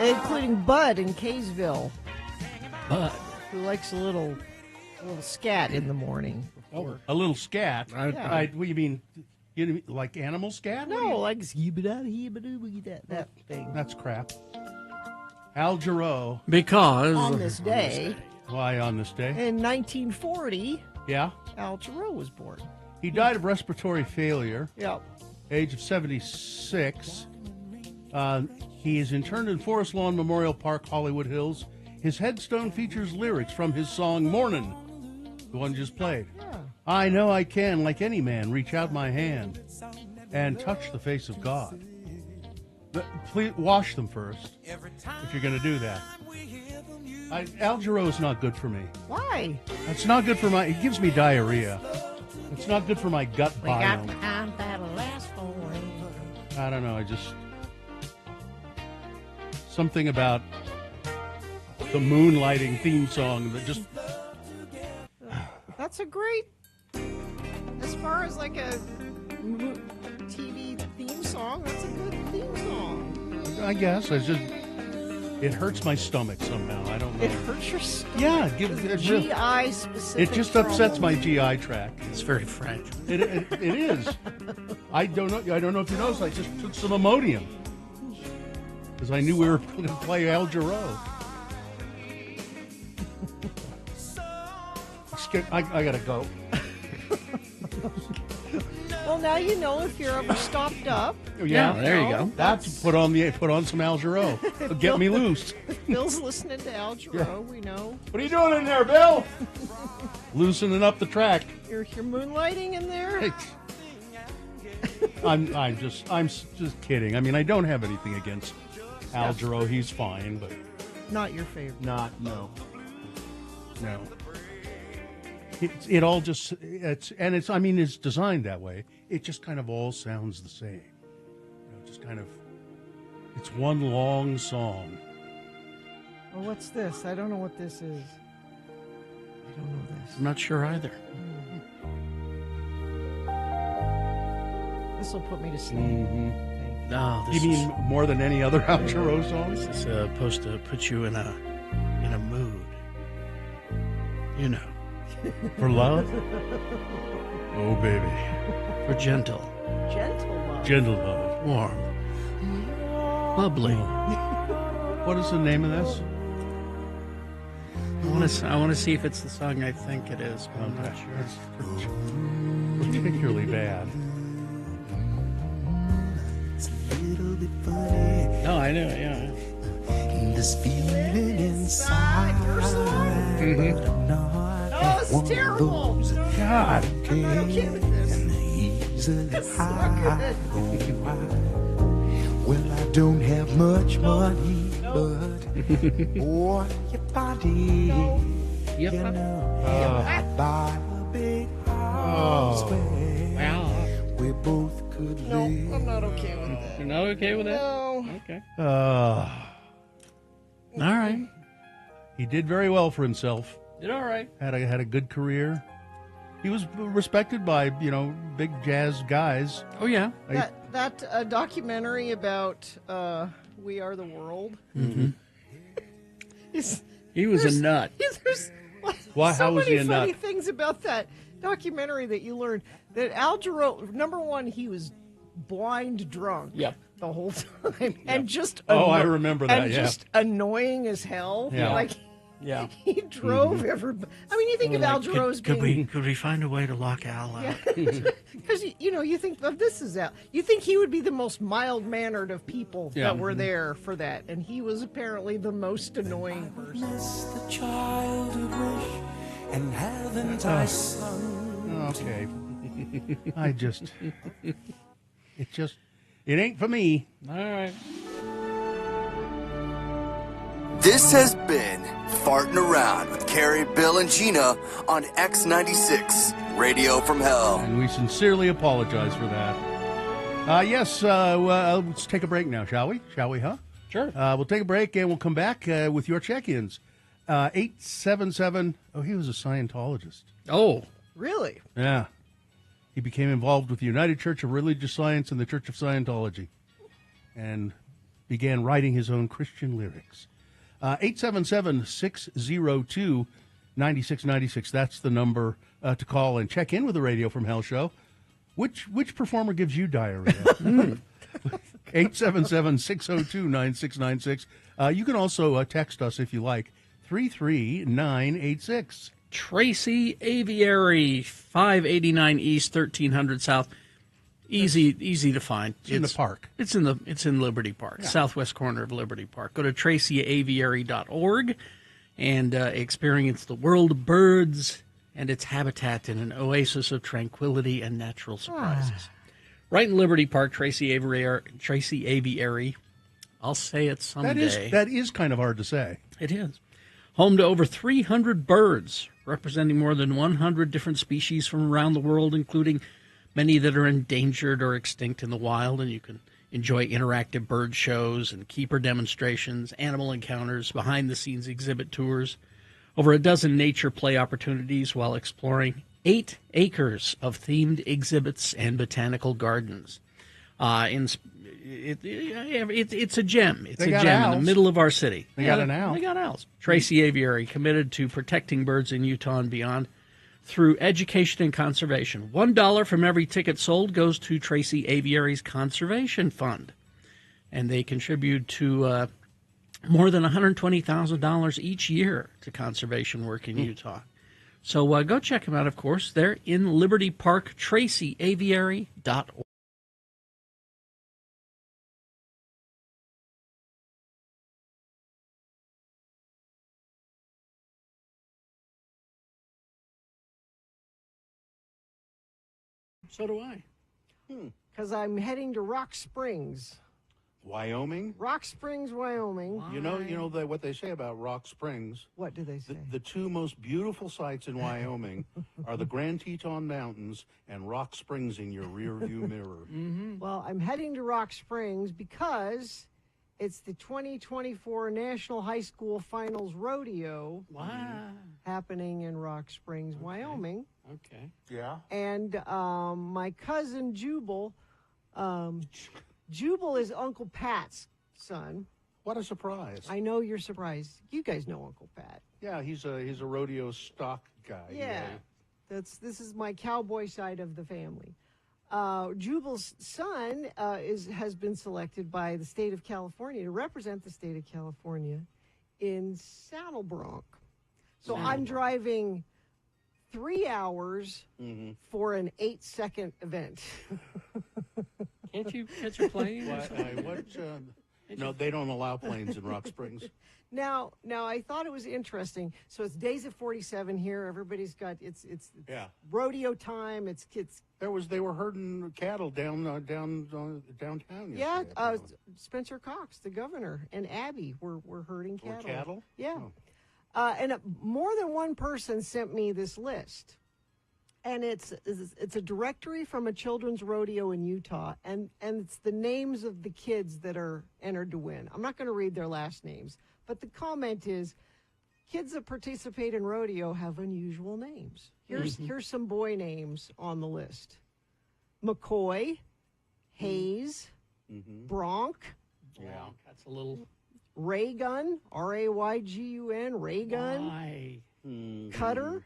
Including Bud in Kaysville. Bud. Who likes a little scat in the morning. Oh, a little scat? Yeah. What do you mean? Like animal scat? No, like that thing. That's crap. Al Jarreau. Because on this day. Why on this day? In 1940. Yeah. Al Jarreau was born. He died of respiratory failure. Yep. Age of 76. He is interred in Forest Lawn Memorial Park, Hollywood Hills. His headstone features lyrics from his song Mornin', the one just played. Yeah. I know I can, like any man, reach out my hand and touch the face of God. But please wash them first if you're going to do that. Al Jarreau is not good for me. Why? It's not good for it gives me diarrhea. It's not good for my gut We got biome. the kind that'll last forever. I don't know. Something about the moonlighting theme song that just. That's a great, as far as like a TV theme song, that's a good theme song. I guess it hurts my stomach somehow. I don't know. It hurts your stomach. Yeah, GI specific. It just upsets my GI tract. It's very fragile. It is. I don't know if you noticed. I just took some Imodium because I knew we were going to play Al Jarreau. I gotta go. Well, now you know if you're ever stopped up. Yeah, there you go. That's put on some Al Jarreau. It'll get me loose. Bill's listening to Al Jarreau. We know. What are you doing in there, Bill? Loosening up the track. You're moonlighting in there. I'm just kidding. I mean, I don't have anything against Al Jarreau. He's fine, but not your favorite. No. It all just it's designed that way. It just kind of all sounds the same. Just kind of it's one long song. Well, what's this? I don't know what this is. I don't know this. I'm not sure either. This will put me to sleep. Mm-hmm. No, you mean more than any other Al Jarreau song? This is supposed to put you in a mood. You know. For love? Oh, baby. For gentle. Gentle love. Gentle love. Warm. Bubbly. What is the name of this? I want to see if it's the song I think it is, but I'm not sure. It's particularly bad. It's a little bit funny. No, I know, yeah. This feeling inside. Mm-hmm. But I'm not. Oh, this is terrible. God. I'm not okay with this. Easily high. Well, I don't have much money, but boy, your body, Yep. you know, I buy a big house where we both could No, live. I'm not okay with that. You're not okay with that? No. Okay. All right. He did very well for himself. Did all right. Had a good career. He was respected by big jazz guys. Oh yeah. That documentary about We Are the World. Mm-hmm. He was a nut. There's Why? so How was many he a funny nut? things about that documentary that you learned. That Al Jarreau, number one, he was blind drunk. Yep. The whole time, and just I remember that. and just annoying as hell. Yeah. Like Yeah. he drove everybody. I mean, you think of Al Jarreau as being. Could we find a way to lock Al out? Because you think of this is Al. You think he would be the most mild mannered of people that were there for that, and he was apparently the most annoying person. Miss the childhood wish, and haven't I sung? Okay. It ain't for me. All right. This has been Farting Around with Carrie, Bill, and Gina on X96, Radio from Hell. And we sincerely apologize for that. Yes, let's take a break now, shall we? Shall we, huh? Sure. We'll take a break, and we'll come back with your check-ins. 877, he was a Scientologist. Oh. Really? Yeah. He became involved with the United Church of Religious Science and the Church of Scientology. And, began writing his own Christian lyrics. 877-602-9696. That's the number to call and check in with the Radio from Hell show. Which performer gives you diarrhea? 877-602-9696. You can also text us if you like. 33986. Tracy Aviary, 589 East, 1300 South. Easy to find. It's in the park. It's in Liberty Park, southwest corner of Liberty Park. Go to tracyaviary.org and experience the world of birds and its habitat in an oasis of tranquility and natural surprises. Right in Liberty Park, Tracy Aviary. I'll say it someday. That is kind of hard to say. It is. Home to over 300 birds, representing more than 100 different species from around the world, including many that are endangered or extinct in the wild, and you can enjoy interactive bird shows and keeper demonstrations, animal encounters, behind-the-scenes exhibit tours, over a dozen nature play opportunities while exploring 8 acres of themed exhibits and botanical gardens. It's a gem. It's a gem in the middle of our city. They got an owl. They got owls. Tracy Aviary, committed to protecting birds in Utah and beyond through education and conservation. $1 from every ticket sold goes to Tracy Aviary's Conservation Fund, and they contribute to more than $120,000 each year to conservation work in Utah. So go check them out, of course. They're in Liberty Park, tracyaviary.org. So do I. Because I'm heading to Rock Springs. Wyoming? Rock Springs, Wyoming. Why? You know what they say about Rock Springs? What do they say? The two most beautiful sights in Wyoming are the Grand Teton Mountains and Rock Springs in your rearview mirror. Mm-hmm. Well, I'm heading to Rock Springs because it's the 2024 National High School Finals Rodeo. Wow. Happening in Rock Springs, Wyoming. Okay. Yeah. And my cousin Jubal, Jubal is Uncle Pat's son. What a surprise. I know you're surprised. You guys know Uncle Pat. Yeah, he's a rodeo stock guy. Yeah. This is my cowboy side of the family. Jubal's son has been selected by the state of California to represent the state of California in Saddle Bronc. So I'm driving 3 hours for an 8-second event. Can't you catch a plane? No, they don't allow planes in Rock Springs. Now I thought it was interesting. So it's Days of 47 here. Everybody's got it's rodeo time. It's kids. They were herding cattle downtown. Yeah, yesterday, Spencer Cox, the governor, and Abby were herding cattle. Or cattle? Yeah. Oh. And more than one person sent me this list. And it's a directory from a children's rodeo in Utah, and it's the names of the kids that are entered to win. I'm not going to read their last names, but the comment is, kids that participate in rodeo have unusual names. Here's some boy names on the list: McCoy, Hayes, Bronc. Yeah, that's a little. Raygun, Raygun, Raygun. Why? Cutter.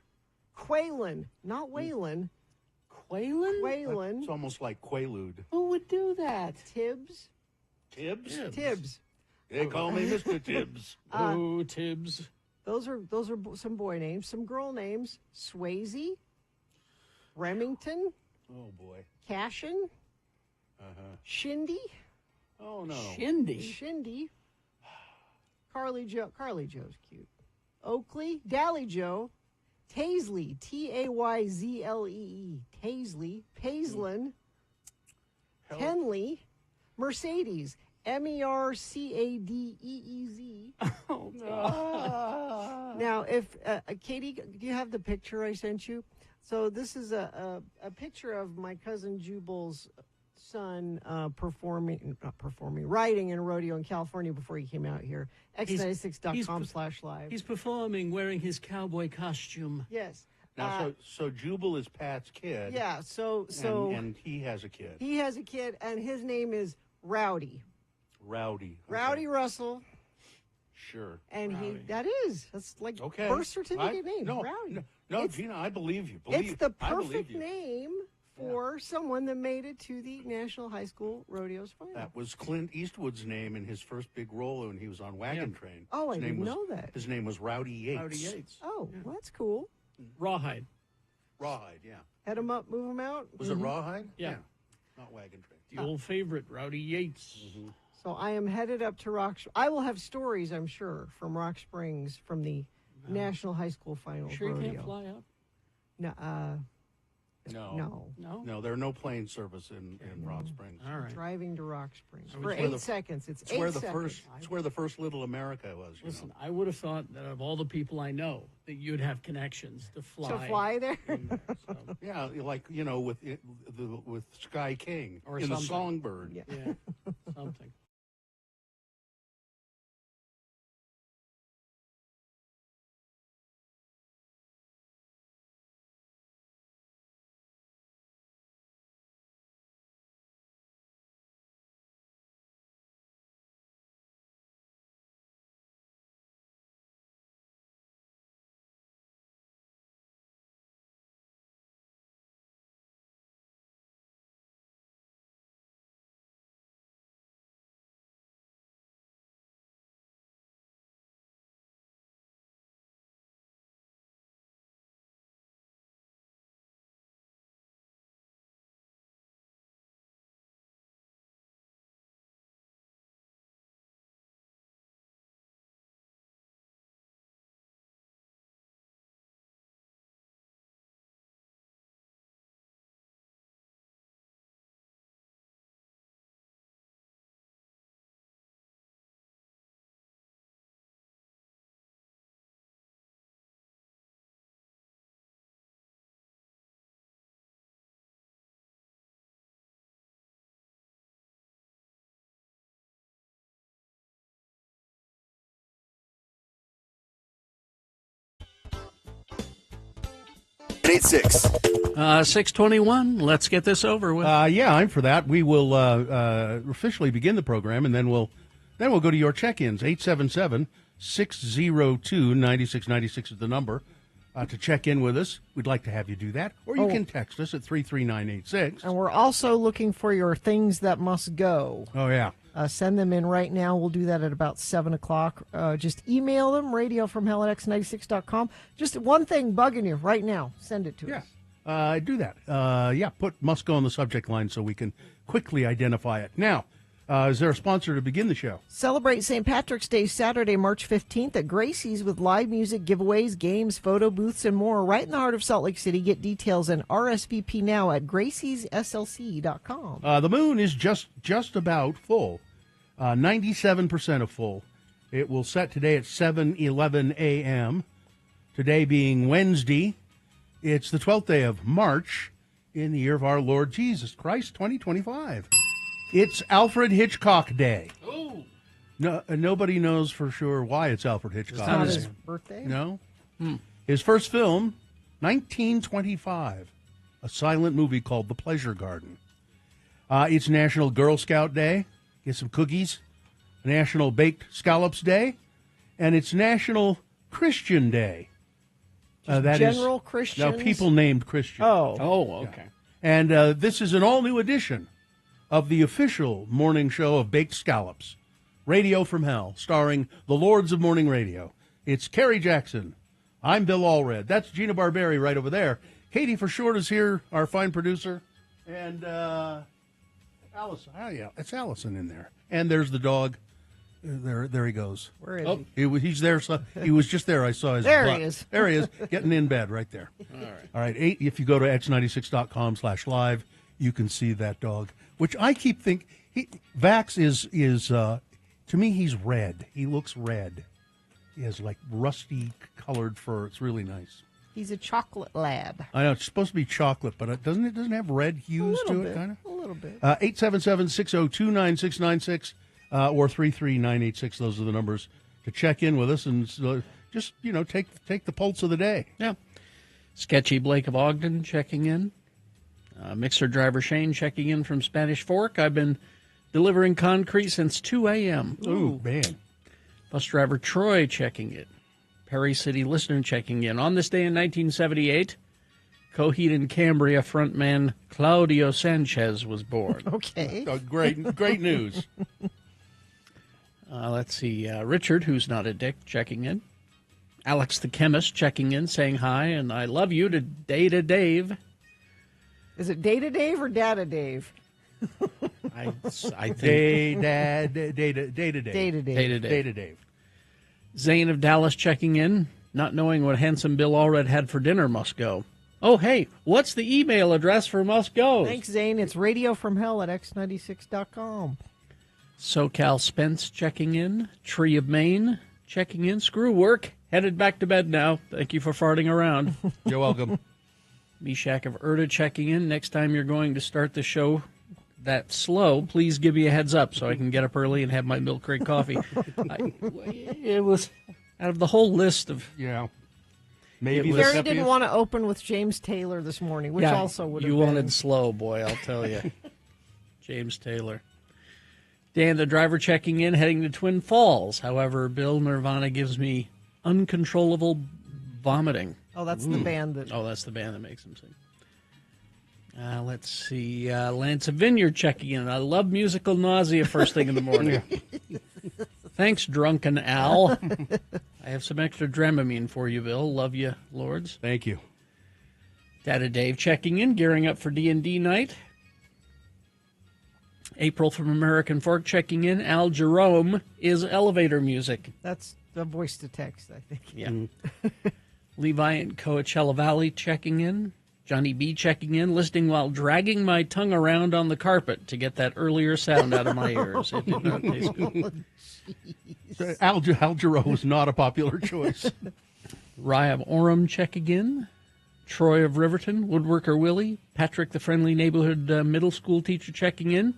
Quaylen, not Waylon. Quaylen? Quaylen. It's almost like Quaalude. Who would do that? Tibbs. Tibbs? They call me Mr. Tibbs. Oh, Tibbs. Those are some boy names. Some girl names: Swayze, Remington. Oh boy. Cashin. Shindy. Oh no. Shindy. Carly Joe's cute. Oakley, Dally Joe. Taisley, Tayzlee, Taisley, Paislin, Tenley, Mercedes, Mercadeez. Oh, God. Now, if Katie, do you have the picture I sent you? So this is a picture of my cousin Jubal's son riding in a rodeo in California before he came out here. X96.com/live. He's performing wearing his cowboy costume. Yes. Now, so Jubal is Pat's kid. Yeah. So and he has a kid. He has a kid, and his name is Rowdy. Rowdy. Rowdy Russell. Sure. And Rowdy. that's like Okay. birth certificate name, No, Rowdy. no, It's- Gina, I believe you. It's the I believe perfect you. name for someone that made it to the National High School Rodeos final. That was Clint Eastwood's name in his first big role when he was on Wagon Train. Oh, I His name didn't was- know that. His name was Rowdy Yates. Rowdy Yates. Oh, well, that's cool. Rawhide. Rawhide, yeah. Head them up, move them out. Was it Rawhide? Yeah. Not Wagon Train. The old favorite, Rowdy Yates. So I am headed up to I will have stories, I'm sure, from Rock Springs from the National High School Finals Sure you rodeo. can't fly up? No, No. no. No, there are no plane service in Rock Springs. All right. Driving to Rock Springs for where 8 seconds. It's It's 8 where the seconds. it's where the first Little America was. You Listen, know? I would have thought that of all the people I know, that you'd have connections to fly. To fly there? So, Yeah, with Sky King Or in the something. Songbird. Yeah. yeah, something. Eight six. 6:21. Let's get this over with. Yeah, I'm for that. We will officially begin the program, and then we'll go to your check-ins. 877-602-9696 is the number to check in with us. We'd like to have you do that, or you can text us at 33986. And we're also looking for your things that must go. Oh yeah. Send them in right now. We'll do that at about 7 o'clock. Just email them, radiofromhell@x96.com. Just one thing bugging you right now. Send it to Yeah. us. Do that. Put must go on the subject line so we can quickly identify it. Now, is there a sponsor to begin the show? Celebrate St. Patrick's Day Saturday, March 15th at Gracie's with live music, giveaways, games, photo booths, and more right in the heart of Salt Lake City. Get details and RSVP now at gracieslc.com. The moon is just about full, 97% of full. It will set today at 7:11 a.m. Today being Wednesday. It's the 12th day of March in the year of our Lord Jesus Christ, 2025. It's Alfred Hitchcock Day. Oh, No, nobody knows for sure why it's Alfred Hitchcock Not Day. his birthday? No. His first film, 1925, a silent movie called The Pleasure Garden. It's National Girl Scout Day. Get some cookies. National Baked Scallops Day. And it's National Christian Day. That is General Christians? now people named Christian. okay. And this is an all-new edition of the official morning show of Baked Scallops, Radio from Hell, starring the Lords of Morning Radio. It's Kerry Jackson. I'm Bill Allred. That's Gina Barberi right over there. Katie for short is here, our fine producer. And Allison. Oh, yeah, it's Allison in there. And there's the dog. There he goes. Where is he? He's there. So he was just there. I saw his There he butt. is. There he is, getting in bed right there. All right. If you go to x96.com/live, you can see that dog, which I keep thinking, Vax is to me, he's red. He looks red. He has like rusty colored fur. It's really nice. He's a chocolate lab. I know it's supposed to be chocolate, but it doesn't have red hues to it, kind of? A little bit. 877-602-9696 or 33986. Those are the numbers to check in with us and just, take the pulse of the day. Yeah. Sketchy Blake of Ogden checking in. Mixer driver Shane checking in from Spanish Fork. I've been delivering concrete since 2 a.m. Ooh, man. Bus driver Troy checking in. Perry City listener checking in. On this day in 1978, Coheed and Cambria frontman Claudio Sanchez was born. Okay. Oh, great news. Let's see. Richard, who's not a dick, checking in. Alex the chemist checking in, saying hi, and I love you to Data Dave. Is it Data Dave or Data Dave? I think Data Dave. Data Dave. Data Dave. Zane of Dallas checking in, not knowing what Handsome Bill Allred had for dinner must go. Oh, hey, what's the email address for Must Go? Thanks, Zane. It's radiofromhell at x96.com. SoCal Spence checking in. Tree of Maine checking in. Screw work. Headed back to bed now. Thank you for farting around. You're welcome. Mishak of Erda checking in. Next time you're going to start the show that slow, please give me a heads up so I can get up early and have my milk crate coffee. It was out of the whole list of... Yeah. Maybe It the was- Gary didn't seppiest. want to open with James Taylor this morning, which also would have you been... wanted slow, boy, I'll tell you. James Taylor. Dan, the driver, checking in, heading to Twin Falls. However, Bill Nirvana gives me uncontrollable vomiting. Oh, that's the band that... Oh, that's the band that makes him sing. Let's see. Lance of Vineyard checking in. I love musical nausea first thing in the morning. Thanks, drunken Al. I have some extra Dramamine for you, Bill. Love you, Lords. Thank you. Data Dave checking in, gearing up for D&D night. April from American Fork checking in. Al Jerome is elevator music. That's the voice to text, I think. Yeah. Levi in Coachella Valley checking in. Johnny B checking in, listening while dragging my tongue around on the carpet to get that earlier sound out of my ears. It did not taste good. Al Jarreau was not a popular choice. Rye of Orem checking in. Troy of Riverton, Woodworker Willie, Patrick the friendly neighborhood middle school teacher checking in.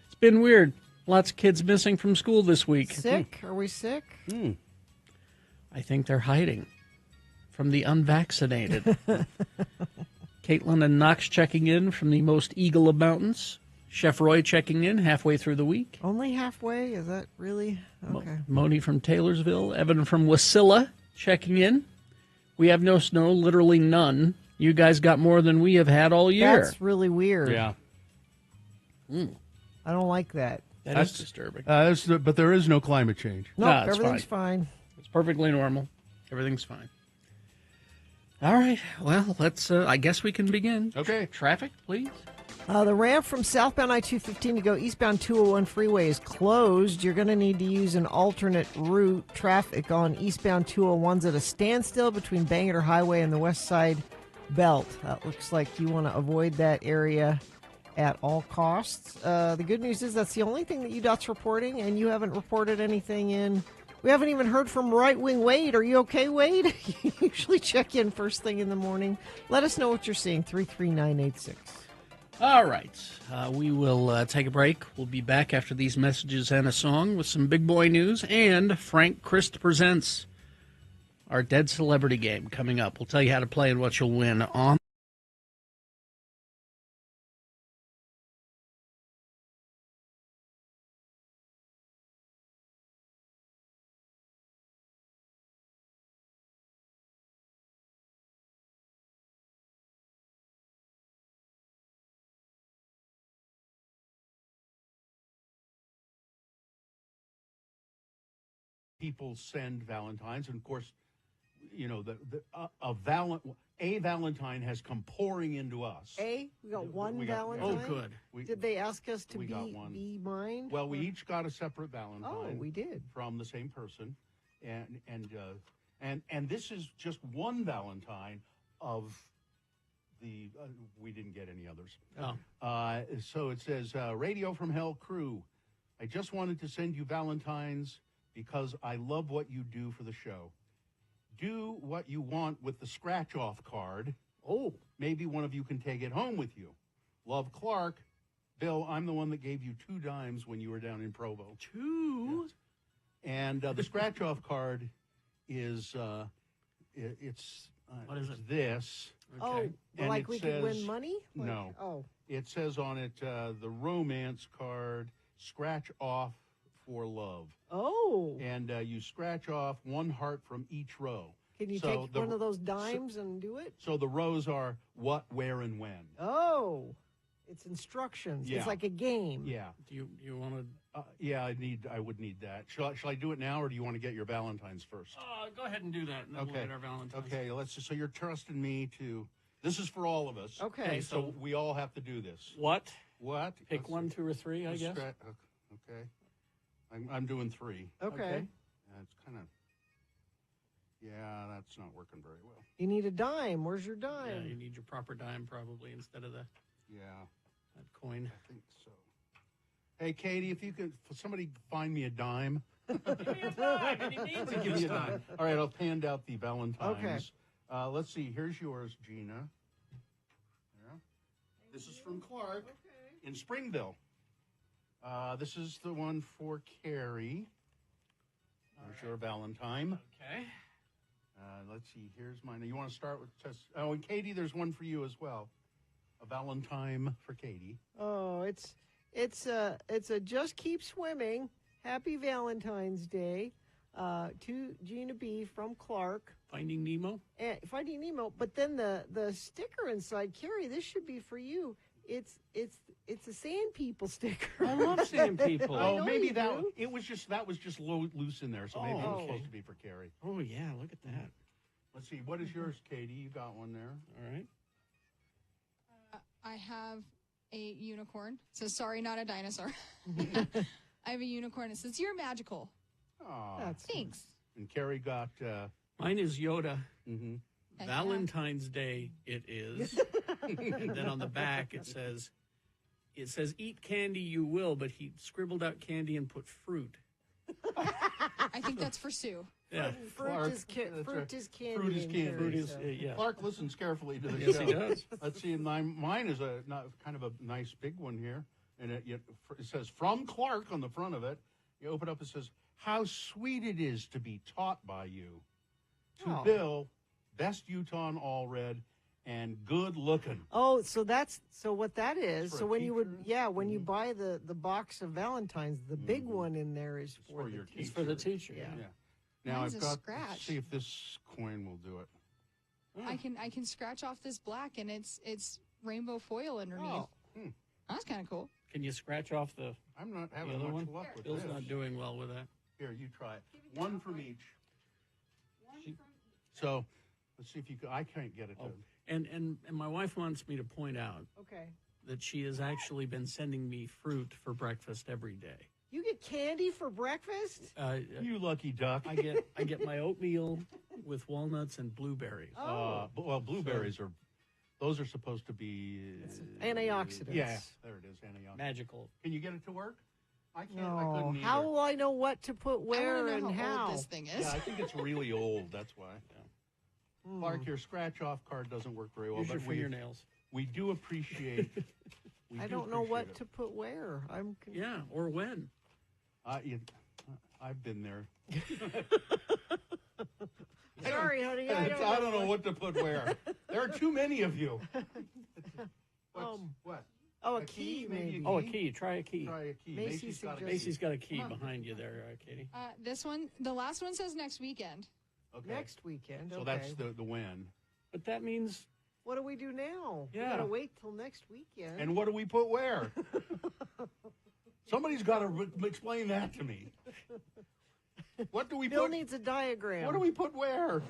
It's been weird. Lots of kids missing from school this week. Sick? Are we sick? I think they're hiding from the unvaccinated. Caitlin and Knox checking in from the most eagle of mountains. Chef Roy checking in halfway through the week. Only halfway? Is that really? Okay. Moni from Taylorsville. Evan from Wasilla checking in. We have no snow, literally none. You guys got more than we have had all year. That's really weird. Yeah. I don't like that. That's disturbing. But there is no climate change. No, No, it's everything's fine. It's perfectly normal. Everything's fine. All right. Well, let's. I guess we can begin. Okay. Traffic, please. The ramp from southbound I-215 to go eastbound 201 freeway is closed. You're going to need to use an alternate route. Traffic on eastbound 201's at a standstill between Bangor Highway and the west side belt. That looks like you want to avoid that area at all costs. The good news is that's the only thing that UDOT's reporting, and you haven't reported anything in... We haven't even heard from Right Wing Wade. Are you okay, Wade? You usually check in first thing in the morning. Let us know what you're seeing, 33986. All right. We will take a break. We'll be back after these messages and a song with some big boy news. And Frank Christ presents our Dead Celebrity game coming up. We'll tell you how to play and what you'll win on. People send Valentines, and of course, you know, a Valentine has come pouring into us. We got one We got- Valentine? Oh, good. Did they ask us to we got one. be mine? Well, we each got a separate Valentine. Oh, we did. From the same person, and this is just one Valentine of the. We didn't get any others. Oh. So it says, Radio from Hell crew, I just wanted to send you Valentines because I love what you do for the show. Do what you want with the scratch-off card. Oh, maybe one of you can take it home with you. Love, Clark. Bill, I'm the one that gave you 2 dimes when you were down in Provo. 2? Yes. And the scratch-off card is, What is it? this. Oh, And like it we could win says- money? Like- No. Oh, It says on it, the romance card, scratch off for love. Oh. And you scratch off one heart from each row. Can you So take one of those dimes and do it? So the rows are what, where, and when. Oh. It's instructions. Yeah. It's like a game. Yeah. Do you want to? Yeah, I would need that. Shall I do it now, or do you want to get your Valentines first? Go ahead and do that. And then we'll get our Valentines. Okay, so you're trusting me to. This is for all of us. Okay. So we all have to do this. What? Let's Pick 1, 2, or 3, I guess. Okay. I'm doing 3. Okay. It's kind of. Yeah, that's not working very well. You need a dime. Where's your Yeah, dime? you need your proper dime probably instead of that coin. I think so. Hey, Katie, if you could, somebody find me a dime. Give me a dime, and he needs it Give this me a time. dime. All right, I'll hand out the Valentines. Okay. Let's see. Here's yours, Gina. Yeah. This is from Clark in Springville. This is the one for Carrie. There's your Valentine. Okay. Let's see. Here's mine. You want to start with just? Oh, and Katie, there's one for you as well. A Valentine for Katie. Oh, it's a just keep swimming. Happy Valentine's Day to Gina B from Clark. Finding Nemo. Finding Nemo. But then the sticker inside, Carrie, this should be for you. It's a sand people sticker. I love sand people. I know Oh, maybe you that do. was just loose in there, so maybe it was supposed to be for Carrie. Oh yeah, look at that. Let's see. What is yours, Katie? You got one there. All right. I have a unicorn. It says, sorry, not a dinosaur. I have a unicorn. It says, you're magical. Aw. That's Thanks. And Carrie got. Mine is Yoda. Mm-hmm. Heck Valentine's Day it is. And then on the back it says eat candy you will, but he scribbled out candy and put fruit. I think that's for Sue. Yeah. Clark, fruit is candy. Fruit is in candy. Carrie, Fruit is so. yeah. Clark listens carefully to the Yes, show. he does. Let's see. Mine is kind of a nice big one here, and it says from Clark on the front of it. You open it up. It says, "How sweet it is to be taught by you." To Oh. Bill, best Utah in all red, and good looking. Oh, so what that is. For So a when you teacher? when you buy the box of Valentines, the big one in there is for your the It's for the teacher. Yeah. Yeah. Now Mine's I've a got. scratch. Let's see if this coin will do it. I can scratch off this black and it's rainbow foil underneath. Oh. That's kind of cool. Can you scratch off the I'm not having other much one? luck with Bill's this. not doing well with that. Here, you try it. One from each. So, let's see if you can. I can't get it. Oh, and my wife wants me to point out Okay. that she has actually been sending me fruit for breakfast every day. You get candy for breakfast? You lucky duck. I get my oatmeal with walnuts and blueberries. Oh. Well, blueberries those are supposed to be Antioxidants. Yeah, there it is, antioxidants. Magical. Can you get it to work? I can't. I No. couldn't either. How will I know what to put I where want to and know how how? old this thing is. Yeah, I think it's really old. That's why. Clark, your scratch-off card doesn't work very well. Use your but fingernails. we do appreciate. I don't know what to put where. Yeah, or when. I've been there. Sorry, honey. I I don't know what to put where. There are too many of you. What? Oh, a A key, key, maybe? maybe. Oh, a key. Try a key. Try a key. Macy's Macy's got a key. suggests- Macy's got a key behind you there, Katie. This one, the last one says next weekend. Okay. Next weekend. So okay. that's the win. But that means What do we do now? Yeah. We gotta wait till next weekend. And what do we put where? Somebody's got to explain that to me. What do we Bill put? needs a diagram. What do we put where?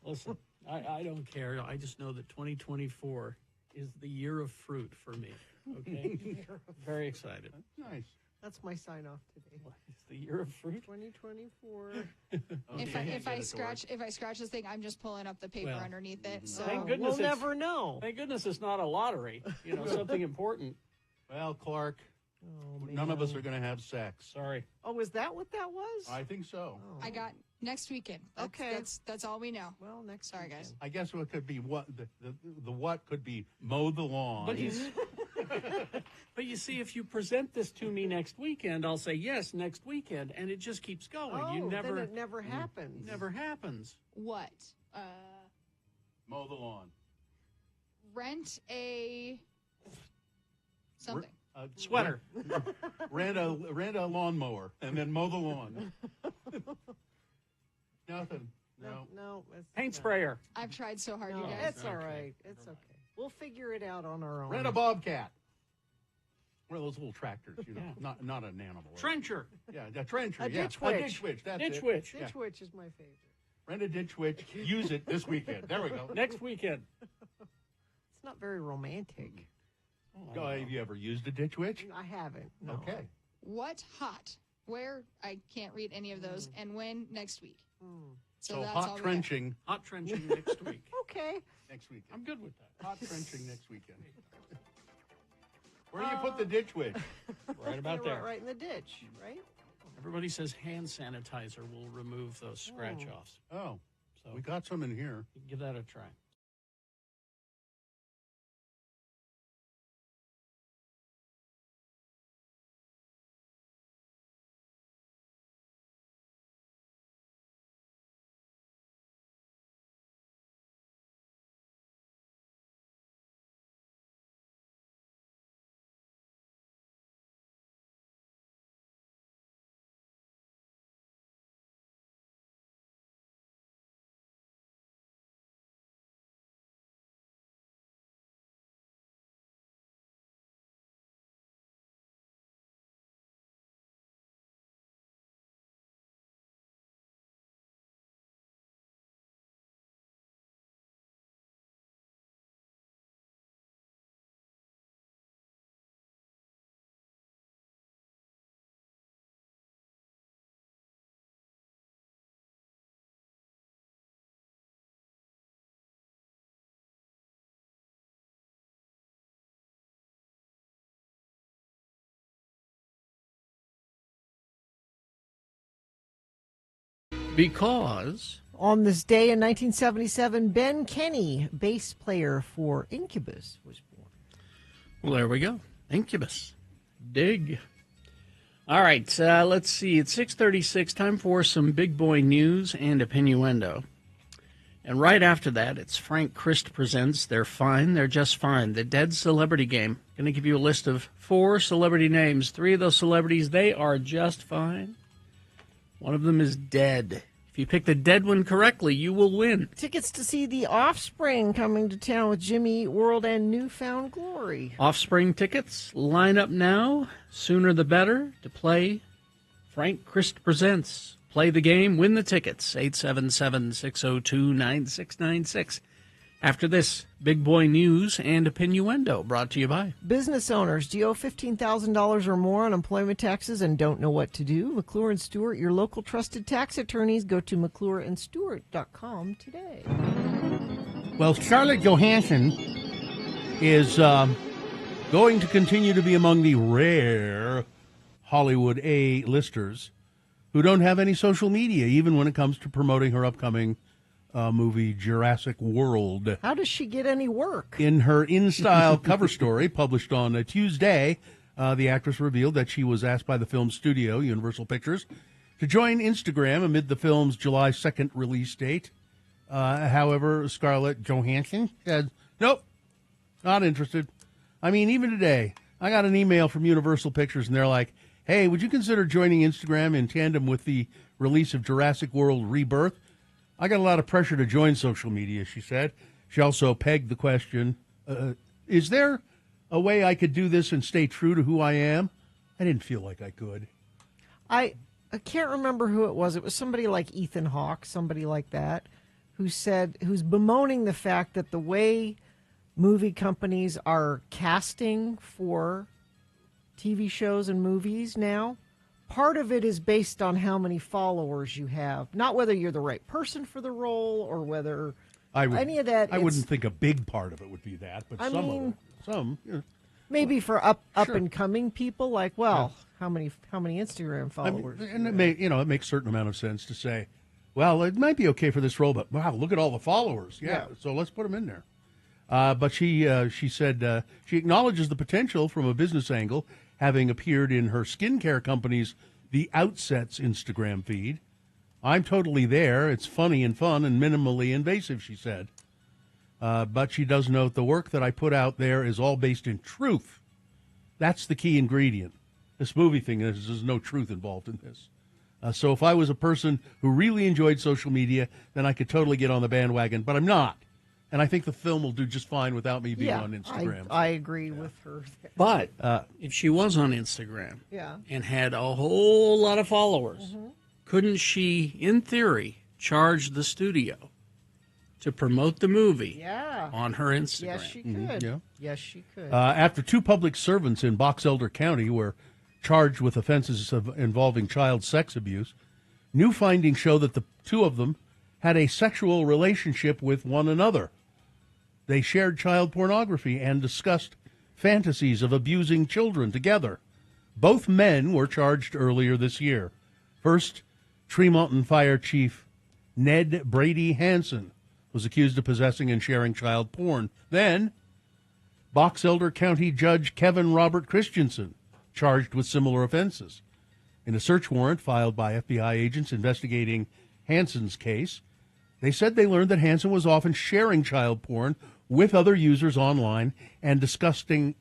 listen, I don't care. I just know that 2024 is the year of fruit for me. Okay? Very excited. Nice. That's my sign off today. It's the year of fruit. 2024. If I scratch this thing, I'm just pulling up the paper Well, underneath it. So Thank goodness We'll it's- never know. Thank goodness it's not a lottery. You know, something important. Well, Clark, Oh, none of man. us are going to have sex. Sorry. Oh, is that what that was? I think so. Oh. I got next weekend. Okay. That's all we know. Well, next. Sorry, weekend. guys. I guess what could be what the what could be mow the lawn. But he's. But you see, if you present this to me next weekend, I'll say yes next weekend, and it just keeps going. Oh, you never, then it never happens. never happens. What? mow the lawn. Rent a something. Sweater. rent a lawnmower and then mow the lawn. Nothing. No. Paint sprayer. I've tried so hard, you No, guys. it's all right. It's okay. We'll figure it out on our own. Rent a bobcat. One of those little tractors, not an animal. Trencher. Yeah, a trencher. A yeah. ditch A witch. ditch witch. That's Ditch it. witch. Ditch Witch is my favorite. Rent a ditch witch. Use it this weekend. There we go. Next weekend. It's not very romantic. Have you ever used a ditch witch? I haven't. No. Okay. What hot? Where? I can't read any of those. And when? Next week. So that's all hot we got. trenching Hot trenching next week. Okay. next weekend. I'm good with that. Hot trenching next weekend. Where do you put the ditch witch? Right about there. Right in the ditch, right? Everybody says hand sanitizer will remove those scratch-offs. Oh, So we got some in here. you can give that a try. Because On this day in 1977, Ben Kenny, bass player for Incubus, was born. well, there we go. Incubus. Dig. All right, let's see. It's 6:36. Time for some big boy news and opinioendo. And right after that, it's Frank Christ presents They're Fine, They're Just Fine, the Dead Celebrity Game. Going to give you a list of 4 celebrity names. 3 of those celebrities, they are just fine. One of them is dead. If you pick the dead one correctly, you will win. Tickets to see The Offspring coming to town with Jimmy Eat World and Newfound Glory. Offspring tickets, line up now. Sooner the better to play Frank Christ Presents. Play the game, win the tickets. 877-602-9696. After this, big boy news and opinioendo brought to you by Business owners, do you owe $15,000 or more on employment taxes and don't know what to do? McClure & Stewart, your local trusted tax attorneys. Go to McClureandStewart.com today. Well, Scarlett Johansson is going to continue to be among the rare Hollywood A-listers who don't have any social media, even when it comes to promoting her upcoming movie Jurassic World. How does she get any work? In her in-style cover story published on a Tuesday, the actress revealed that she was asked by the film studio, Universal Pictures, to join Instagram amid the film's July 2nd release date. However, Scarlett Johansson said, nope, not interested. I mean, even today, I got an email from Universal Pictures, and they're like, hey, would you consider joining Instagram in tandem with the release of Jurassic World Rebirth? I got a lot of pressure to join social media, she said. She also pegged the question, is there a way I could do this and stay true to who I am? I didn't feel like I could. I can't remember who it was. It was somebody like Ethan Hawke, somebody like that, who's bemoaning the fact that the way movie companies are casting for TV shows and movies now, part of it is based on how many followers you have, not whether you're the right person for the role or whether any of that. I wouldn't think a big part of it would be that, but some of it. Some. You know. Maybe for up Sure. and coming people, like, well, how many Instagram followers? And it makes a certain amount of sense to say, well, it might be okay for this role, but wow, look at all the followers. Yeah. So let's put them in there. But she said she acknowledges the potential from a business angle, having appeared in her skincare company's The Outset's Instagram feed. I'm totally there. It's funny and fun and minimally invasive, she said. But she does note the work that I put out there is all based in truth. That's the key ingredient. this movie thing, there's no truth involved in this. So if I was a person who really enjoyed social media, then I could totally get on the bandwagon, but I'm not. And I think the film will do just fine without me being on Instagram. I agree with her. But if she was on Instagram Yeah. and had a whole lot of followers, couldn't she, in theory, charge the studio to promote the movie on her Instagram? Yes, she could. Yeah. Yes, she could. After 2 public servants in Box Elder County were charged with offenses involving child sex abuse, new findings show that the 2 of them had a sexual relationship with one another. They shared child pornography and discussed fantasies of abusing children together. Both men were charged earlier this year. First, Tremonton Fire Chief Ned Brady Hansen was accused of possessing and sharing child porn. Then, Box Elder County Judge Kevin Robert Christensen charged with similar offenses. In a search warrant filed by FBI agents investigating Hansen's case, they said they learned that Hansen was often sharing child porn with other users online and discussing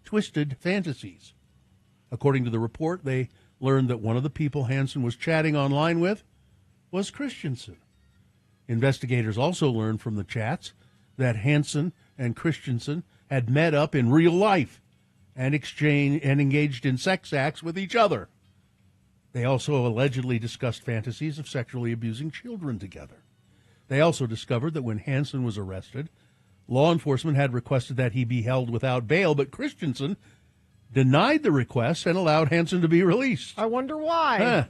twisted fantasies. According to the report, they learned that one of the people Hansen was chatting online with was Christensen. Investigators also learned from the chats that Hansen and Christensen had met up in real life and engaged in sex acts with each other. They also allegedly discussed fantasies of sexually abusing children together. They also discovered that when Hansen was arrested, law enforcement had requested that he be held without bail, but Christensen denied the request and allowed Hansen to be released. I wonder why.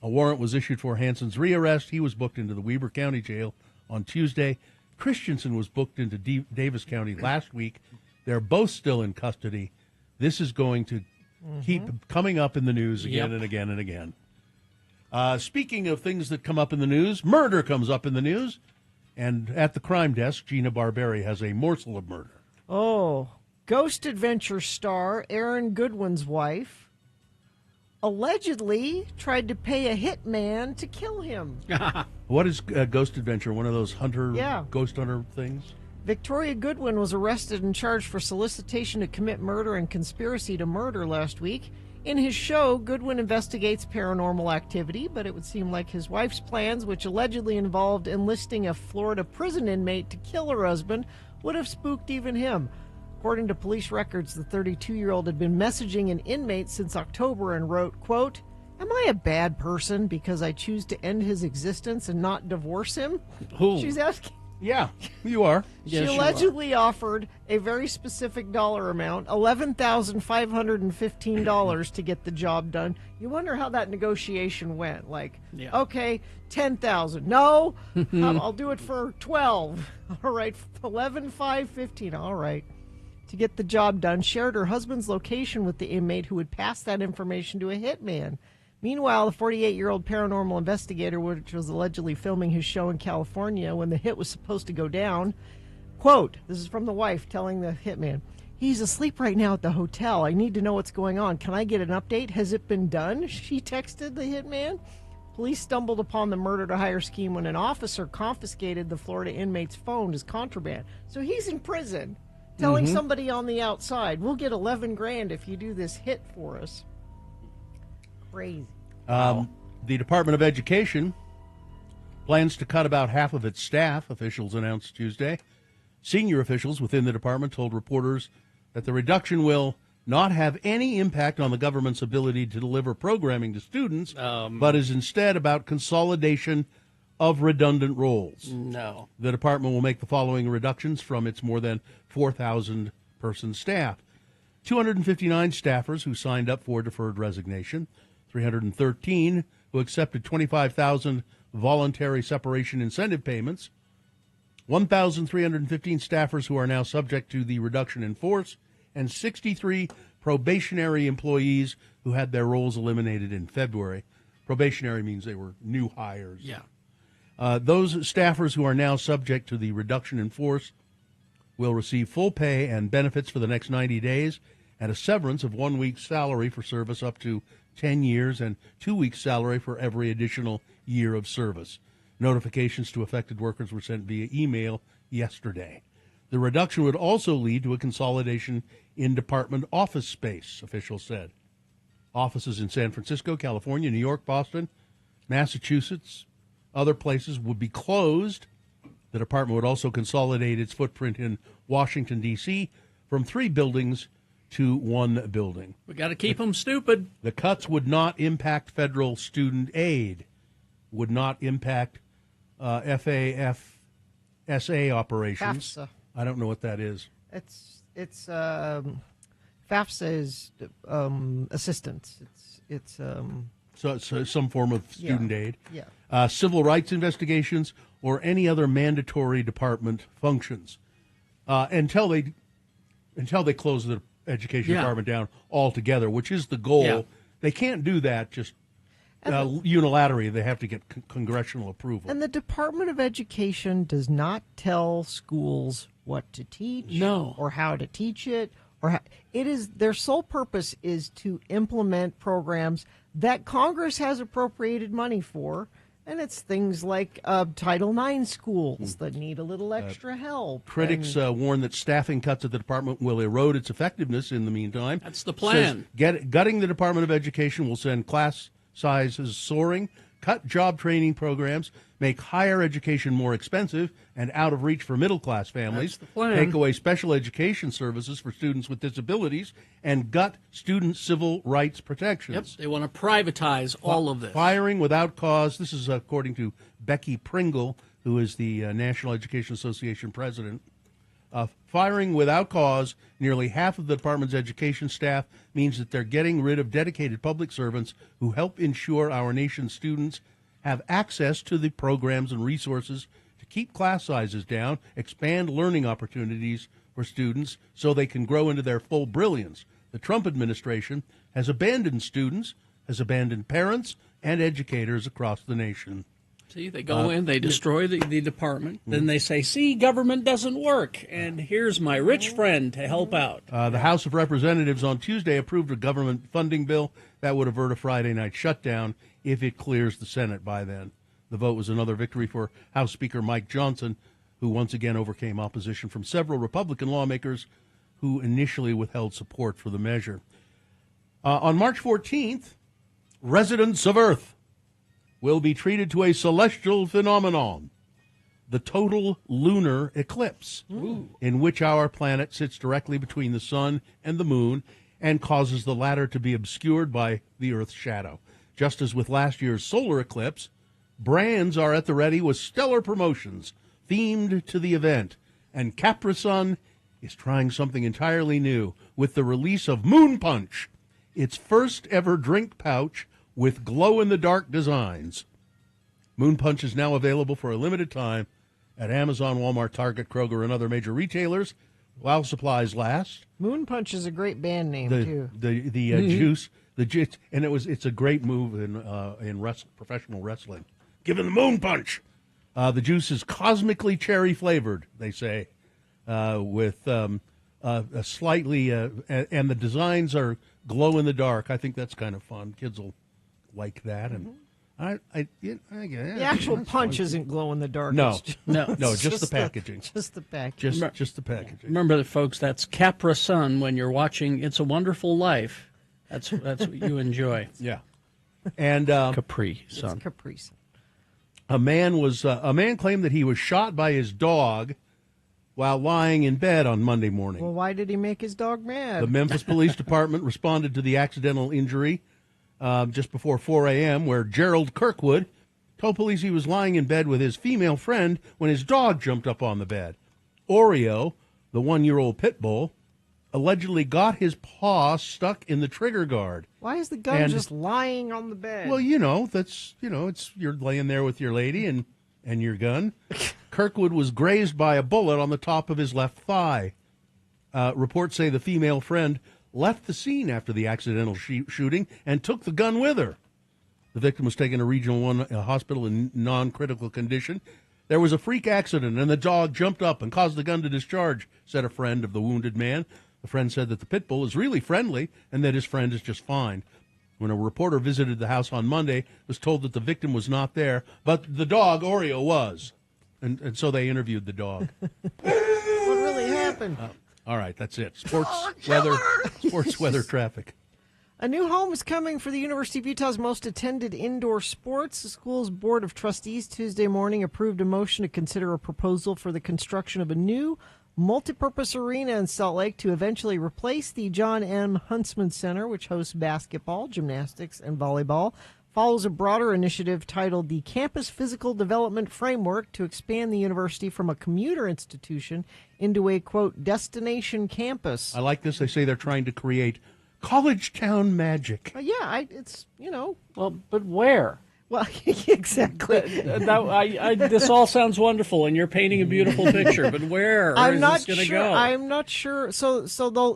A warrant was issued for Hansen's rearrest. He was booked into the Weber County Jail on Tuesday. Christensen was booked into Davis County last week. They're both still in custody. This is going to keep coming up in the news again and again and again. Speaking of things that come up in the news, murder comes up in the news. And at the crime desk, Gina Barberi has a morsel of murder. Oh, Ghost Adventure star Aaron Goodwin's wife allegedly tried to pay a hitman to kill him. What is Ghost Adventure? One of those ghost hunter things? Victoria Goodwin was arrested and charged for solicitation to commit murder and conspiracy to murder last week. In his show, Goodwin investigates paranormal activity, but it would seem like his wife's plans, which allegedly involved enlisting a Florida prison inmate to kill her husband, would have spooked even him. According to police records, the 32-year-old had been messaging an inmate since October and wrote, quote, "Am I a bad person because I choose to end his existence and not divorce him?" She's asking. Yeah, you are. She allegedly offered a very specific dollar amount, $11,515 to get the job done. You wonder how that negotiation went. Okay, $10,000. No, I'll do it for 12. All right, $11,515. All right. To get the job done, shared her husband's location with the inmate who would pass that information to a hitman. Meanwhile, the 48-year-old paranormal investigator, which was allegedly filming his show in California when the hit was supposed to go down, quote, this is from the wife telling the hitman, "He's asleep right now at the hotel. I need to know what's going on. Can I get an update? Has it been done?" She texted the hitman. Police stumbled upon the murder-to-hire scheme when an officer confiscated the Florida inmate's phone as contraband. So he's in prison telling somebody on the outside, "We'll get $11,000 if you do this hit for us." Crazy. The Department of Education plans to cut about half of its staff, officials announced Tuesday. Senior officials within the department told reporters that the reduction will not have any impact on the government's ability to deliver programming to students, but is instead about consolidation of redundant roles. No. The department will make the following reductions from its more than 4,000-person staff. 259 staffers who signed up for deferred resignation, 313 who accepted 25,000 voluntary separation incentive payments, 1,315 staffers who are now subject to the reduction in force, and 63 probationary employees who had their roles eliminated in February. Probationary means they were new hires. Yeah. Those staffers who are now subject to the reduction in force will receive full pay and benefits for the next 90 days and a severance of 1 week's salary for service up to 10 years and 2 weeks' salary for every additional year of service. Notifications to affected workers were sent via email yesterday. The reduction would also lead to a consolidation in department office space, officials said. Offices in San Francisco, California, New York, Boston, Massachusetts, other places would be closed. The department would also consolidate its footprint in Washington, D.C. from 3 buildings to 1 building. We got to keep them stupid. The cuts would not impact federal student aid, would not impact FAFSA operations. FAFSA. I don't know what that is. It's FAFSA is assistance. It's So some form of student aid. Yeah. Civil rights investigations or any other mandatory department functions until they close the education department down altogether, which is the goal. Yeah. They can't do that just unilaterally. They have to get congressional approval. And the Department of Education does not tell schools what to teach, No. or how to teach it, it is their sole purpose is to implement programs that Congress has appropriated money for, and it's things like Title IX schools that need a little extra help. Critics warn that staffing cuts at the department will erode its effectiveness in the meantime. That's the plan. Says gutting the Department of Education will send class sizes soaring, cut job training programs, make higher education more expensive and out of reach for middle-class families, That's the plan. take away special education services for students with disabilities, and gut student civil rights protections. Yep, they want to privatize all of this. Firing without cause. This is according to Becky Pringle, who is the National Education Association president. Firing without cause nearly half of the department's education staff means that they're getting rid of dedicated public servants who help ensure our nation's students have access to the programs and resources to keep class sizes down, expand learning opportunities for students so they can grow into their full brilliance. The Trump administration has abandoned students, has abandoned parents, and educators across the nation. See, they go in, they destroy the department, then they say, see, government doesn't work, and here's my rich friend to help out. The House of Representatives on Tuesday approved a government funding bill that would avert a Friday night shutdown if it clears the Senate by then. The vote was another victory for House Speaker Mike Johnson, who once again overcame opposition from several Republican lawmakers who initially withheld support for the measure. On March 14th, residents of Earth will be treated to a celestial phenomenon, the total lunar eclipse, in which our planet sits directly between the sun and the moon and causes the latter to be obscured by the Earth's shadow. Just as with last year's solar eclipse, brands are at the ready with stellar promotions themed to the event, and Capri-Sun is trying something entirely new with the release of Moon Punch, its first ever drink pouch with glow-in-the-dark designs. Moon Punch is now available for a limited time at Amazon, Walmart, Target, Kroger, and other major retailers while supplies last. Moon Punch is a great band name too. The juice, and it's a great move in professional wrestling. Give him the Moon Punch. The juice is cosmically cherry flavored, they say, with a slightly and the designs are glow in the dark. I think that's kind of fun. Kids will like that, and the actual punch isn't glow in the dark. No, No. just the packaging. Just the packaging. Just the packaging. Remember, folks, that's Capri-Sun when you're watching It's a Wonderful Life. That's what you enjoy. Yeah, and Capri-Sun. It's Capri Sun. a man claimed that he was shot by his dog while lying in bed on Monday morning. Well, why did he make his dog mad? The Memphis Police Department responded to the accidental injury just before 4 a.m., where Gerald Kirkwood told police he was lying in bed with his female friend when his dog jumped up on the bed. Oreo, the 1-year-old pit bull, allegedly got his paw stuck in the trigger guard. Why is the gun And- just lying on the bed? Well, it's you're laying there with your lady and your gun. Kirkwood was grazed by a bullet on the top of his left thigh. Reports say the female friend left the scene after the accidental shooting and took the gun with her. The victim was taken to Regional 1 hospital in non-critical condition. There was a freak accident, and the dog jumped up and caused the gun to discharge, said a friend of the wounded man. The friend said that the pit bull is really friendly and that his friend is just fine. When a reporter visited the house on Monday, was told that the victim was not there, but the dog, Oreo, was. And so they interviewed the dog. what really happened? All right, that's it. Sports weather traffic. A new home is coming for the University of Utah's most attended indoor sports. The school's Board of Trustees Tuesday morning approved a motion to consider a proposal for the construction of a new multipurpose arena in Salt Lake to eventually replace the John M. Huntsman Center, which hosts basketball, gymnastics, and volleyball. Follows a broader initiative titled the Campus Physical Development Framework to expand the university from a commuter institution into a, quote, destination campus. I like this. They say they're trying to create college town magic. It's, you know. Well, but where? Well, exactly. This all sounds wonderful, and you're painting a beautiful picture. But where is this going to go? I'm not sure. So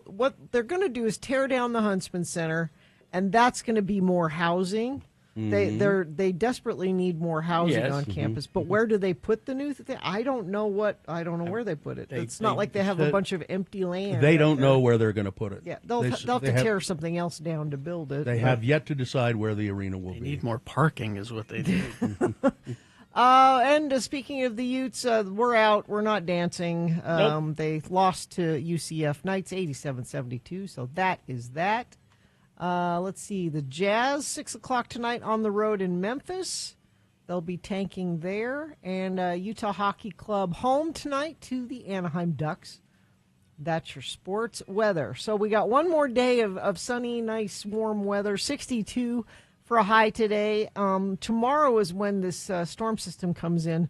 what they're going to do is tear down the Huntsman Center, and that's going to be more housing. They desperately need more housing on campus. But where do they put the new thing? I don't know where they put it. It's not like they have a bunch of empty land. They don't know where they're going to put it. Yeah, they'll have to tear something else down to build it. They have yet to decide where the arena will be. They need more parking is what they need. And speaking of the Utes, we're out. We're not dancing. Nope. They lost to UCF Knights 87-72, so that is that. Let's see. The Jazz, 6 o'clock tonight on the road in Memphis. They'll be tanking there. And Utah Hockey Club home tonight to the Anaheim Ducks. That's your sports weather. So we got one more day of sunny, nice, warm weather. 62 for a high today. Tomorrow is when this storm system comes in.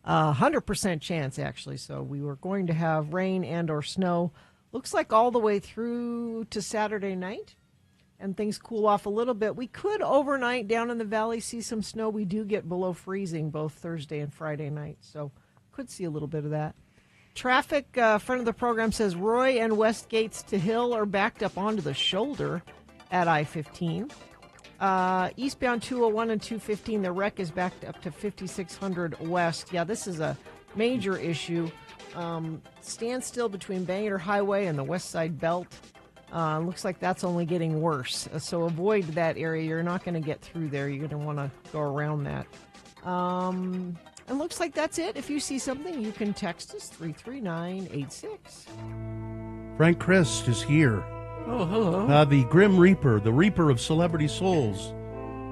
100% chance, actually. So we were going to have rain and or snow. Looks like all the way through to Saturday night. And things cool off a little bit. We could overnight down in the valley see some snow. We do get below freezing both Thursday and Friday night, so could see a little bit of that. Traffic, friend of the program says Roy and West Gates to Hill are backed up onto the shoulder at I-15. Eastbound 201 and 215, the wreck is backed up to 5600 West. Yeah, this is a major issue. Standstill between Bangor Highway and the West Side Belt. Looks like that's only getting worse. So avoid that area. You're not going to get through there. You're going to want to go around that. And looks like that's it. If you see something, you can text us 33986. Frank Christ is here. Oh, hello. The Grim Reaper, the Reaper of Celebrity Souls.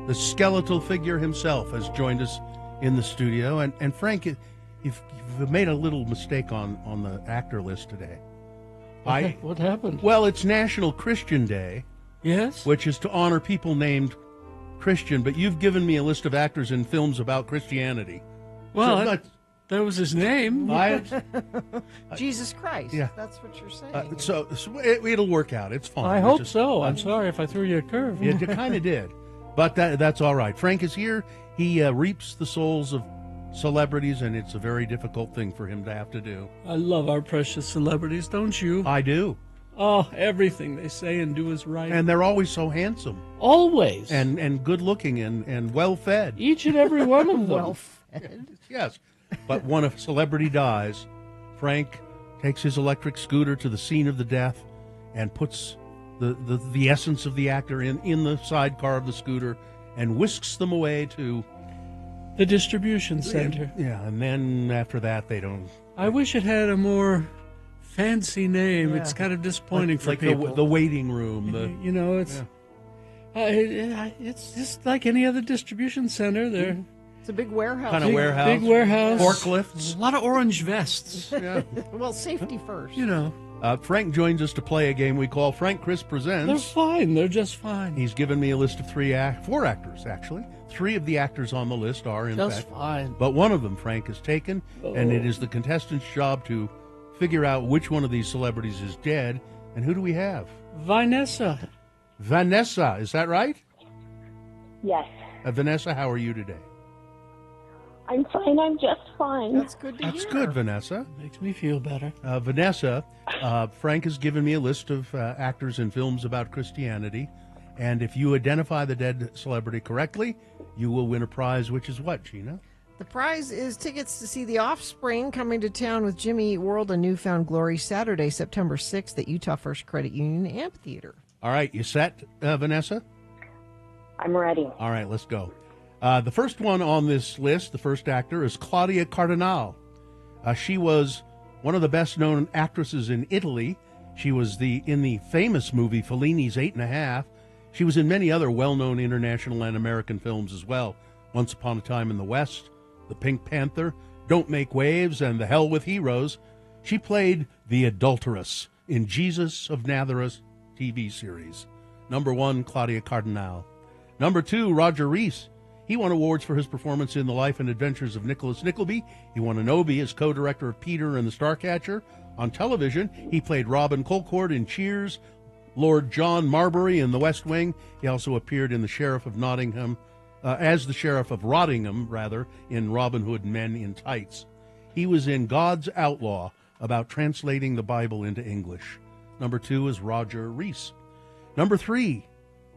The skeletal figure himself has joined us in the studio. And Frank, you've made a little mistake on the actor list today. What happened? Well, it's National Christian Day. Yes? Which is to honor people named Christian, but you've given me a list of actors in films about Christianity. Well, that was his name. Jesus Christ. Yeah. That's what you're saying. So it'll work out. It's fine. I hope so. I'm sorry if I threw you a curve. You kind of did. But that's all right. Frank is here. He reaps the souls of celebrities, and it's a very difficult thing for him to have to do. I love our precious celebrities, don't you? I do. Oh, everything they say and do is right. And they're always so handsome. Always. And good looking and well fed. Each and every one of them. Well fed. Yes. But when a celebrity dies, Frank takes his electric scooter to the scene of the death and puts the essence of the actor in the sidecar of the scooter and whisks them away to the distribution center. Yeah, and then after that, they don't. I wish it had a more fancy name. Yeah. It's kind of disappointing for people. The waiting room. It's just like any other distribution center. It's a big warehouse. Kind of warehouse. Big warehouse. Forklifts. A lot of orange vests. Yeah. Well, safety first. Frank joins us to play a game we call Frank Chris Presents. They're fine. They're just fine. He's given me a list of four actors, actually. 3 of the actors on the list are, in just fact. Fine. But one of them, Frank, has taken, and it is the contestant's job to figure out which one of these celebrities is dead. And who do we have? Vanessa. Vanessa, is that right? Yes. Vanessa, how are you today? I'm fine. I'm just fine. That's good to hear. That's good, Vanessa. Makes me feel better. Vanessa, Frank has given me a list of actors in films about Christianity. And if you identify the dead celebrity correctly, you will win a prize, which is what, Gina? The prize is tickets to see The Offspring coming to town with Jimmy Eat World and Newfound Glory Saturday, September 6th at Utah First Credit Union Amphitheater. All right, you set, Vanessa? I'm ready. All right, let's go. The first one on this list, the first actor, is Claudia Cardinale. She was one of the best-known actresses in Italy. She was in the famous movie Fellini's 8½. She was in many other well-known international and American films as well. Once Upon a Time in the West, The Pink Panther, Don't Make Waves, and The Hell with Heroes. She played the adulteress in Jesus of Nazareth TV series. Number 1, Claudia Cardinal. Number 2, Roger Rees. He won awards for his performance in The Life and Adventures of Nicholas Nickleby. He won an Obie as co-director of Peter and the Starcatcher. On television, he played Robin Colcord in Cheers, Lord John Marbury in The West Wing. He also appeared in The Sheriff of Nottingham, as the Sheriff of Rottingham, in Robin Hood Men in Tights. He was in God's Outlaw, about translating the Bible into English. Number 2 is Roger Rees. Number 3,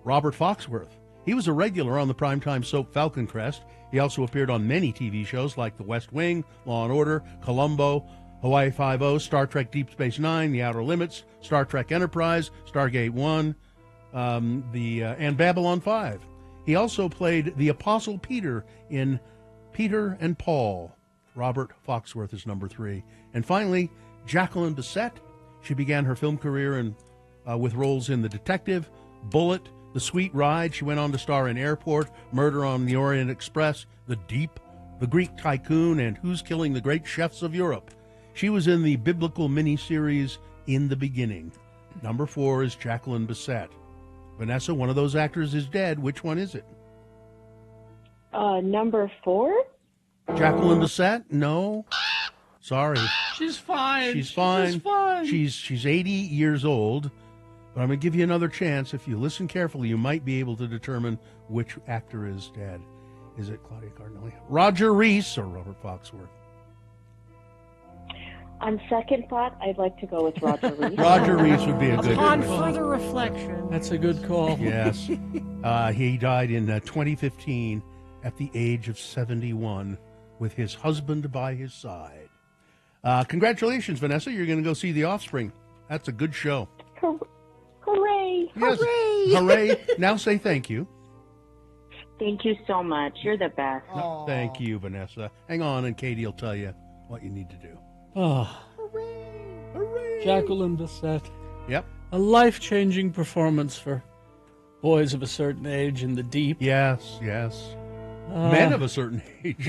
Robert Foxworth. He was a regular on the primetime soap Falcon Crest. He also appeared on many TV shows like The West Wing, Law & Order, Columbo, Hawaii Five-0, Star Trek Deep Space Nine, The Outer Limits, Star Trek Enterprise, Stargate 1, and Babylon 5. He also played the Apostle Peter in Peter and Paul. Robert Foxworth is number 3. And finally, Jacqueline Bisset. She began her film career with roles in The Detective, Bullet, The Sweet Ride. She went on to star in Airport, Murder on the Orient Express, The Deep, The Greek Tycoon, and Who's Killing the Great Chefs of Europe. She was in the biblical miniseries In the Beginning. Number 4 is Jacqueline Bisset. Vanessa, one of those actors is dead. Which one is it? Number 4? Jacqueline Bisset? No. Sorry. She's fine. She's fine. She's fine. She's 80 years old. But I'm going to give you another chance. If you listen carefully, you might be able to determine which actor is dead. Is it Claudia Cardinal? Roger Rees or Robert Foxworth? On second thought, I'd like to go with Roger Rees. Roger Rees would be a good Upon choice. further reflection. That's a good call. Yes. He died in 2015 at the age of 71 with his husband by his side. Congratulations, Vanessa. You're going to go see The Offspring. That's a good show. Hooray! Yes. Hooray! Hooray. Now say thank you. Thank you so much. You're the best. No, thank you, Vanessa. Hang on, and Katie will tell you what you need to do. Oh, Hooray! Jacqueline Bisset. Yep. A life-changing performance for boys of a certain age in The Deep. Yes. Men of a certain age.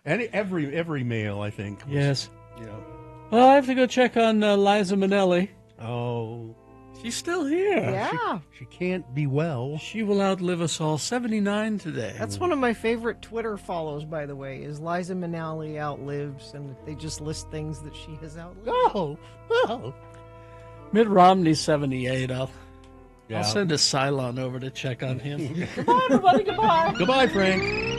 And every male, I think. Yes. You know. Well, I have to go check on Liza Minnelli. Oh. She's still here. Yeah. She can't be well. She will outlive us all. 79 today. That's one of my favorite Twitter follows, by the way, is Liza Minnelli outlives, and they just list things that she has outlived. Oh. Mitt Romney's 78. I'll Yeah. send a Cylon over to check on him. Goodbye, everybody. Goodbye. Goodbye, Frank.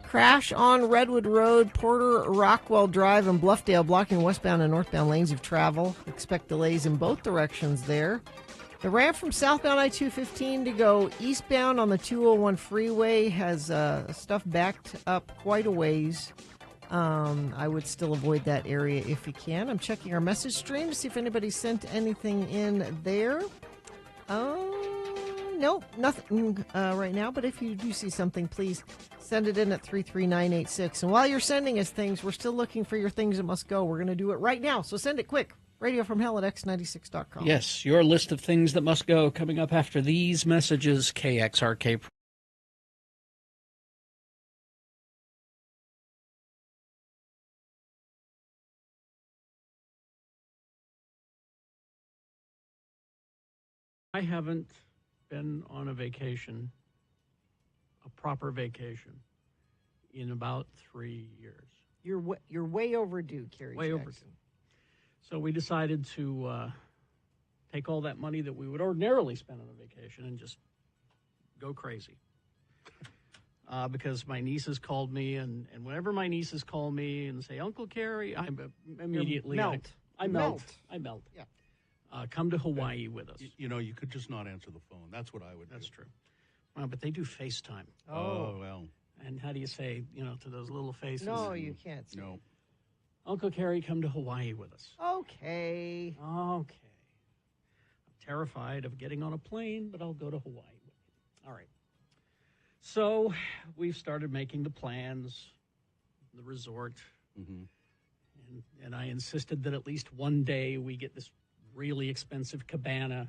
Crash on Redwood Road, Porter Rockwell Drive, and Bluffdale, blocking westbound and northbound lanes of travel. Expect delays in both directions there. The ramp from southbound I-215 to go eastbound on the 201 freeway has stuff backed up quite a ways. I would still avoid that area if you can. I'm checking our message stream to see if anybody sent anything in there. Nope, nothing right now. But if you do see something, please send it in at 33986. And while you're sending us things, we're still looking for your things that must go. We're going to do it right now. So send it quick. Radio from Hell at x96.com. Yes, your list of things that must go coming up after these messages. KXRK. I haven't been on a vacation, a proper vacation, in about 3 years. You're way overdue, Carrie Way Jackson. overdue. So we decided to take all that money that we would ordinarily spend on a vacation and just go crazy. Because my nieces called me, and whenever my nieces call me and say, Uncle Carrie, I'm immediately... Melt. I melt. Yeah. Come to Hawaii with us. You know, you could just not answer the phone. That's what I would do. That's true. But they do FaceTime. Oh, well. And how do you say, to those little faces? No, you can't. Say. No. Uncle Carrie, come to Hawaii with us. Okay. I'm terrified of getting on a plane, but I'll go to Hawaii with you. All right. So we've started making the plans, the resort, and I insisted that at least one day we get this really expensive cabana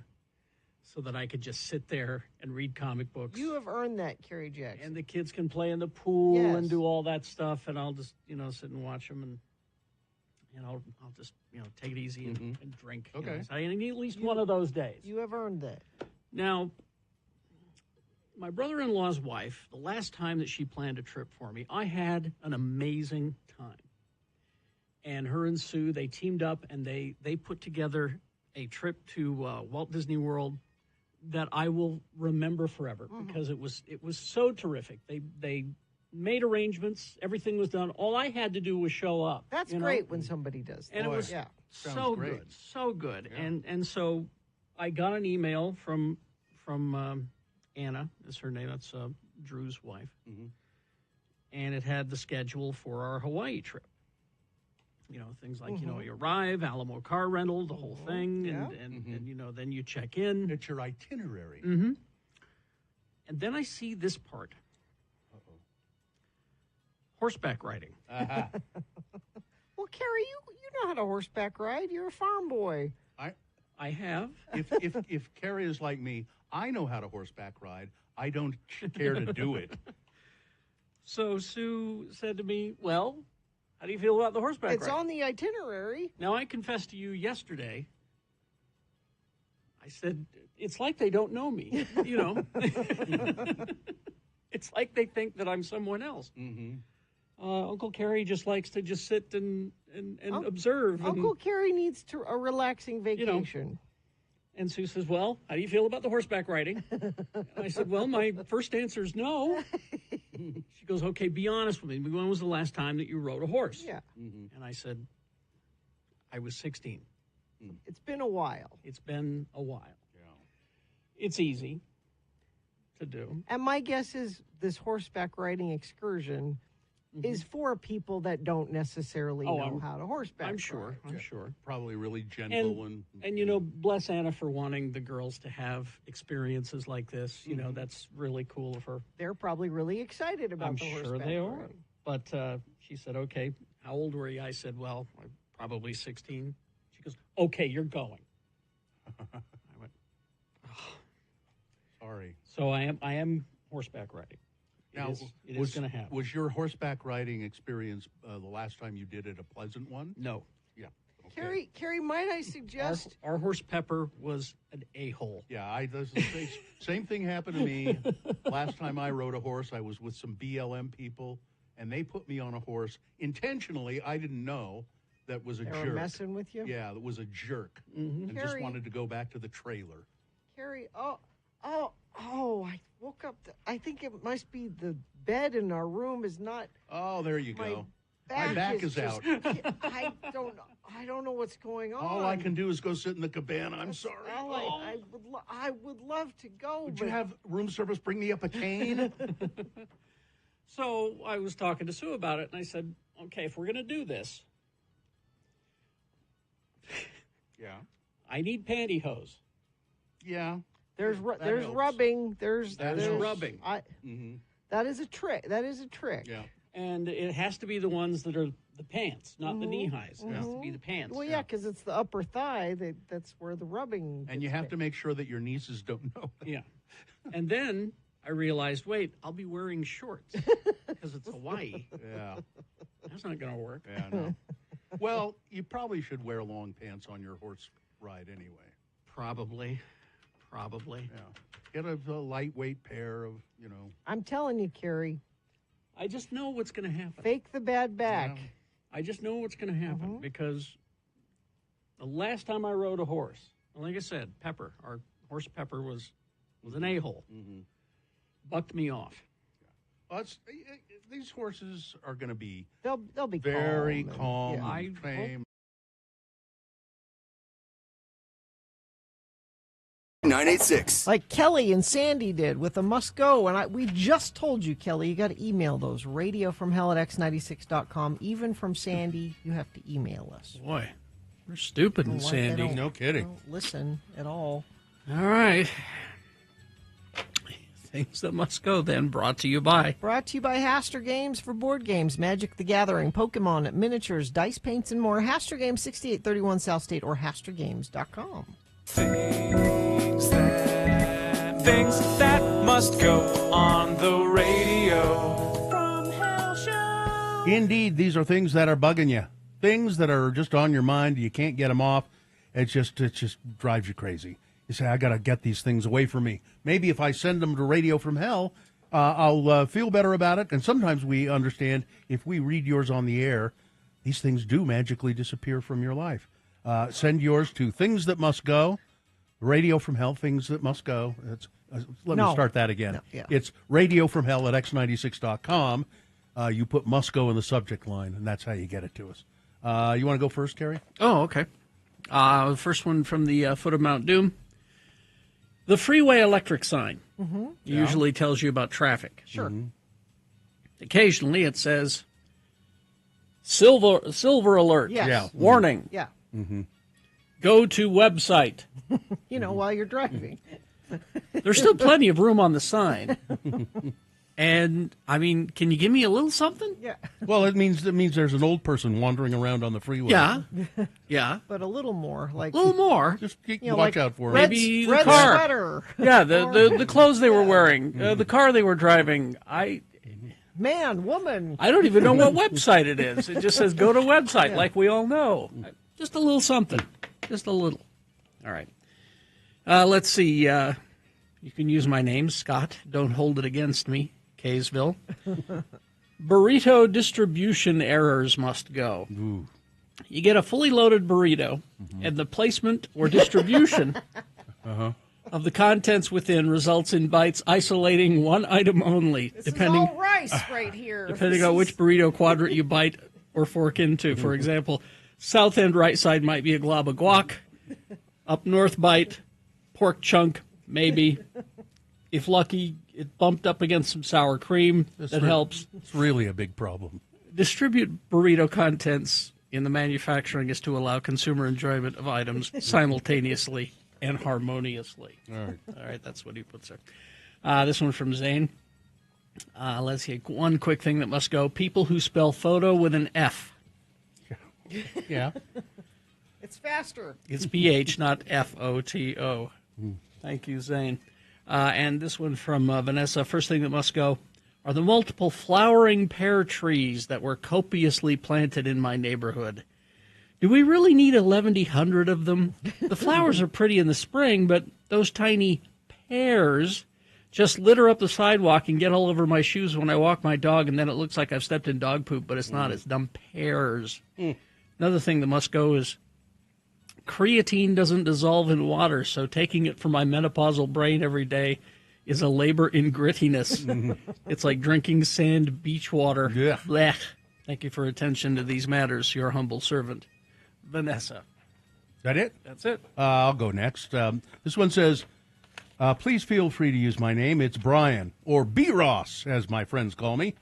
so that I could just sit there and read comic books. You have earned that, Carrie Jackson. And the kids can play in the pool Yes. and do all that stuff, and I'll just, sit and watch them, and I'll just, take it easy and drink. Okay. So I need at least one of those days. You have earned that. Now, my brother-in-law's wife, the last time that she planned a trip for me, I had an amazing time. And her and Sue, they teamed up, and they put together a trip to Walt Disney World that I will remember forever because it was so terrific. They made arrangements, everything was done. All I had to do was show up. That's great when somebody does that. And it was so great. good, so good. Yeah. And so I got an email from Anna, is her name. That's Drew's wife, and it had the schedule for our Hawaii trip. Things like, you arrive, Alamo car rental, the whole thing, and then you check in. It's your itinerary. And then I see this part. Horseback riding. Uh-huh. Well, Carrie, you know how to horseback ride. You're a farm boy. I have. If Carrie is like me, I know how to horseback ride. I don't care to do it. So Sue said to me, well, how do you feel about the horseback It's ride? on the itinerary. Now, I confessed to you yesterday, I said, it's like they don't know me, It's like they think that I'm someone else. Uncle Kerry just likes to just sit and observe. Uncle Kerry needs a relaxing vacation. And Sue says, well, how do you feel about the horseback riding? And I said, well, my first answer is no. She goes, okay, be honest with me. When was the last time that you rode a horse? Yeah. And I said, I was 16. It's been a while. It's been a while. Yeah. It's easy to do. And my guess is this horseback riding excursion is for people that don't necessarily know how to horseback I'm sure. ride. I'm sure. Probably really gentle And bless Anna for wanting the girls to have experiences like this. That's really cool of her. They're probably really excited about I'm the sure horseback they are. riding. But she said, okay, how old were you? I said, well, I'm probably 16. She goes, okay, you're going. I went, Sorry. so I am horseback riding. Now, it is going to happen. Was your horseback riding experience the last time you did it a pleasant one? No. Yeah. Okay. Carrie, might I suggest? Our horse Pepper was an a-hole. Yeah, same thing happened to me. Last time I rode a horse, I was with some BLM people, and they put me on a horse intentionally. I didn't know that was a They jerk. were messing with you? Yeah, that was a jerk, and just Carrie- wanted to go back to the trailer. Carrie, I woke up. I think it must be the bed in our room is not. Oh, there you My go. back My back is just- out. I don't know what's going on. All I can do is go sit in the cabana. I'm sorry. I would love to go. Would but you have room service bring me up a cane? So I was talking to Sue about it, and I said, okay, if we're going to do this, Yeah. I need pantyhose. Yeah. There's helps. rubbing. There's rubbing. That is a trick. That is a trick. Yeah. And it has to be the ones that are the pants, not the knee highs. It has to be the pants. Well, yeah, because it's the upper thigh that's where the rubbing. And you have to make sure that your nieces don't know. Yeah. And then I realized, wait, I'll be wearing shorts because it's Hawaii. Yeah. That's not going to work. Yeah, no. Well, you probably should wear long pants on your horse ride anyway. Probably. Yeah. Get a lightweight pair of, I'm telling you, Carrie, I just know what's going to happen. fake the bad back. Yeah. I just know what's going to happen because the last time I rode a horse, like I said, Pepper, our horse Pepper was an a-hole. Bucked me off. Well, these horses are going to be They'll be very calm. calm. Yeah. I and tame. 986. Like Kelly and Sandy did with the Must Go. And we just told you, Kelly, you got to email those. radiofromhell@x96.com. Even from Sandy, you have to email us. Boy, we're stupid and They Sandy. don't- No kidding. they don't listen at all. All right. Things that must go then, brought to you by. Brought to you by Haster Games for board games, Magic the Gathering, Pokemon, miniatures, dice paints, and more. Haster Games, 6831 South State or HasterGames.com. Things that things that must go on the radio. From Hell Show. Indeed, these are things that are bugging you. Things that are just on your mind. You can't get them off. It just drives you crazy. You say, I got to get these things away from me. Maybe if I send them to Radio from Hell, I'll feel better about it. And sometimes we understand if we read yours on the air, these things do magically disappear from your life. Send yours to Things That Must Go, Radio from Hell, Things That Must Go. Let me start that again. No, yeah. It's Radio from Hell at x96.com. You put must go in the subject line, and that's how you get it to us. You want to go first, Kerry? Oh, okay. The first one from the foot of Mount Doom. The freeway electric sign usually tells you about traffic. Sure. Occasionally it says, silver alert. Yes. Yeah. Warning. Yeah. Go to website. While you're driving. There's still plenty of room on the sign. And, I mean, can you give me a little something? Yeah. Well, it means there's an old person wandering around on the freeway. Yeah. Yeah. But a little more. Like A little more. Just watch like out for red, it. Maybe the red car. sweater. Yeah, the clothes they were wearing, the car they were driving. Man, woman. I don't even know what website it is. It just says go to website, like we all know. Just a little something. Just a little. All right. Let's see. You can use my name, Scott. Don't hold it against me, Kaysville. Burrito distribution errors must go. Ooh. You get a fully loaded burrito, and the placement or distribution of the contents within results in bites isolating one item only, depending all rice right here. depending on which burrito quadrant you bite or fork into. For example, south end right side might be a glob of guac. Up north bite, pork chunk, maybe. If lucky, it bumped up against some sour cream. That helps. It's really a big problem. Distribute burrito contents in the manufacturing is to allow consumer enjoyment of items simultaneously and harmoniously. All right, that's what he puts there. This one from Zane. Let's see. One quick thing that must go. People who spell photo with an F. Yeah. It's faster. It's PH, not FOTO. Thank you, Zane. And this one from Vanessa. First thing that must go are the multiple flowering pear trees that were copiously planted in my neighborhood. Do we really need 1,100 of them? The flowers are pretty in the spring, but those tiny pears just litter up the sidewalk and get all over my shoes when I walk my dog, and then it looks like I've stepped in dog poop, but it's not. It's dumb pears. Another thing that must go is creatine doesn't dissolve in water, so taking it for my menopausal brain every day is a labor in grittiness. It's like drinking sand beach water. Yeah. Blech. Thank you for attention to these matters. Your humble servant, Vanessa. Is that it? That's it. I'll go next. This one says, please feel free to use my name. It's Brian, or B-Ross, as my friends call me.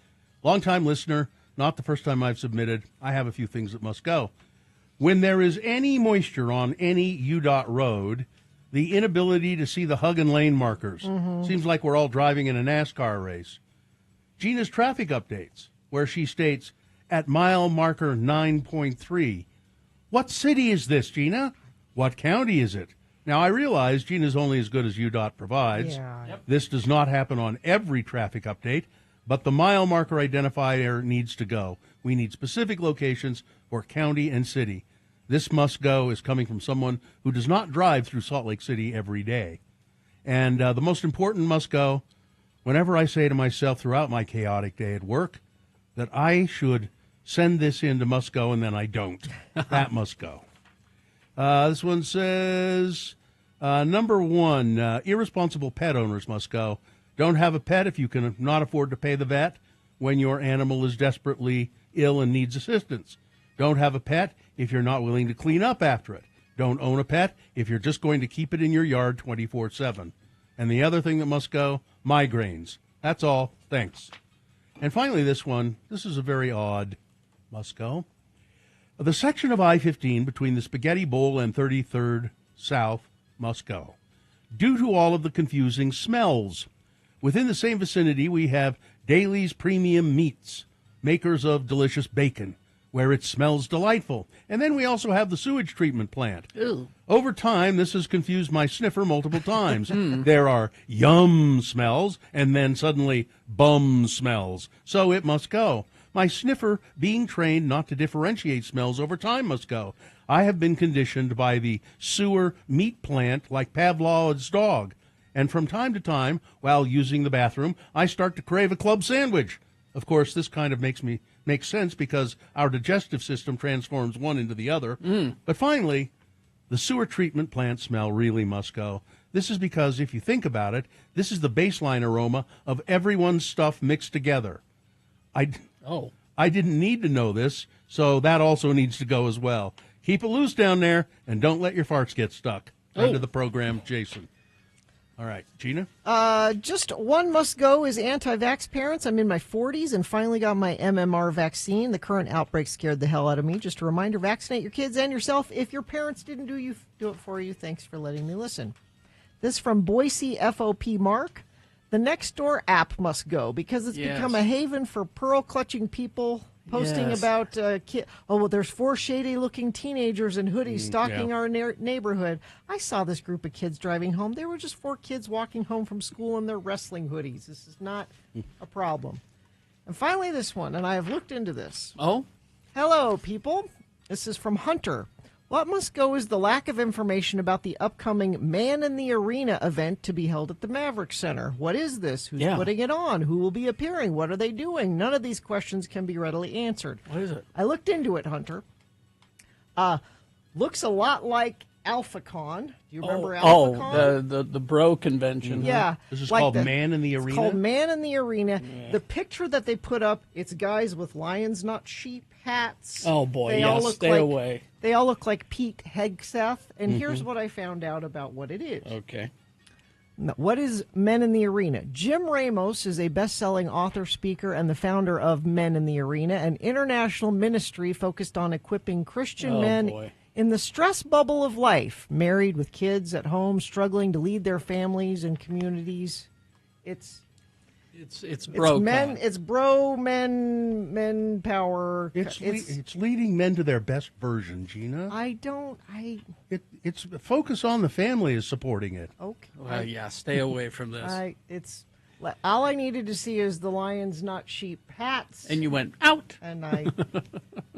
Longtime listener, not the first time I've submitted. I have a few things that must go. When there is any moisture on any UDOT road, the inability to see the hug and lane markers. Seems like we're all driving in a NASCAR race. Gina's traffic updates, where she states, at mile marker 9.3. What city is this, Gina? What county is it? Now, I realize Gina's only as good as UDOT provides. Yeah. Yep. This does not happen on every traffic update, but the mile marker identifier needs to go. We need specific locations for county and city. This must go is coming from someone who does not drive through Salt Lake City every day. And the most important must go, whenever I say to myself throughout my chaotic day at work that I should send this in to must go, and then I don't. That must go. This one says, number one, irresponsible pet owners must go. Don't have a pet if you can not afford to pay the vet when your animal is desperately ill and needs assistance. Don't have a pet if you're not willing to clean up after it. Don't own a pet if you're just going to keep it in your yard 24/7. And the other thing that must go, migraines. That's all. Thanks. And finally, this one. This is a very odd must go. The section of I-15 between the Spaghetti Bowl and 33rd South must go, due to all of the confusing smells. Within the same vicinity, we have Daly's Premium Meats, makers of delicious bacon. where it smells delightful. And then we also have the sewage treatment plant. Ew. Over time, this has confused my sniffer multiple times. There are yum smells and then suddenly bum smells. So it must go. My sniffer, being trained not to differentiate smells over time, must go. I have been conditioned by the sewer meat plant like Pavlov's dog. And from time to time, while using the bathroom, I start to crave a club sandwich. Of course, this kind of makes sense because our digestive system transforms one into the other. But finally, the sewer treatment plant smell really must go. This is because, if you think about it, this is the baseline aroma of everyone's stuff mixed together. I didn't need to know this, so that also needs to go as well. Keep it loose down there, and don't let your farts get stuck. End of the program, Jason. All right, Gina? Just one must go is anti-vax parents. I'm in my 40s and finally got my MMR vaccine. The current outbreak scared the hell out of me. Just a reminder, vaccinate your kids and yourself. If your parents didn't do it for you, thanks for letting me listen. This from Boise FOP Mark. The Nextdoor app must go because it's become a haven for pearl-clutching people posting about there's 4 shady-looking teenagers in hoodies stalking our neighborhood. I saw this group of kids driving home. They were just 4 kids walking home from school in their wrestling hoodies. This is not a problem. And finally, this one, and I have looked into this. Oh? Hello, people. This is from Hunter. What must go is the lack of information about the upcoming Man in the Arena event to be held at the Maverick Center. What is this? Who's putting it on? Who will be appearing? What are they doing? None of these questions can be readily answered. What is it? I looked into it, Hunter. Looks a lot like AlphaCon. Do you remember AlphaCon? The bro convention. Yeah. This is called Man in the Arena? It's called Man in the Arena. Yeah. The picture that they put up, it's guys with lions, not sheep, hats. Oh, boy, stay away. They all look like Pete Hegseth. And here's what I found out about what it is. Okay. What is Men in the Arena? Jim Ramos is a best-selling author, speaker, and the founder of Men in the Arena, an international ministry focused on equipping Christian men in the stress bubble of life, married with kids at home, struggling to lead their families and communities. It's bro men. It's bro men power. It's leading men to their best version, Gina. It's focus on the family is supporting it. Okay. Well, stay away from this. All I needed to see is the lions, not sheep hats. And you went out. And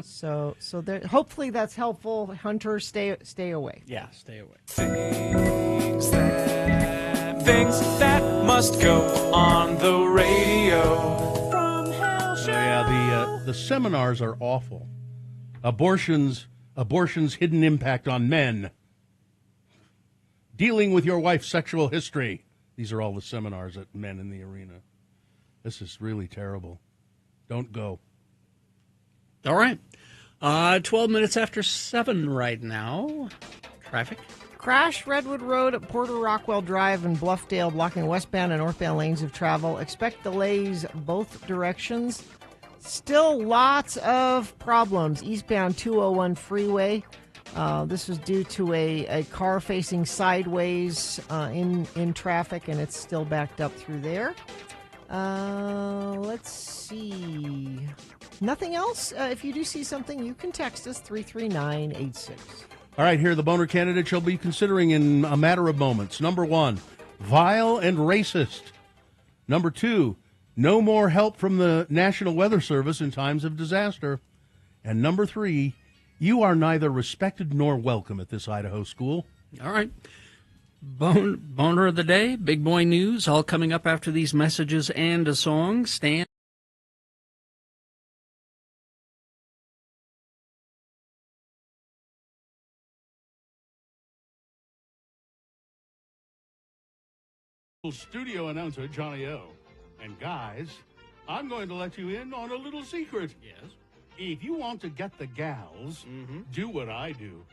so there. Hopefully that's helpful. Hunter, stay away. Yeah, stay away. Things that must go on the radio. From Hell Show. The seminars are awful. Abortion's hidden impact on men. Dealing with your wife's sexual history. These are all the seminars at Men in the Arena. This is really terrible. Don't go. All right. 12 minutes after 7 right now. Traffic. Crash Redwood Road at Porter Rockwell Drive and Bluffdale, blocking westbound and northbound lanes of travel. Expect delays both directions. Still lots of problems. Eastbound 201 freeway. This was due to a car facing sideways in traffic, and it's still backed up through there. Let's see. Nothing else? If you do see something, you can text us 33986. All right, here are the boner candidates you'll be considering in a matter of moments. Number 1, vile and racist. Number 2, no more help from the National Weather Service in times of disaster. And number 3, you are neither respected nor welcome at this Idaho school. All right. Boner of the day, big boy news, all coming up after these messages and a song. Stan. Studio announcer Johnny O. And guys, I'm going to let you in on a little secret. Yes. If you want to get the gals, do what I do.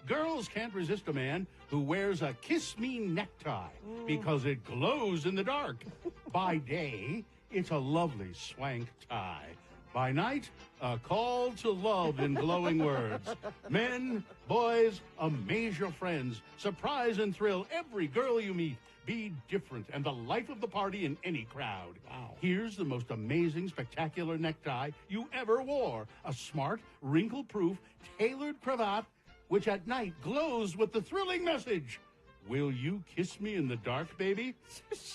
Girls can't resist a man who wears a kiss me necktie because it glows in the dark. By day, it's a lovely swank tie. By night, a call to love in glowing words. Men, boys, amaze your friends. Surprise and thrill every girl you meet. Be different and the life of the party in any crowd. Wow. Here's the most amazing, spectacular necktie you ever wore. A smart, wrinkle-proof, tailored cravat, which at night glows with the thrilling message. Will you kiss me in the dark, baby?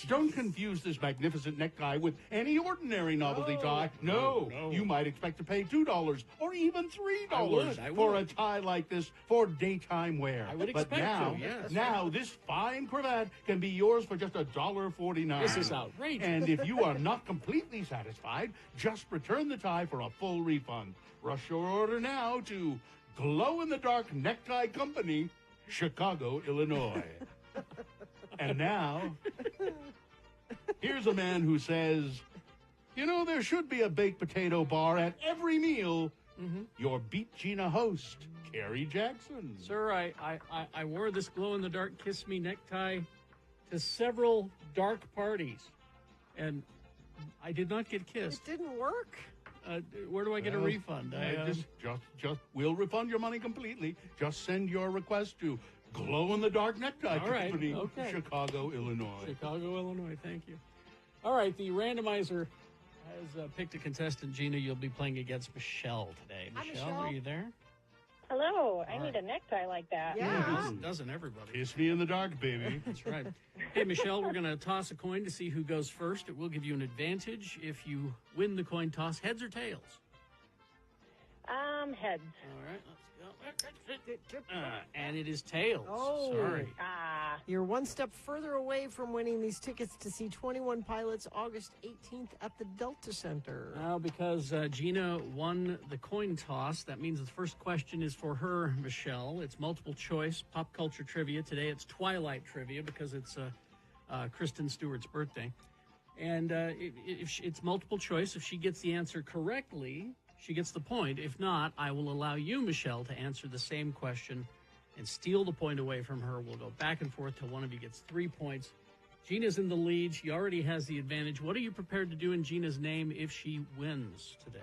Don't confuse this magnificent necktie with any ordinary novelty tie. No, you might expect to pay $2 or even $3 I for would. a tie like this for daytime wear. I would but expect now, to, yes. now this fine cravat can be yours for just $1.49. This is outrageous. And if you are not completely satisfied, just return the tie for a full refund. Rush your order now to Glow in the Dark Necktie Company, Chicago, Illinois. And now, here's a man who says, you know, there should be a baked potato bar at every meal. Your Beat Gina host, Carrie Jackson. Sir, I wore this glow-in-the-dark Kiss Me necktie to several dark parties, and I did not get It kissed. didn't work. Where do I get a refund? Just, we'll refund your money completely. Just send your request to Glow in the Dark Necktie All right, Company, okay. Chicago, Illinois. Chicago, Illinois. Thank you. All right, the randomizer has picked a contestant. Gina, you'll be playing against Michelle today. Hi, Michelle, Michelle. are you there? Hello. I All need right. a necktie like that. Yeah. Doesn't everybody? Kiss me in the dark, baby. That's right. Hey, Michelle, we're going to toss a coin to see who goes first. It will give you an advantage if you win the coin toss. Heads or tails? Heads. All right, let's go. And it is tails. Oh. Sorry. You're one step further away from winning these tickets to see 21 Pilots August 18th at the Delta Center. Now, because Gina won the coin toss, that means the first question is for her, Michelle. It's multiple choice, pop culture trivia. Today it's Twilight trivia because it's Kristen Stewart's birthday. And it's multiple choice. If she gets the answer correctly, she gets the point. If not, I will allow you, Michelle, to answer the same question and steal the point away from her. We'll go back and forth till one of you gets 3 points. Gina's in the lead. She already has the advantage. What are you prepared to do in Gina's name if she wins today?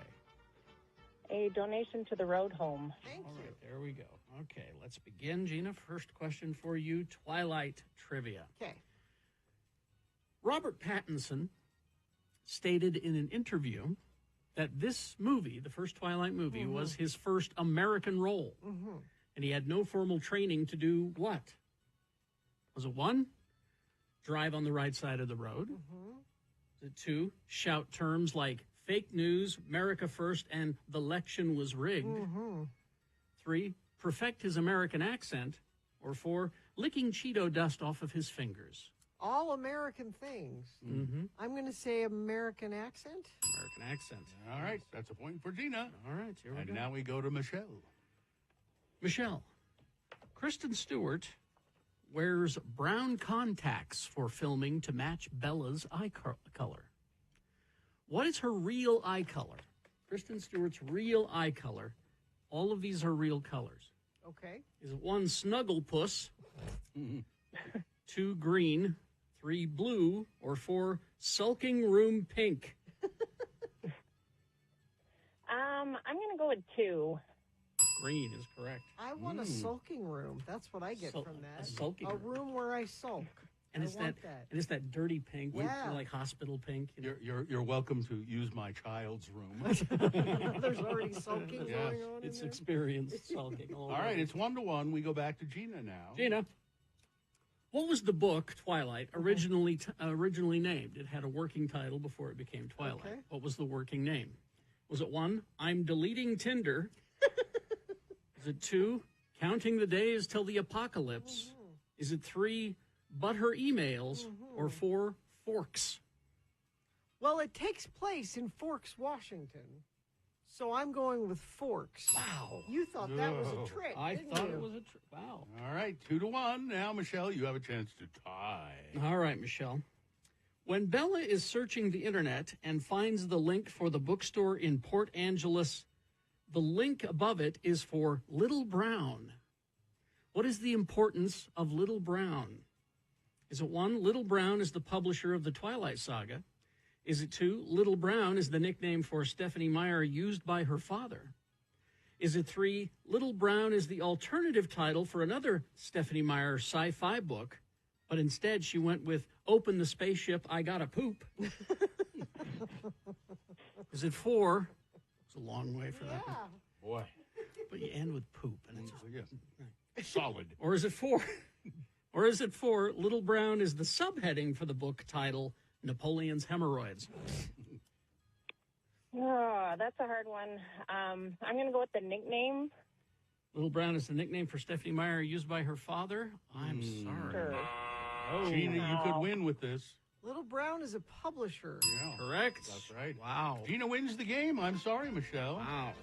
A donation to the road home. Thank All you. right, there we go. Okay, let's begin, Gina. First question for you, Twilight trivia. Okay. Robert Pattinson stated in an interview that this movie, the first Twilight movie, was his first American role. And he had no formal training to do what? Was it 1, drive on the right side of the road? Was it 2, shout terms like fake news, America first, and the election was rigged? 3, perfect his American accent? Or 4, licking Cheeto dust off of his fingers? All American things. I'm going to say American accent. American accent. All right, that's a point for Gina. All right, here we And go. now we go to Michelle. Michelle, Kristen Stewart wears brown contacts for filming to match Bella's eye color. What is her real eye color? Kristen Stewart's real eye color. All of these are real colors. Okay. Is it 1, Snugglepuss, 2, green, 3, blue, or 4, sulking room pink? I'm going to go with 2. Green is correct. I want a sulking room. That's what I get Sul- from that. a sulking room. room where I sulk. And I it's want and it's that dirty pink, Yeah. like hospital pink. You know? You're welcome to use my child's room. There's already sulking Yes. going on. It's in there. experienced sulking. All right, it's 1-1. We go back to Gina now. Gina, what was the book Twilight originally named? It had a working title before it became Twilight. Okay. What was the working name? Was it 1, I'm deleting Tinder? Is it 2, counting the days till the apocalypse? Is it 3, but her emails? Or 4, forks? Well, it takes place in Forks, Washington. So I'm going with Forks. Wow. You thought that was a trick. I didn't thought you? it was a trick. Wow. All right, 2-1. Now, Michelle, you have a chance to tie. All right, Michelle. When Bella is searching the internet and finds the link for the bookstore in Port Angeles, the link above it is for Little Brown. What is the importance of Little Brown? Is it 1, Little Brown is the publisher of the Twilight Saga? Is it 2, Little Brown is the nickname for Stephenie Meyer used by her father? Is it 3, Little Brown is the alternative title for another Stephenie Meyer sci-fi book But instead, she went with "Open the spaceship, I gotta poop." Is it 4? It's a long way for that. Boy. But you end with poop, and it's solid. Or is it 4? Or is it 4? Little Brown is the subheading for the book title Napoleon's Hemorrhoids. Oh, that's a hard one. I'm going to go with the nickname. Little Brown is the nickname for Stephanie Meyer used by her father. I'm sorry. Sure. Oh, Gina, you could win with this. Little Brown is a publisher. Yeah. Correct. That's right. Wow. Gina wins the game. I'm sorry, Michelle. Wow.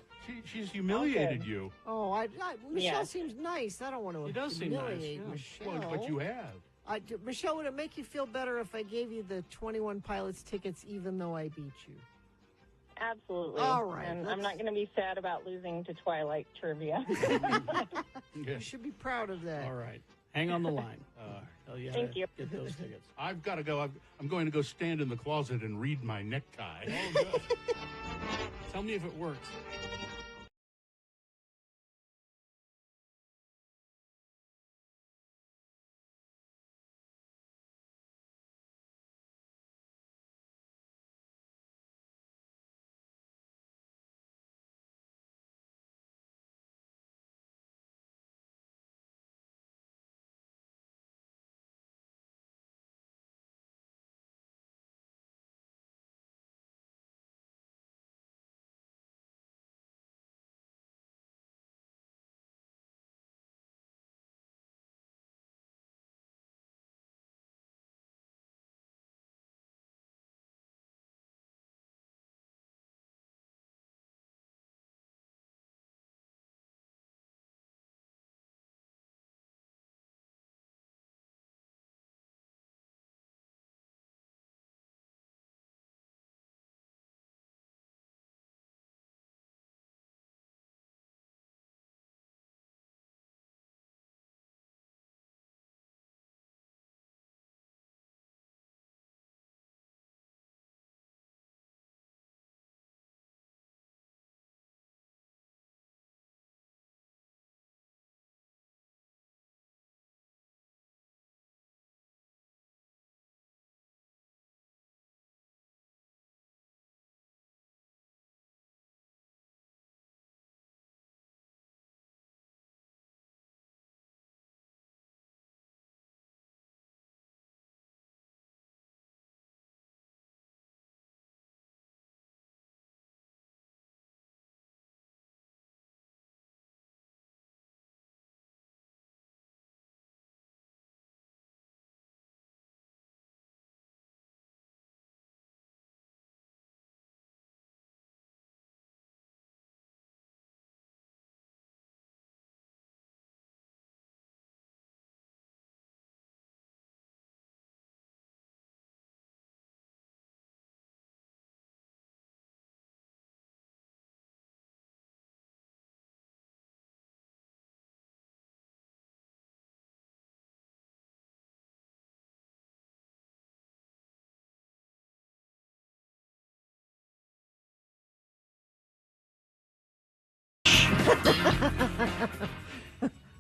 She's humiliated you. Oh, Michelle Yeah. seems nice. I don't want to She does seem nice, humiliate yeah. Michelle. Well, but you have. Michelle, would it make you feel better if I gave you the 21 Pilots tickets even though I beat you? Absolutely. All right, And let's- I'm not going to be sad about losing to Twilight trivia. You should be proud of that. All right. Hang on the line. Tell you how Thank to you. get those tickets. I've got to go. I'm going to go stand in the closet and read my necktie. Tell me if it works.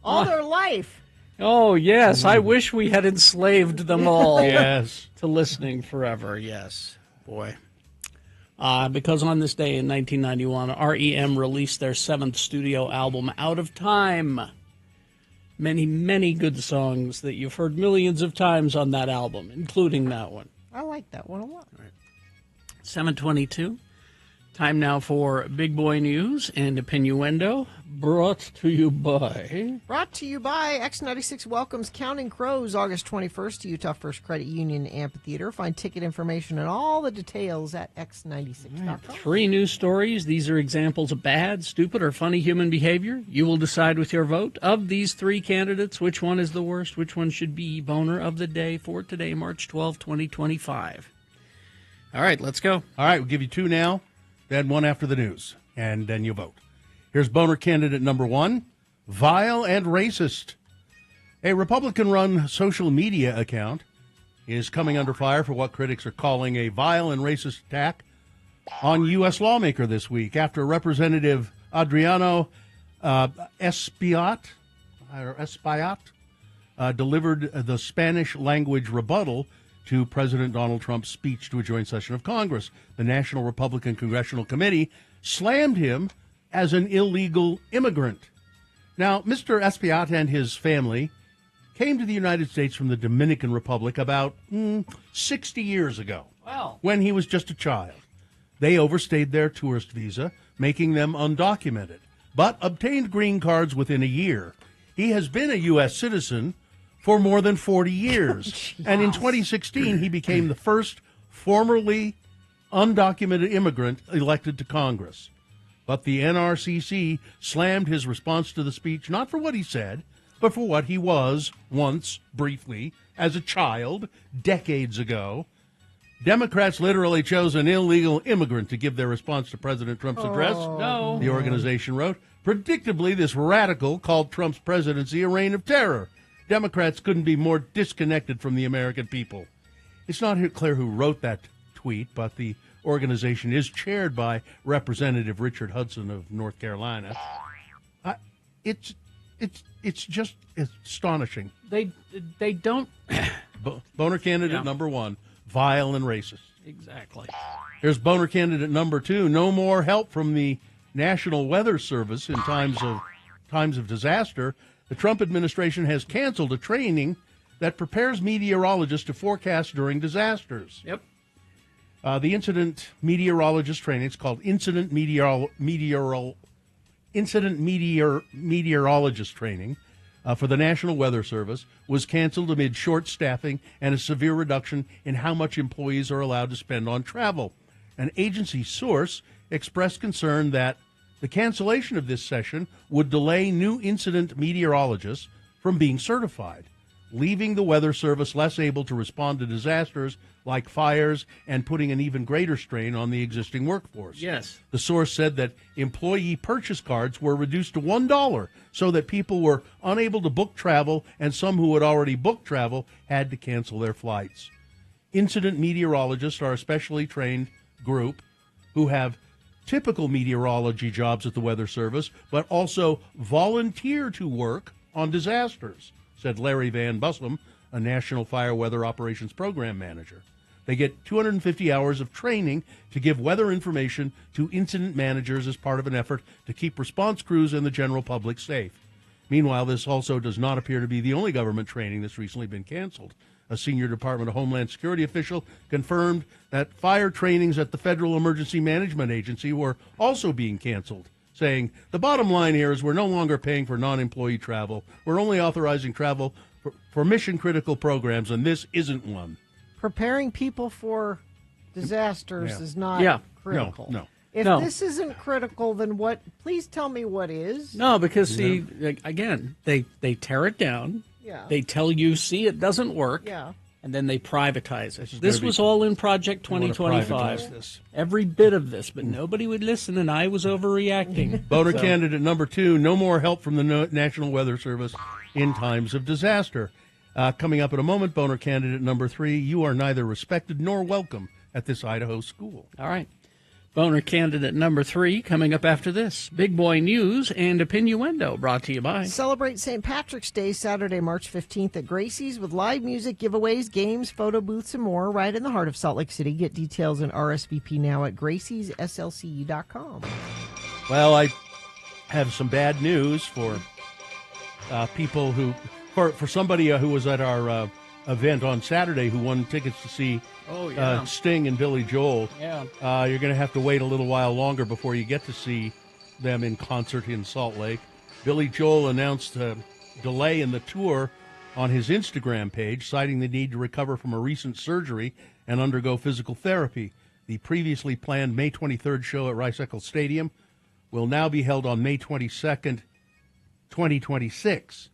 All their life. Oh, yes. I wish we had enslaved them all Yes. to listening forever. Yes. Boy. Because on this day in 1991, REM released their 7th studio album, Out of Time. Many, many good songs that you've heard millions of times on that album, including that one. I like that one a lot. 7:22. Time now for Big Boy News and Opinioendo, brought to you by... Brought to you by X96 welcomes Counting Crows August 21st to Utah First Credit Union Amphitheater. Find ticket information and all the details at x96.com. 3 news stories. These are examples of bad, stupid, or funny human behavior. You will decide with your vote. Of these 3 candidates, which one is the worst? Which one should be boner of the day for today, March 12, 2025? All right, let's go. All right, we'll give you 2 now, then 1 after the news, and then you vote. Here's boner candidate number 1, vile and racist. A Republican-run social media account is coming under fire for what critics are calling a vile and racist attack on U.S. lawmaker this week after Representative Adriano Espaillat delivered the Spanish language rebuttal to President Donald Trump's speech to a joint session of Congress. The National Republican Congressional Committee slammed him as an illegal immigrant. Now, Mr. Espiat and his family came to the United States from the Dominican Republic about 60 years ago. Wow. When he was just a child. They overstayed their tourist visa, making them undocumented, but obtained green cards within a year. He has been a U.S. citizen for more than 40 years. And in 2016, he became the first formerly undocumented immigrant elected to Congress. But the NRCC slammed his response to the speech not for what he said, but for what he was once, briefly, as a child, decades ago. Democrats literally chose an illegal immigrant to give their response to President Trump's address, No. the organization wrote. Predictably, this radical called Trump's presidency a reign of terror. Democrats couldn't be more disconnected from the American people. It's not clear who wrote that tweet, but the organization is chaired by Representative Richard Hudson of North Carolina. It's just astonishing. They don't. Boner candidate number 1, vile and racist. Exactly. Here's boner candidate number 2. No more help from the National Weather Service in times of disaster. The Trump administration has canceled a training that prepares meteorologists to forecast during disasters. Yep. The incident meteorologist training, it's called incident meteorologist training for the National Weather Service, was canceled amid short staffing and a severe reduction in how much employees are allowed to spend on travel. An agency source expressed concern that the cancellation of this session would delay new incident meteorologists from being certified, leaving the Weather Service less able to respond to disasters like fires and putting an even greater strain on the existing workforce. Yes. The source said that employee purchase cards were reduced to $1 so that people were unable to book travel, and some who had already booked travel had to cancel their flights. Incident meteorologists are a specially trained group who have typical meteorology jobs at the Weather Service, but also volunteer to work on disasters, said Larry Van Bussum, a National Fire Weather Operations Program Manager. They get 250 hours of training to give weather information to incident managers as part of an effort to keep response crews and the general public safe. Meanwhile, this also does not appear to be the only government training that's recently been canceled. A senior Department of Homeland Security official confirmed that fire trainings at the Federal Emergency Management Agency were also being canceled, saying, the bottom line here is we're no longer paying for non-employee travel. We're only authorizing travel for mission-critical programs, and this isn't one. Preparing people for disasters is not critical. No. If this isn't critical, then what? Please tell me what is. No, because, see, again, they tear it down. Yeah. They tell you, see, it doesn't work. Yeah. And then they privatize it. This was all in Project 2025. Every bit of this, but nobody would listen, and I was overreacting. Boner candidate number 2, no more help from the National Weather Service in times of disaster. Coming up in a moment, boner candidate number 3, you are neither respected nor welcome at this Idaho school. All right. Boner candidate number 3 coming up after this. Big Boy News and Opinioendo brought to you by. Celebrate St. Patrick's Day Saturday, March 15th at Gracie's with live music, giveaways, games, photo booths, and more right in the heart of Salt Lake City. Get details and RSVP now at gracieslcu.com. Well, I have some bad news for people who, for somebody who was at our event on Saturday who won tickets to see Sting and Billy Joel. Yeah. You're going to have to wait a little while longer before you get to see them in concert in Salt Lake. Billy Joel announced a delay in the tour on his Instagram page, citing the need to recover from a recent surgery and undergo physical therapy. The previously planned May 23rd show at Rice-Eccles Stadium will now be held on May 22nd, 2026.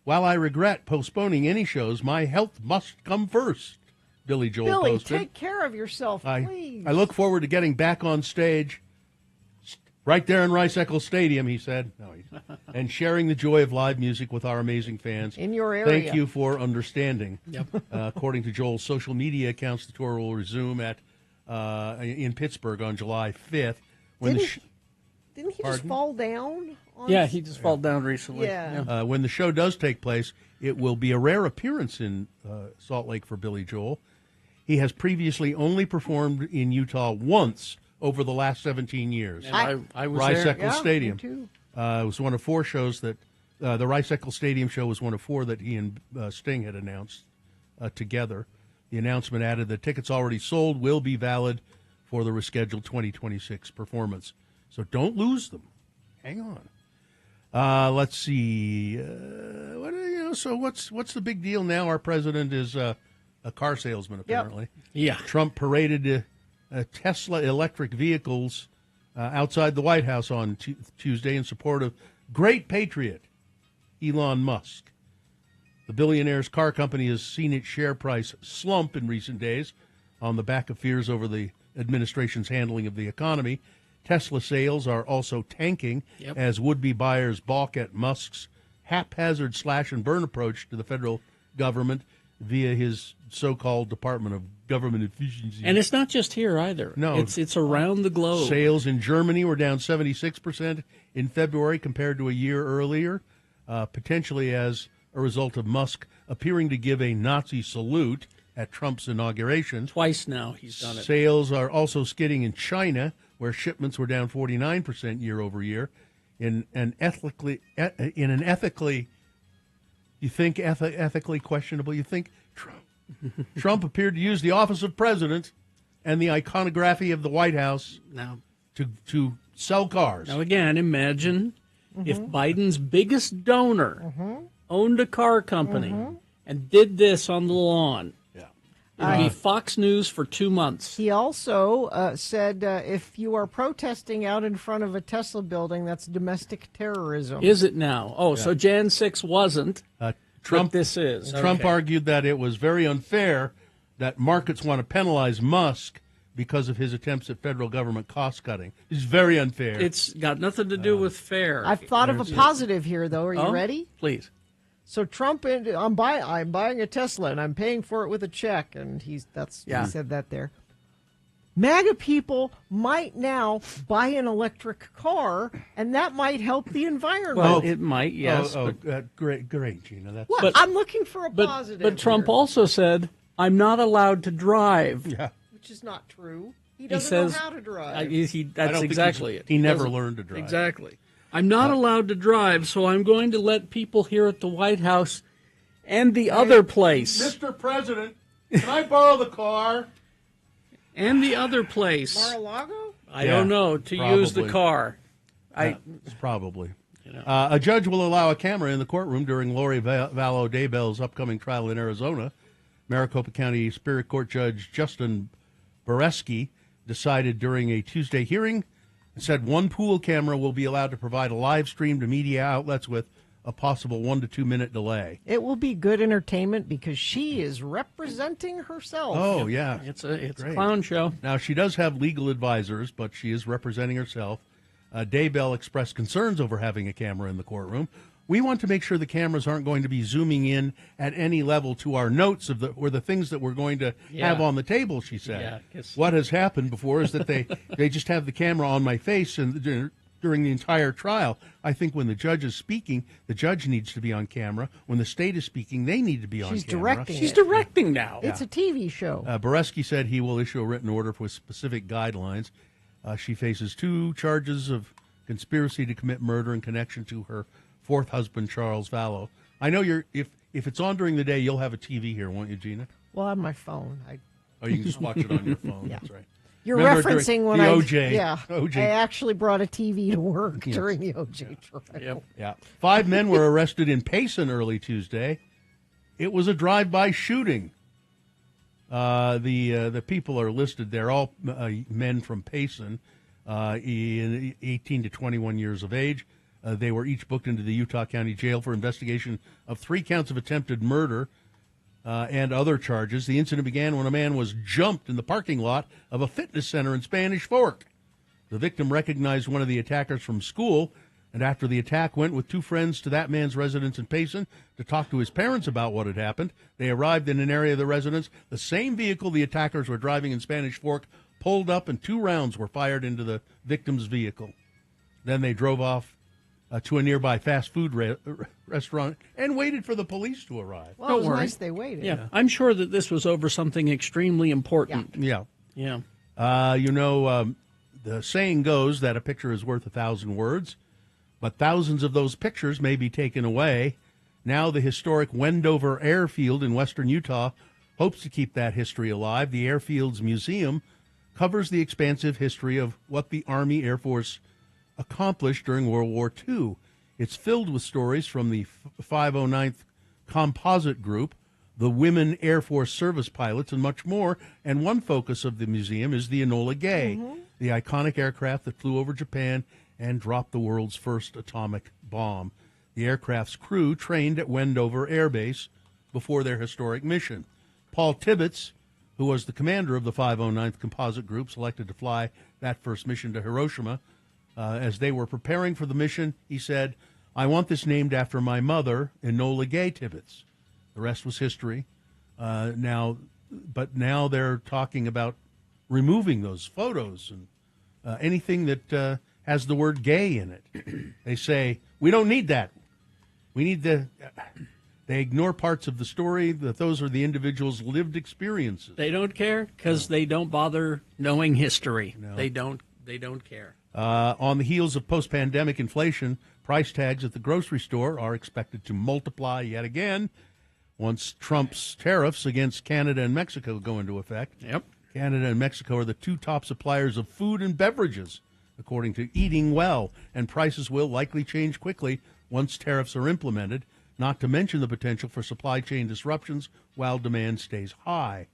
While I regret postponing any shows, my health must come first, Billy Joel posted. Take care of yourself, please. I look forward to getting back on stage right there in Rice-Eccles Stadium, he said, and sharing the joy of live music with our amazing fans. In your area. Thank you for understanding. Yep. According to Joel's social media accounts, the tour will resume in Pittsburgh on July 5th. Didn't he just fall down Yeah, he just fell down recently. Yeah. When the show does take place, it will be a rare appearance in Salt Lake for Billy Joel. He has previously only performed in Utah once over the last 17 years. And I was Rice there. Eccles Stadium. Me too. It was one of 4 shows that the Rice Eccles Stadium show was one of 4 that he and Sting had announced together. The announcement added that tickets already sold will be valid for the rescheduled 2026 performance. So don't lose them. Hang on. Let's see. So what's the big deal now? Our president is a car salesman, apparently. Yeah. Trump paraded Tesla electric vehicles outside the White House on Tuesday in support of great patriot Elon Musk. The billionaire's car company has seen its share price slump in recent days on the back of fears over the administration's handling of the economy. Tesla sales are also tanking as would-be buyers balk at Musk's haphazard slash-and-burn approach to the federal government via his so-called Department of Government Efficiency. And it's not just here either. No. It's around the globe. Sales in Germany were down 76% in February compared to a year earlier, potentially as a result of Musk appearing to give a Nazi salute at Trump's inauguration. Twice now he's done it. Sales are also skidding in China, where shipments were down 49% year over year. In an ethically questionable, you think Trump appeared to use the office of president and the iconography of the White House to sell cars. Now, again, imagine if Biden's biggest donor owned a car company and did this on the lawn. It would be Fox News for 2 months. He also said if you are protesting out in front of a Tesla building, that's domestic terrorism. Is it now? Oh, so Jan 6 wasn't. Trump, but this is. Trump Okay. argued that it was very unfair that markets want to penalize Musk because of his attempts at federal government cost cutting. It's very unfair. It's got nothing to do with fair. I've thought of a positive here, though. Are you ready? Please. So Trump, I'm buying a Tesla and I'm paying for it with a check, and he said that there. MAGA people might now buy an electric car, and that might help the environment. Well, it might, yes. Great, Gina. That's Well, I'm looking for a positive. But Trump here, also said, I'm not allowed to drive. Yeah. which is not true. He He doesn't says, know how to drive. I That's don't exactly think it. he never doesn't- learned to drive. Exactly. I'm not allowed to drive, so I'm going to let people here at the White House and the other place. Mr. President, can I borrow the car? And the other place. Mar-a-Lago? I don't know, to use the probably. car. Probably. A judge will allow a camera in the courtroom during Lori Vallow Daybell's upcoming trial in Arizona. Maricopa County Superior Court Judge Justin Boreski decided during a Tuesday hearing and said one pool camera will be allowed to provide a live stream to media outlets with a possible 1 to 2 minute delay. It will be good entertainment because she is representing herself. Oh, yeah. It's a Great. clown show. Now, she does have legal advisors, but she is representing herself. Daybell expressed concerns over having a camera in the courtroom. We want to make sure the cameras aren't going to be zooming in at any level to our notes or the things that we're going to have on the table, she said. Yeah, 'cause- What has happened before is that they just have the camera on my face and during the entire trial. I think when the judge is speaking, the judge needs to be on camera. When the state is speaking, they need to be on She's camera. directing She's it. directing now. It's a TV show. Boreski said he will issue a written order with specific guidelines. She faces 2 charges of conspiracy to commit murder in connection to her 4th husband, Charles Vallow. I know if it's on during the day, you'll have a TV here, won't you, Gina? Well, on my phone. Oh, you can just watch it on your phone. Yeah. That's right. You're Remember referencing when the I OJ. Yeah, OJ. I actually brought a TV to work during the OJ trial. Yep. Yeah. 5 men were arrested in Payson early Tuesday. It was a drive-by shooting. The people are listed. They're all men from Payson, 18 to 21 years of age. They were each booked into the Utah County Jail for investigation of 3 counts of attempted murder and other charges. The incident began when a man was jumped in the parking lot of a fitness center in Spanish Fork. The victim recognized one of the attackers from school, and after the attack went with 2 friends to that man's residence in Payson to talk to his parents about what had happened. They arrived in an area of the residence. The same vehicle the attackers were driving in Spanish Fork pulled up, and 2 rounds were fired into the victim's vehicle. Then they drove off to a nearby fast food restaurant and waited for the police to arrive. Well, it was nice they waited. Yeah, I'm sure that this was over something extremely important. Yeah. Yeah. The saying goes that a picture is worth 1,000 words, but thousands of those pictures may be taken away. Now the historic Wendover Airfield in western Utah hopes to keep that history alive. The Airfield's museum covers the expansive history of what the Army Air Force accomplished during World War II. It's filled with stories from the 509th Composite Group, the Women Air Force Service Pilots, and much more. And one focus of the museum is the Enola Gay, the iconic aircraft that flew over Japan and dropped the world's first atomic bomb. The aircraft's crew trained at Wendover Air Base before their historic mission. Paul Tibbets, who was the commander of the 509th Composite Group, selected to fly that first mission to Hiroshima. As they were preparing for the mission, he said, "I want this named after my mother, Enola Gay Tibbets." The rest was history. Now they're talking about removing those photos and anything that has the word gay in it. They say, we don't need that. We need they ignore parts of the story, that those are the individual's lived experiences. They don't care because they don't bother knowing history. No. They don't care. On the heels of post-pandemic inflation, price tags at the grocery store are expected to multiply yet again once Trump's tariffs against Canada and Mexico go into effect. Yep. Canada and Mexico are the two top suppliers of food and beverages, according to Eating Well, and prices will likely change quickly once tariffs are implemented, not to mention the potential for supply chain disruptions while demand stays high.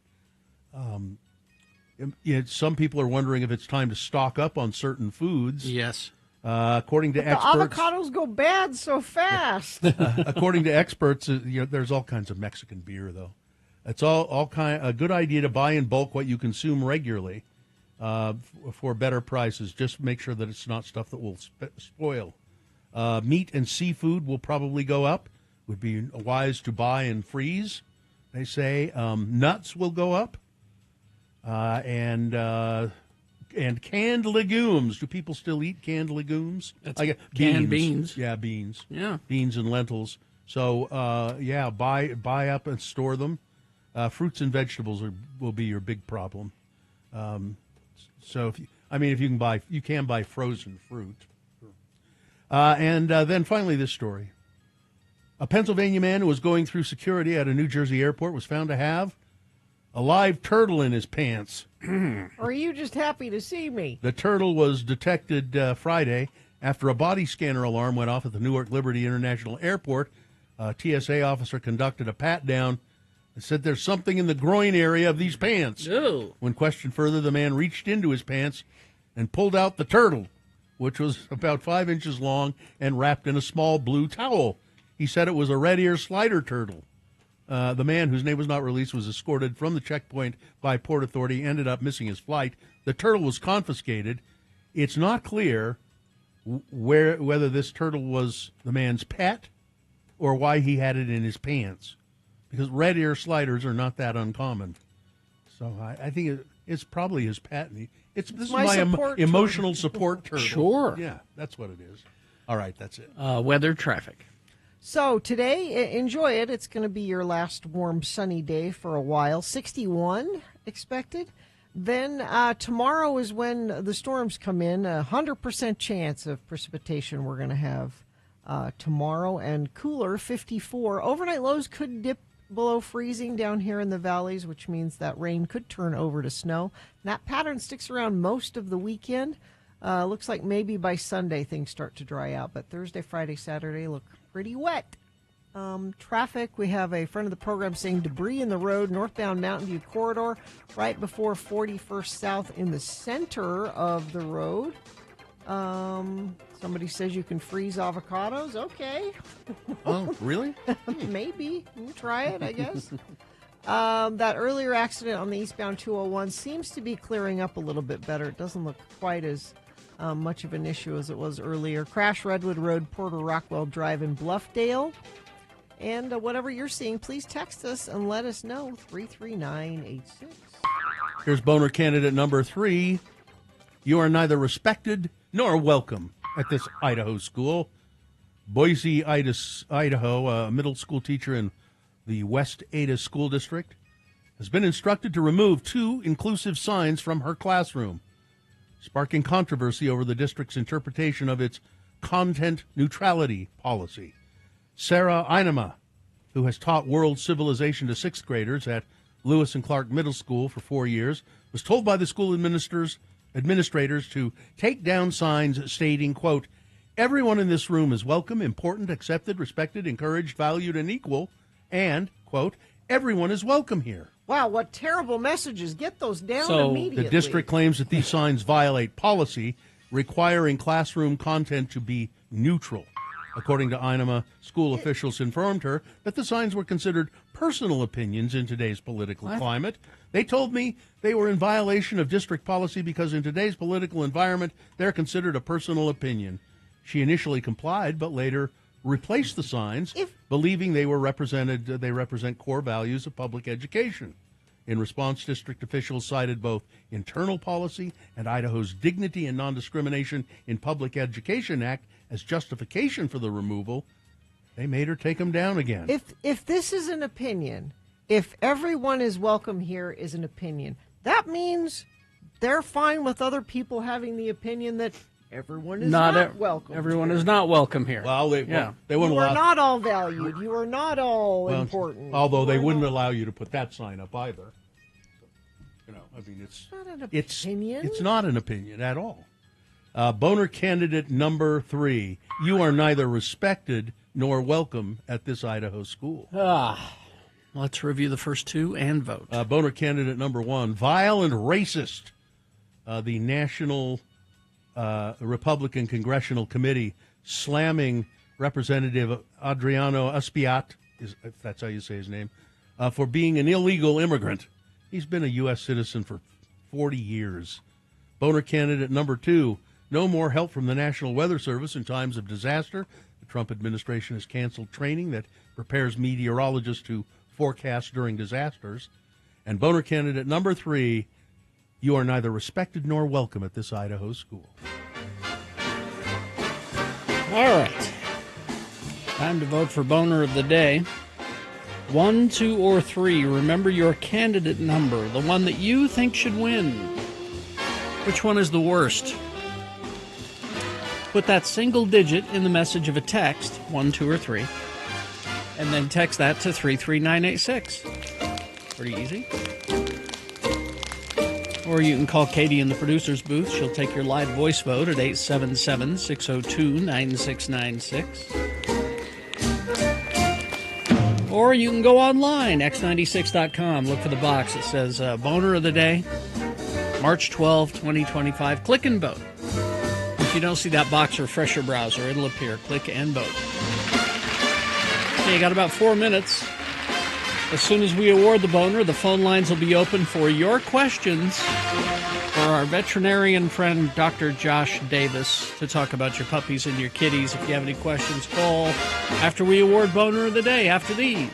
Some people are wondering if it's time to stock up on certain foods. Yes. According to experts, the avocados go bad so fast. According to experts, there's all kinds of Mexican beer, though. It's a good idea to buy in bulk what you consume regularly for better prices. Just make sure that it's not stuff that will spoil. Meat and seafood will probably go up. Would be wise to buy and freeze, they say. Nuts will go up. And canned legumes. Do people still eat canned legumes? That's canned beans. Yeah, beans. Yeah. Beans and lentils. So, buy up and store them. Fruits and vegetables will be your big problem. So, if you can buy frozen fruit. And then finally this story. A Pennsylvania man who was going through security at a New Jersey airport was found to have a live turtle in his pants. Or are you just happy to see me? The turtle was detected Friday after a body scanner alarm went off at the Newark Liberty International Airport. A TSA officer conducted a pat-down and said there's something in the groin area of these pants. Ew. When questioned further, the man reached into his pants and pulled out the turtle, which was about 5 inches long and wrapped in a small blue towel. He said it was a red ear slider turtle. The man, whose name was not released, was escorted from the checkpoint by Port Authority, ended up missing his flight. The turtle was confiscated. It's not clear whether this turtle was the man's pet or why he had it in his pants, because red ear sliders are not that uncommon. So I think it's probably his pet. This is my emotional support turtle. Sure. Yeah, that's what it is. All right, that's it. Weather, traffic. So today, enjoy it. It's going to be your last warm, sunny day for a while. 61 expected. Then tomorrow is when the storms come in. 100% chance of precipitation we're going to have tomorrow, and cooler, 54. Overnight lows could dip below freezing down here in the valleys, which means that rain could turn over to snow. And that pattern sticks around most of the weekend. Looks like maybe by Sunday things start to dry out, but Thursday, Friday, Saturday look pretty wet. Traffic, we have a friend of the program saying debris in the road, northbound Mountain View corridor, right before 41st South in the center of the road. Somebody says you can freeze avocados. Okay. Oh, really? Maybe. We'll try it, I guess. That earlier accident on the eastbound 201 seems to be clearing up a little bit better. It doesn't look quite as much of an issue as it was earlier. Crash Redwood Road, Porter Rockwell Drive in Bluffdale. And whatever you're seeing, please text us and let us know. 33986. Here's boner candidate number 3. You are neither respected nor welcome at this Idaho school. Boise, Idaho, a middle school teacher in the West Ada School District, has been instructed to remove 2 inclusive signs from her classroom, sparking controversy over the district's interpretation of its content neutrality policy. Sarah Einema, who has taught world civilization to 6th graders at Lewis and Clark Middle School for 4 years, was told by the school administrators to take down signs stating, quote, "Everyone in this room is welcome, important, accepted, respected, encouraged, valued, and equal," and, quote, "Everyone is welcome here." Wow, what terrible messages. Get those down So, immediately. The district claims that these signs violate policy requiring classroom content to be neutral. According to Einema, school officials informed her that the signs were considered personal opinions in today's political climate. They told me they were in violation of district policy because in today's political environment, they're considered a personal opinion. She initially complied, but later replaced the signs, believing they represent core values of public education. In response, district officials cited both internal policy and Idaho's Dignity and Non-Discrimination in Public Education Act as justification for the removal. They made her take them down again. If this is an opinion, if everyone is welcome here is an opinion, that means they're fine with other people having the opinion that everyone is not welcome. Everyone is not welcome here. Well, they wouldn't You allow. are not all valued. You are not all important. Although they wouldn't allow you to put that sign up either. You know, I mean, it's not an opinion. It's not an opinion at all. Boner candidate number 3. You are neither respected nor welcome at this Idaho school. Let's review the first 2 and vote. Boner candidate number 1. Vile and racist. The National Republican Congressional Committee slamming Representative Adriano Espiat, if that's how you say his name, for being an illegal immigrant. He's been a U.S. citizen for 40 years. Boner candidate number 2. No more help from the National Weather Service in times of disaster. The Trump administration has canceled training that prepares meteorologists to forecast during disasters. And Boner candidate number 3. You are neither respected nor welcome at this Idaho school. All right. Time to vote for Boner of the Day. 1, 2, or 3. Remember your candidate number, the one that you think should win. Which one is the worst? Put that single digit in the message of a text, 1, 2, or 3, and then text that to 33986. Pretty easy. Or you can call Katie in the producer's booth. She'll take your live voice vote at 877-602-9696. Or you can go online, x96.com. Look for the box that says Boner of the Day, March 12, 2025. Click and vote. If you don't see that box, refresh your browser. It'll appear. Click and vote. Okay, you got about 4 minutes. As soon as we award the Boner, the phone lines will be open for your questions for our veterinarian friend, Dr. Josh Davis, to talk about your puppies and your kitties. If you have any questions, call after we award Boner of the Day, after these.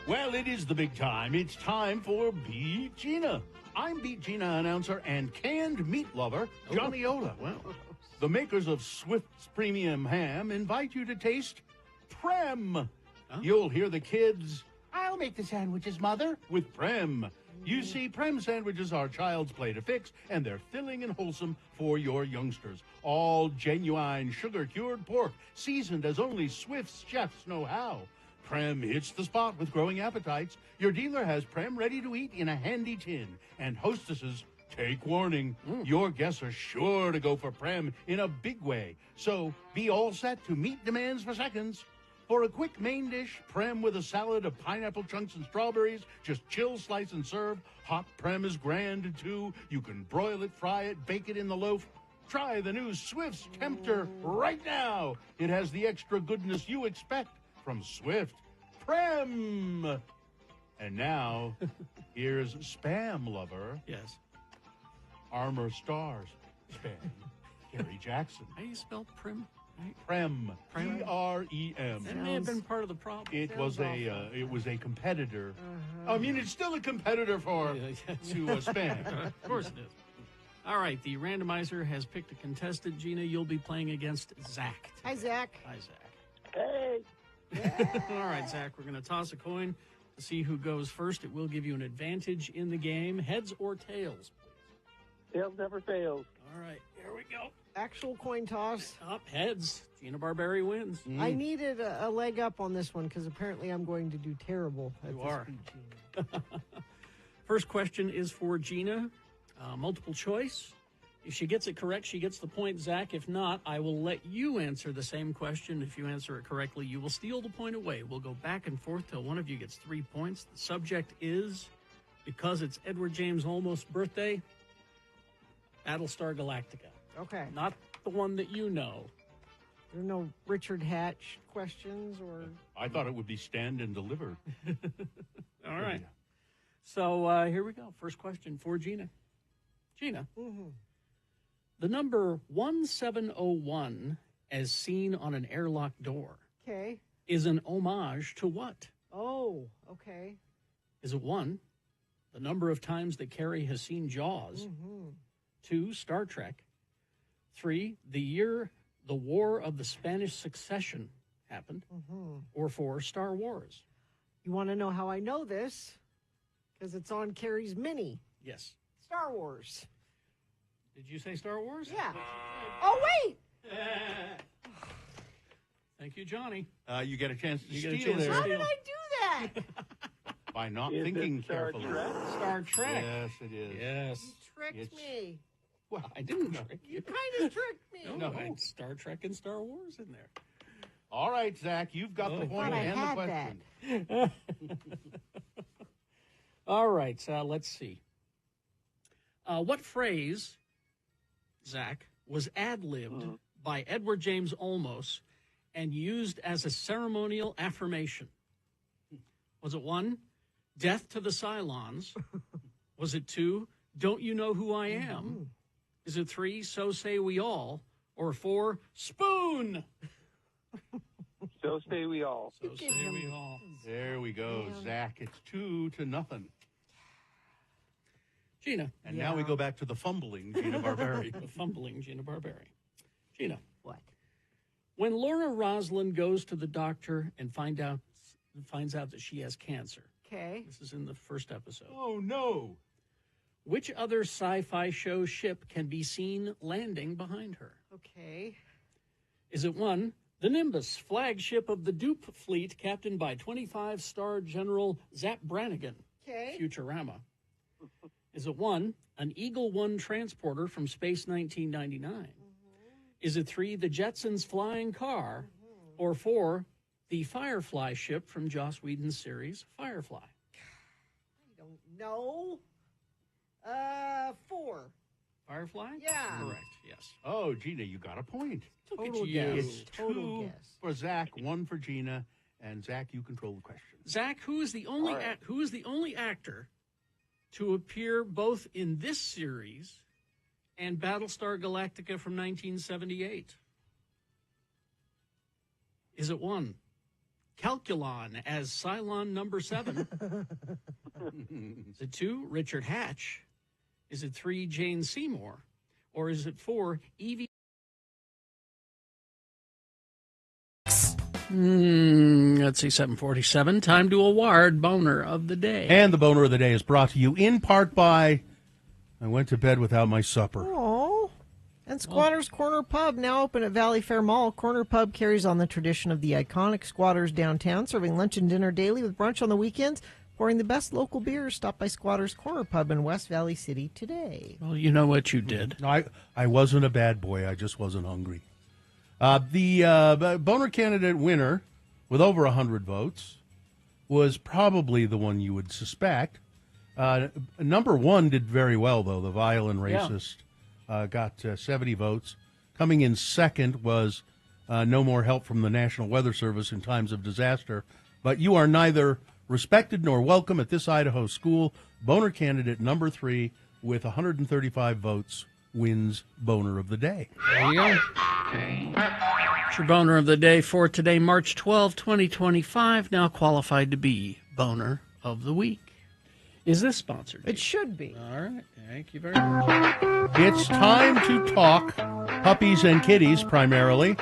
Well, it is the big time. It's time for Beat Gina. I'm Beat Gina announcer and canned meat lover, Johnny Ola. Well, the makers of Swift's Premium Ham invite you to taste Prem. You'll hear the kids, "I'll make the sandwiches, Mother," with Prem. You see, Prem sandwiches are child's play to fix, and they're filling and wholesome for your youngsters. All genuine sugar-cured pork, seasoned as only Swift's chefs know how. Prem hits the spot with growing appetites. Your dealer has Prem ready to eat in a handy tin. And hostesses, take warning. Your guests are sure to go for Prem in a big way. So be all set to meet demands for seconds. For a quick main dish, Prem with a salad of pineapple chunks and strawberries. Just chill, slice, and serve. Hot Prem is grand, too. You can broil it, fry it, bake it in the loaf. Try the new Swift's Tempter right now. It has the extra goodness you expect from Swift Prem. And now, here's Spam Lover. Yes. Armor Stars. Spam. Gary Jackson. How do you spell Prim? Prem. P-R-E-M. That may have been part of the problem. It was a competitor. I mean, it's still a competitor to Spam. Of course it is. All right, the randomizer has picked a contestant. Gina, you'll be playing against Zach. Hi, Zach. Hi, Zach. Hey. All right, Zach, we're going to toss a coin to see who goes first. It will give you an advantage in the game. Heads or tails, please? Tails never fails. All right, here we go. Actual coin toss. Up heads. Gina Barberi wins. I needed a leg up on this one because apparently I'm going to do terrible at You this are. beat, Gina. First question is for Gina. Multiple choice. If she gets it correct, she gets the point, Zach. If not, I will let you answer the same question. If you answer it correctly, you will steal the point away. We'll go back and forth till one of you gets 3 points. The subject is, because it's Edward James Olmos' birthday, Battlestar Galactica. Okay. Not the one that you know. There are no Richard Hatch questions or... I thought it would be stand and deliver. All right. So here we go. First question for Gina. Gina, the number 1701, as seen on an airlock door, Okay. is an homage to what? Oh, okay. Is it 1, the number of times that Carrie has seen Jaws? 2, Star Trek. 3, the year the War of the Spanish Succession happened? Or 4, Star Wars? You want to know how I know this? Because it's on Carrie's Mini. Yes. Star Wars. Did you say Star Wars? Yeah. Oh, wait! Thank you, Johnny. You get a chance to You get a steal chance to there How did I do that? by not Is thinking it Star carefully. Trek? Star Trek. Yes, it is. Yes. You tricked me. Well, I didn't trick you. You kind of tricked me. No, I had Star Trek and Star Wars in there. All right, Zach, you've got the Oh. point Thought I and the had question. All right, let's see. What phrase, Zach, was ad-libbed by Edward James Olmos and used as a ceremonial affirmation? Was it 1, death to the Cylons? Was it 2, don't you know who I am? Is it 3, so say we all? Or 4, spoon? So say we all. So say we all. There we go, Zach. It's 2-0. Gina. And now we go back to the fumbling Gina Barberi. The fumbling Gina Barberi. Gina. What? When Laura Roslin goes to the doctor and finds out that she has cancer. Okay. This is in the first episode. Oh, no. Which other sci-fi show ship can be seen landing behind her? Okay. Is it 1, the Nimbus, flagship of the Dupe fleet, captained by 25-star General Zap Brannigan, Okay. Futurama? Is it 1, an Eagle 1 transporter from Space 1999? Is it 3, the Jetsons flying car? Or 4, the Firefly ship from Joss Whedon's series Firefly? I don't know. 4. Firefly? Yeah. Correct, yes. Oh, Gina, you got a point. Look Total at you. guess. It's Total 2 guess. for Zach, 1 for Gina, and Zach, you control the question. Zach, who is the only actor to appear both in this series and Battlestar Galactica from 1978? Is it 1, Calculon as Cylon number 7? Is it 2, Richard Hatch? Is it 3, Jane Seymour? Or is it 4, Evie? Let's see, 7:47. Time to award Boner of the Day. And the boner of the day is brought to you in part by I went to bed without my supper. Oh. And Squatters Corner Pub, now open at Valley Fair Mall. Corner Pub carries on the tradition of the iconic Squatters downtown, serving lunch and dinner daily with brunch on the weekends. Pouring the best local beers. Stop by Squatters Corner Pub in West Valley City today. Well, you know what you did. No, I wasn't a bad boy. I just wasn't hungry. The boner candidate winner with over 100 votes was probably the one you would suspect. Number 1 did very well, though. The violin racist got 70 votes. Coming in second was no more help from the National Weather Service in times of disaster. But you are neither respected nor welcome at this Idaho school. Boner candidate number 3 with 135 votes wins Boner of the Day. There you go. It's your Boner of the Day for today, March 12, 2025. Now qualified to be Boner of the Week. Is this sponsored? It should be. All right. Thank you very much. It's time to talk puppies and kitties primarily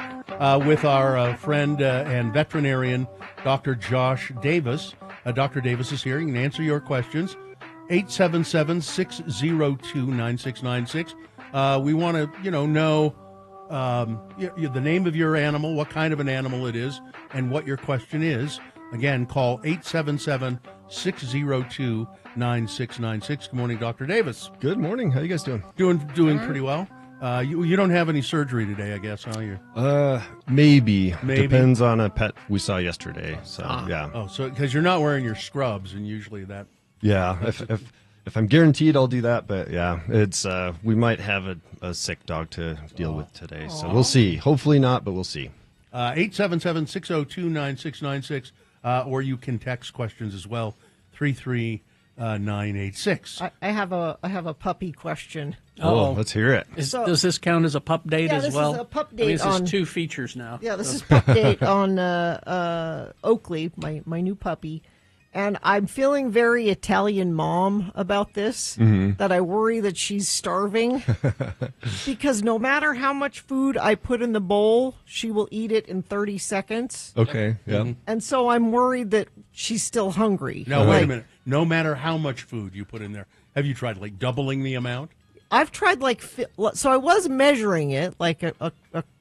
with our friend and veterinarian, Dr. Josh Davis. Dr. Davis is here. He can answer your questions. 877-602-9696. We want to, know the name of your animal, what kind of an animal it is, and what your question is. Again, call 877-602-9696. Good morning, Dr. Davis. Good morning. How you guys doing? Doing pretty well. You don't have any surgery today, I guess, huh? Maybe. Maybe. Depends on a pet we saw yesterday. So yeah. Oh, so because you're not wearing your scrubs, and usually that. Yeah. If I'm guaranteed, I'll do that. But yeah, it's we might have a sick dog to deal with today. So we'll see. Hopefully not, but we'll see. 877-602-9696, or you can text questions as well. 33986. I have a puppy question. Oh, let's hear it. Does this count as a pup date as well? This is a pup date. I mean, this is 2 features now. Yeah, this is pup date on Oakley, my new puppy. And I'm feeling very Italian mom about this, that I worry that she's starving. Because no matter how much food I put in the bowl, she will eat it in 30 seconds. Okay, yeah. And so I'm worried that she's still hungry. No, wait a minute. No matter how much food you put in there, have you tried doubling the amount? I've tried so I was measuring it like a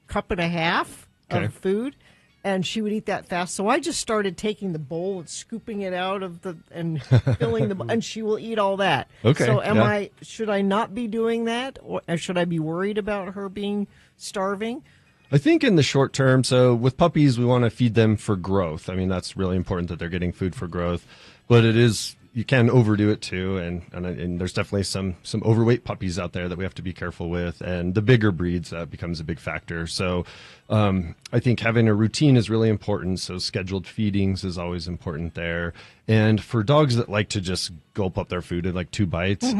cup and a half of food, and she would eat that fast. So I just started taking the bowl and scooping it out of and filling and she will eat all that. Okay. So should I not be doing that, or should I be worried about her being starving? I think in the short term, so with puppies, we want to feed them for growth. I mean, that's really important that they're getting food for growth, but you can overdo it too, and there's definitely some overweight puppies out there that we have to be careful with, and the bigger breeds becomes a big factor. So I think having a routine is really important. So scheduled feedings is always important there. And for dogs that like to just gulp up their food in 2 bites,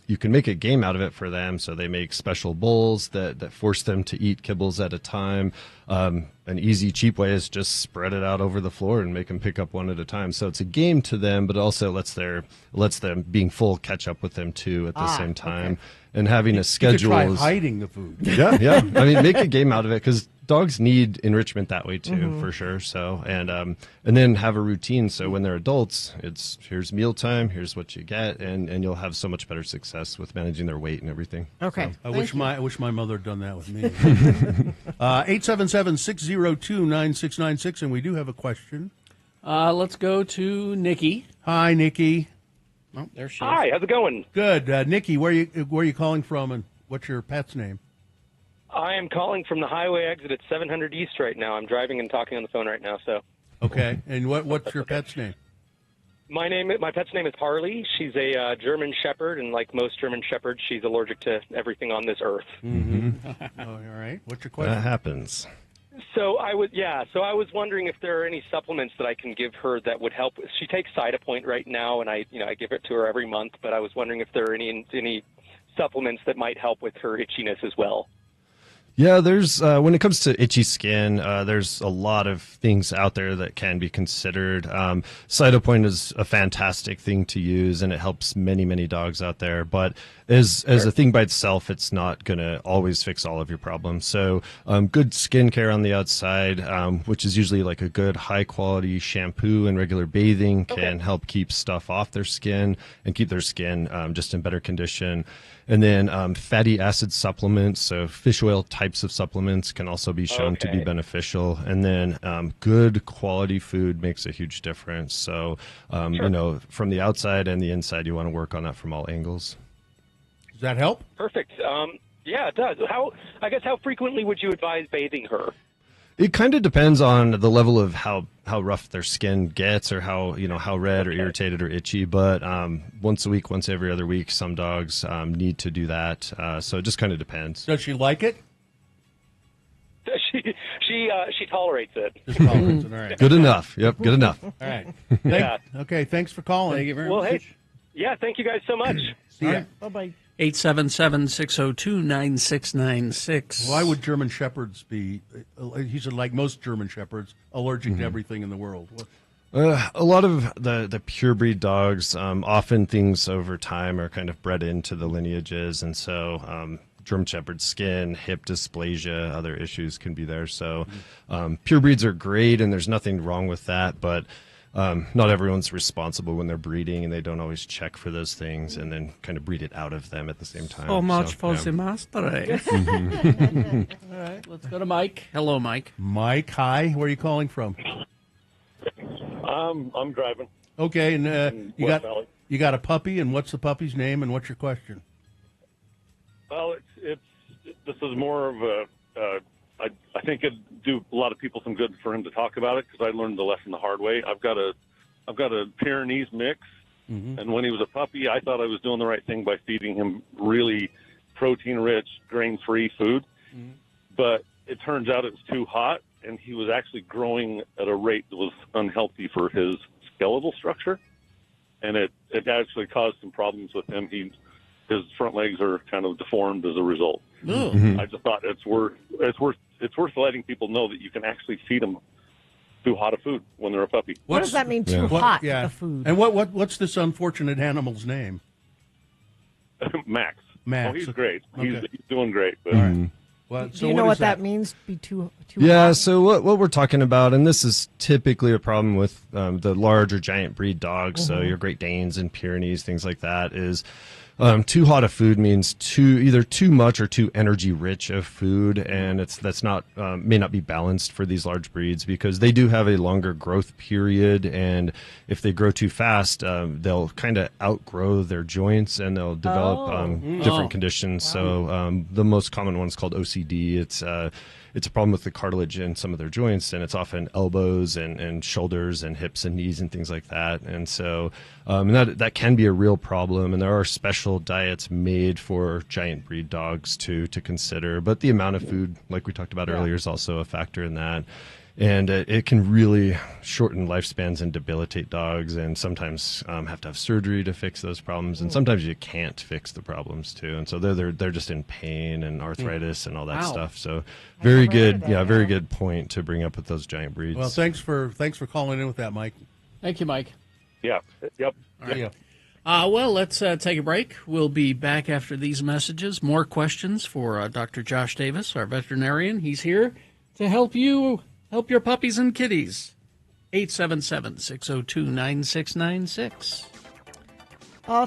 you can make a game out of it for them. So they make special bowls that force them to eat kibbles at a time. An easy, cheap way is just spread it out over the floor and make them pick up one at a time. So it's a game to them, but also lets them being full catch up with them too at the same time. Okay. And having a schedule. You could try hiding the food. Yeah. I mean, make a game out of it, because dogs need enrichment that way too, for sure. So and then have a routine. So when they're adults, here's mealtime, here's what you get, and you'll have so much better success with managing their weight and everything. Okay. So, I wish my mother had done that with me. 877-602-9696, and we do have a question. Let's go to Nikki. Hi, Nikki. Oh, there she is. Hi, how's it going? Good. Nikki, where are you calling from, and what's your pet's name? I am calling from the highway exit at 700 East right now. I'm driving and talking on the phone right now. So. Okay. And what's your pet's name? My pet's name is Harley. She's a German Shepherd, and like most German Shepherds, she's allergic to everything on this earth. Mm-hmm. All right. What's your question? That happens. So I was wondering if there are any supplements that I can give her that would help. She takes Cytopoint right now, and I give it to her every month. But I was wondering if there are any supplements that might help with her itchiness as well. Yeah, there's when it comes to itchy skin, there's a lot of things out there that can be considered. Cytopoint is a fantastic thing to use, and it helps many, many dogs out there. But as a thing by itself, it's not going to always fix all of your problems. So good skin care on the outside, which is usually like a good high-quality shampoo and regular bathing, can help keep stuff off their skin and keep their skin just in better condition. And then fatty acid supplements, so fish oil types of supplements can also be shown to be beneficial. And then good quality food makes a huge difference. So, from the outside and the inside, you want to work on that from all angles. Does that help? Perfect. Yeah, it does. How frequently would you advise bathing her? It kind of depends on the level of how rough their skin gets, or how red or irritated or itchy. But once a week, once every other week, some dogs need to do that. So it just kind of depends. Does she like it? She tolerates it. Just tolerates it. All right. Good enough. Yep, good enough. All right. Yeah. Okay. Thanks for calling. Thank you very much. Hey, yeah. Thank you guys so much. See ya. Bye-bye. 877-602-9696. Why would German Shepherds be? He said, like most German Shepherds, allergic to everything in the world. A lot of the purebred dogs, often things over time are kind of bred into the lineages, and so German Shepherd skin, hip dysplasia, other issues can be there. So purebreds are great, and there's nothing wrong with that, but not everyone's responsible when they're breeding, and they don't always check for those things and then kind of breed it out of them at the same time. So much for the master race. All right, let's go to Mike. Hello, Mike. Mike, hi. Where are you calling from? I'm driving. Okay, and you West got Valley. you got a puppy, and what's the puppy's name, and what's your question? Well, this is more of a. I think it'd do a lot of people some good for him to talk about it because I learned the lesson the hard way. I've got a Pyrenees mix, and when he was a puppy, I thought I was doing the right thing by feeding him really protein-rich, grain-free food, but it turns out it was too hot, and he was actually growing at a rate that was unhealthy for his skeletal structure, and it actually caused some problems with him. His front legs are kind of deformed as a result. I just thought it's worth letting people know that you can actually feed them too hot of food when they're a puppy. What does that mean, too hot of food? And what's this unfortunate animal's name? Max. Max. Oh, he's great. Okay. He's doing great. But Well, Do you know what that means? Be too Yeah, hot? so what we're talking about, and this is typically a problem with the large or giant breed dogs, so your Great Danes and Pyrenees, things like that, is too hot of food means either too much or too energy rich of food, and that's not may not be balanced for these large breeds because they do have a longer growth period, and if they grow too fast, they'll kind of outgrow their joints and they'll develop different conditions. So the most common one's called OCD. It's a problem with the cartilage in some of their joints, and it's often elbows and shoulders and hips and knees and things like that. And so and that can be a real problem, and there are special diets made for giant breed dogs to consider. But the amount of food, like we talked about earlier, is also a factor in that. And it can really shorten lifespans and debilitate dogs, and sometimes have to have surgery to fix those problems, and sometimes you can't fix the problems too. And so they're just in pain and arthritis and all that stuff. So very good, very good point to bring up with those giant breeds. Well, thanks for calling in with that, Mike. Thank you, Mike. Yeah. Yep. All right. Well, let's take a break. We'll be back after these messages. More questions for Dr. Josh Davis, our veterinarian. He's here to help you help your puppies and kitties. 877-602-9696.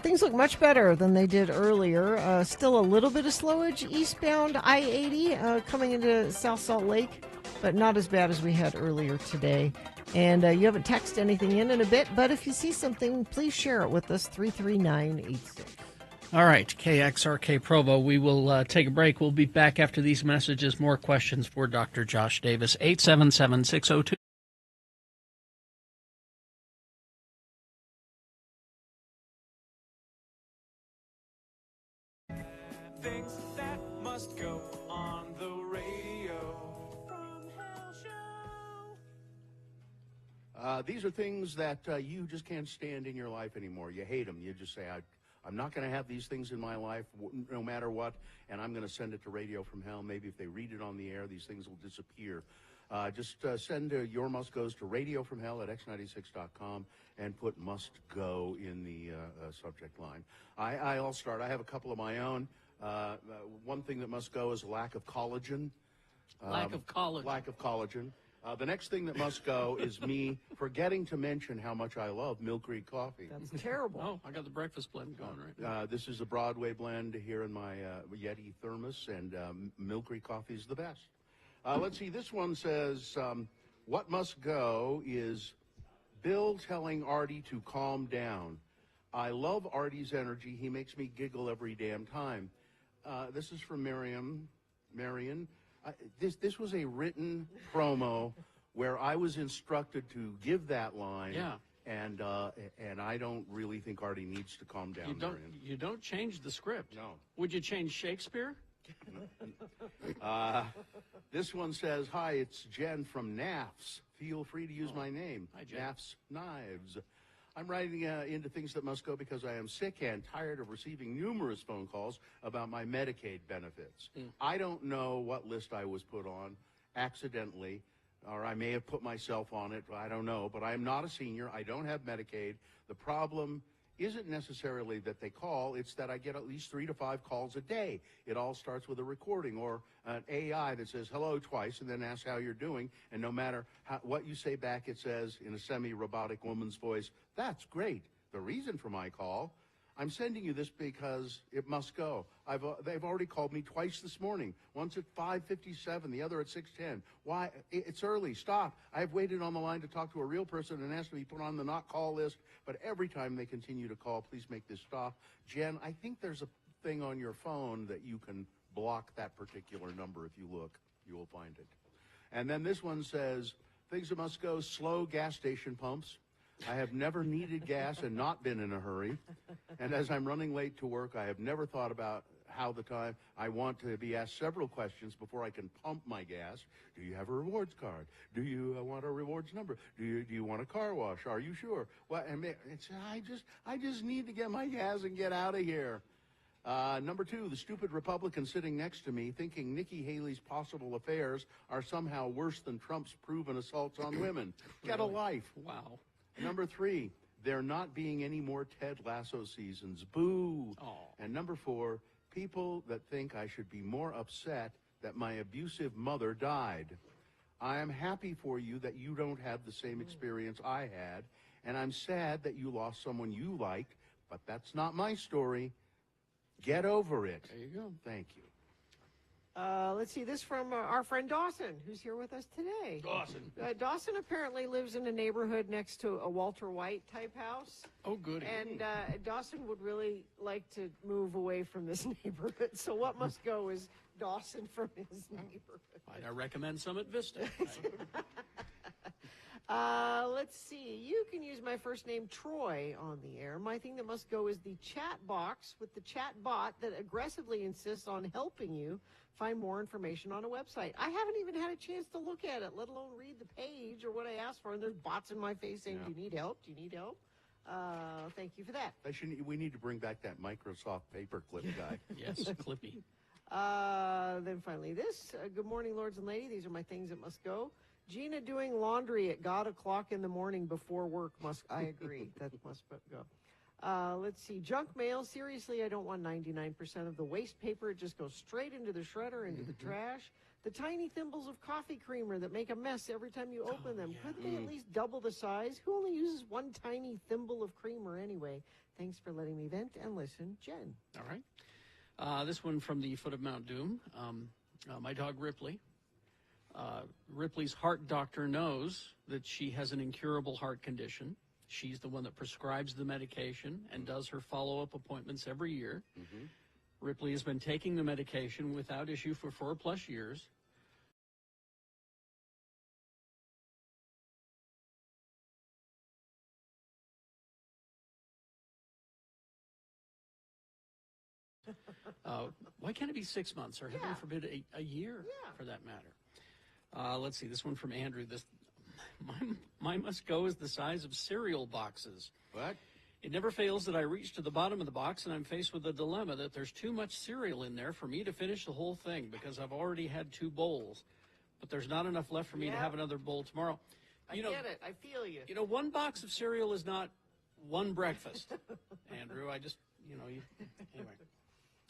Things look much better than they did earlier. Still a little bit of slowage eastbound I-80 coming into South Salt Lake, but not as bad as we had earlier today. And you haven't texted anything in a bit, but if you see something, please share it with us, 33986. All right, KXRK Provo, we will take a break. We'll be back after these messages. More questions for Dr. Josh Davis, 877-602. Things that must go on the radio. From Hell Show. These are things that you just can't stand in your life anymore. You hate them. You just say, I'm not going to have these things in my life no matter what, and I'm going to send it to Radio from Hell. Maybe if they read it on the air, these things will disappear. Just send your must goes to radiofromhell at x96.com and put must go in the subject line. I'll start. I have a couple of my own. One thing that must go is lack of collagen. Lack of collagen. Lack of collagen. The next thing that must go is me forgetting to mention how much I love Mill Creek coffee. That's terrible. Oh, I got the breakfast blend going right now. This is a Broadway blend here in my Yeti thermos, and Mill Creek coffee is the best. Let's see, this one says, what must go is Bill telling Artie to calm down. I love Artie's energy. He makes me giggle every damn time. This is from Marion. This was a written promo where I was instructed to give that line. Yeah. And I don't really think Artie needs to calm down. You don't change the script. No. Would you change Shakespeare? This one says, hi, it's Jen from NAFS. Feel free to use my name. Hi, Jen. NAFS Knives. I'm writing into things that must go because I am sick and tired of receiving numerous phone calls about my Medicaid benefits. I don't know what list I was put on accidentally. or I may have put myself on it. I don't know, but I am not a senior. I don't have Medicaid. The problem isn't necessarily that they call, it's that I get at least 3 to 5 calls a day. It all starts with a recording or an AI that says hello twice and then asks how you're doing, and no matter what you say back, it says in a semi-robotic woman's voice, "That's great. The reason for my call, I'm sending you this because it must go. They've already called me twice this morning. Once at 5:57, the other at 6:10. Why? It's early. Stop. I've waited on the line to talk to a real person and asked to be put on the not call list. But every time they continue to call, please make this stop." Jen, I think there's a thing on your phone that you can block that particular number. If you look, you will find it. And then this one says, things that must go, slow gas station pumps. I have never needed gas and not been in a hurry. And as I'm running late to work, I have never thought about how the time I want to be asked several questions before I can pump my gas. Do you have a rewards card? Do you want a rewards number? Do you want a car wash? Are you sure? Well, I just need to get my gas and get out of here. Number 2, the stupid Republican sitting next to me thinking Nikki Haley's possible affairs are somehow worse than Trump's proven assaults on women. Get a life. Wow. Number 3, there not being any more Ted Lasso seasons. Boo. Oh. And number 4, people that think I should be more upset that my abusive mother died. I am happy for you that you don't have the same experience I had, and I'm sad that you lost someone you liked, but that's not my story. Get over it. There you go. Thank you. Let's see, this from our friend Dawson, who's here with us today. Dawson. Dawson apparently lives in a neighborhood next to a Walter White type house. Oh, good. And Dawson would really like to move away from this neighborhood. So what must go is Dawson from his neighborhood. I recommend some at Vista. Let's see. You can use my first name, Troy, on the air. My thing that must go is the chat box with the chat bot that aggressively insists on helping you find more information on a website. I haven't even had a chance to look at it, let alone read the page or what I asked for. And there's bots in my face saying, "Do you need help? Do you need help?" Thank you for that. We need to bring back that Microsoft paperclip guy. Yes, Clippy. Then finally this. Good morning, lords and ladies. These are my things that must go. Gina doing laundry at God o'clock in the morning before work must. I agree. That must go. Let's see. Junk mail. Seriously, I don't want 99% of the waste paper. It just goes straight into the shredder, into the trash. The tiny thimbles of coffee creamer that make a mess every time you open them. Couldn't they at least double the size? Who only uses one tiny thimble of creamer anyway? Thanks for letting me vent and listen, Jen. All right. This one from the foot of Mount Doom. My dog Ripley. Ripley's heart doctor knows that she has an incurable heart condition. She's the one that prescribes the medication and does her follow-up appointments every year. Mm-hmm. Ripley has been taking the medication without issue for 4+ years. Why can't it be 6 months or heaven forbid a year for that matter? Let's see, this one from Andrew. My must go is the size of cereal boxes. What? It never fails that I reach to the bottom of the box and I'm faced with the dilemma that there's too much cereal in there for me to finish the whole thing because I've already had 2 bowls. But there's not enough left for me to have another bowl tomorrow. I get it. I feel you. You know, 1 box of cereal is not 1 breakfast, Andrew. Anyway.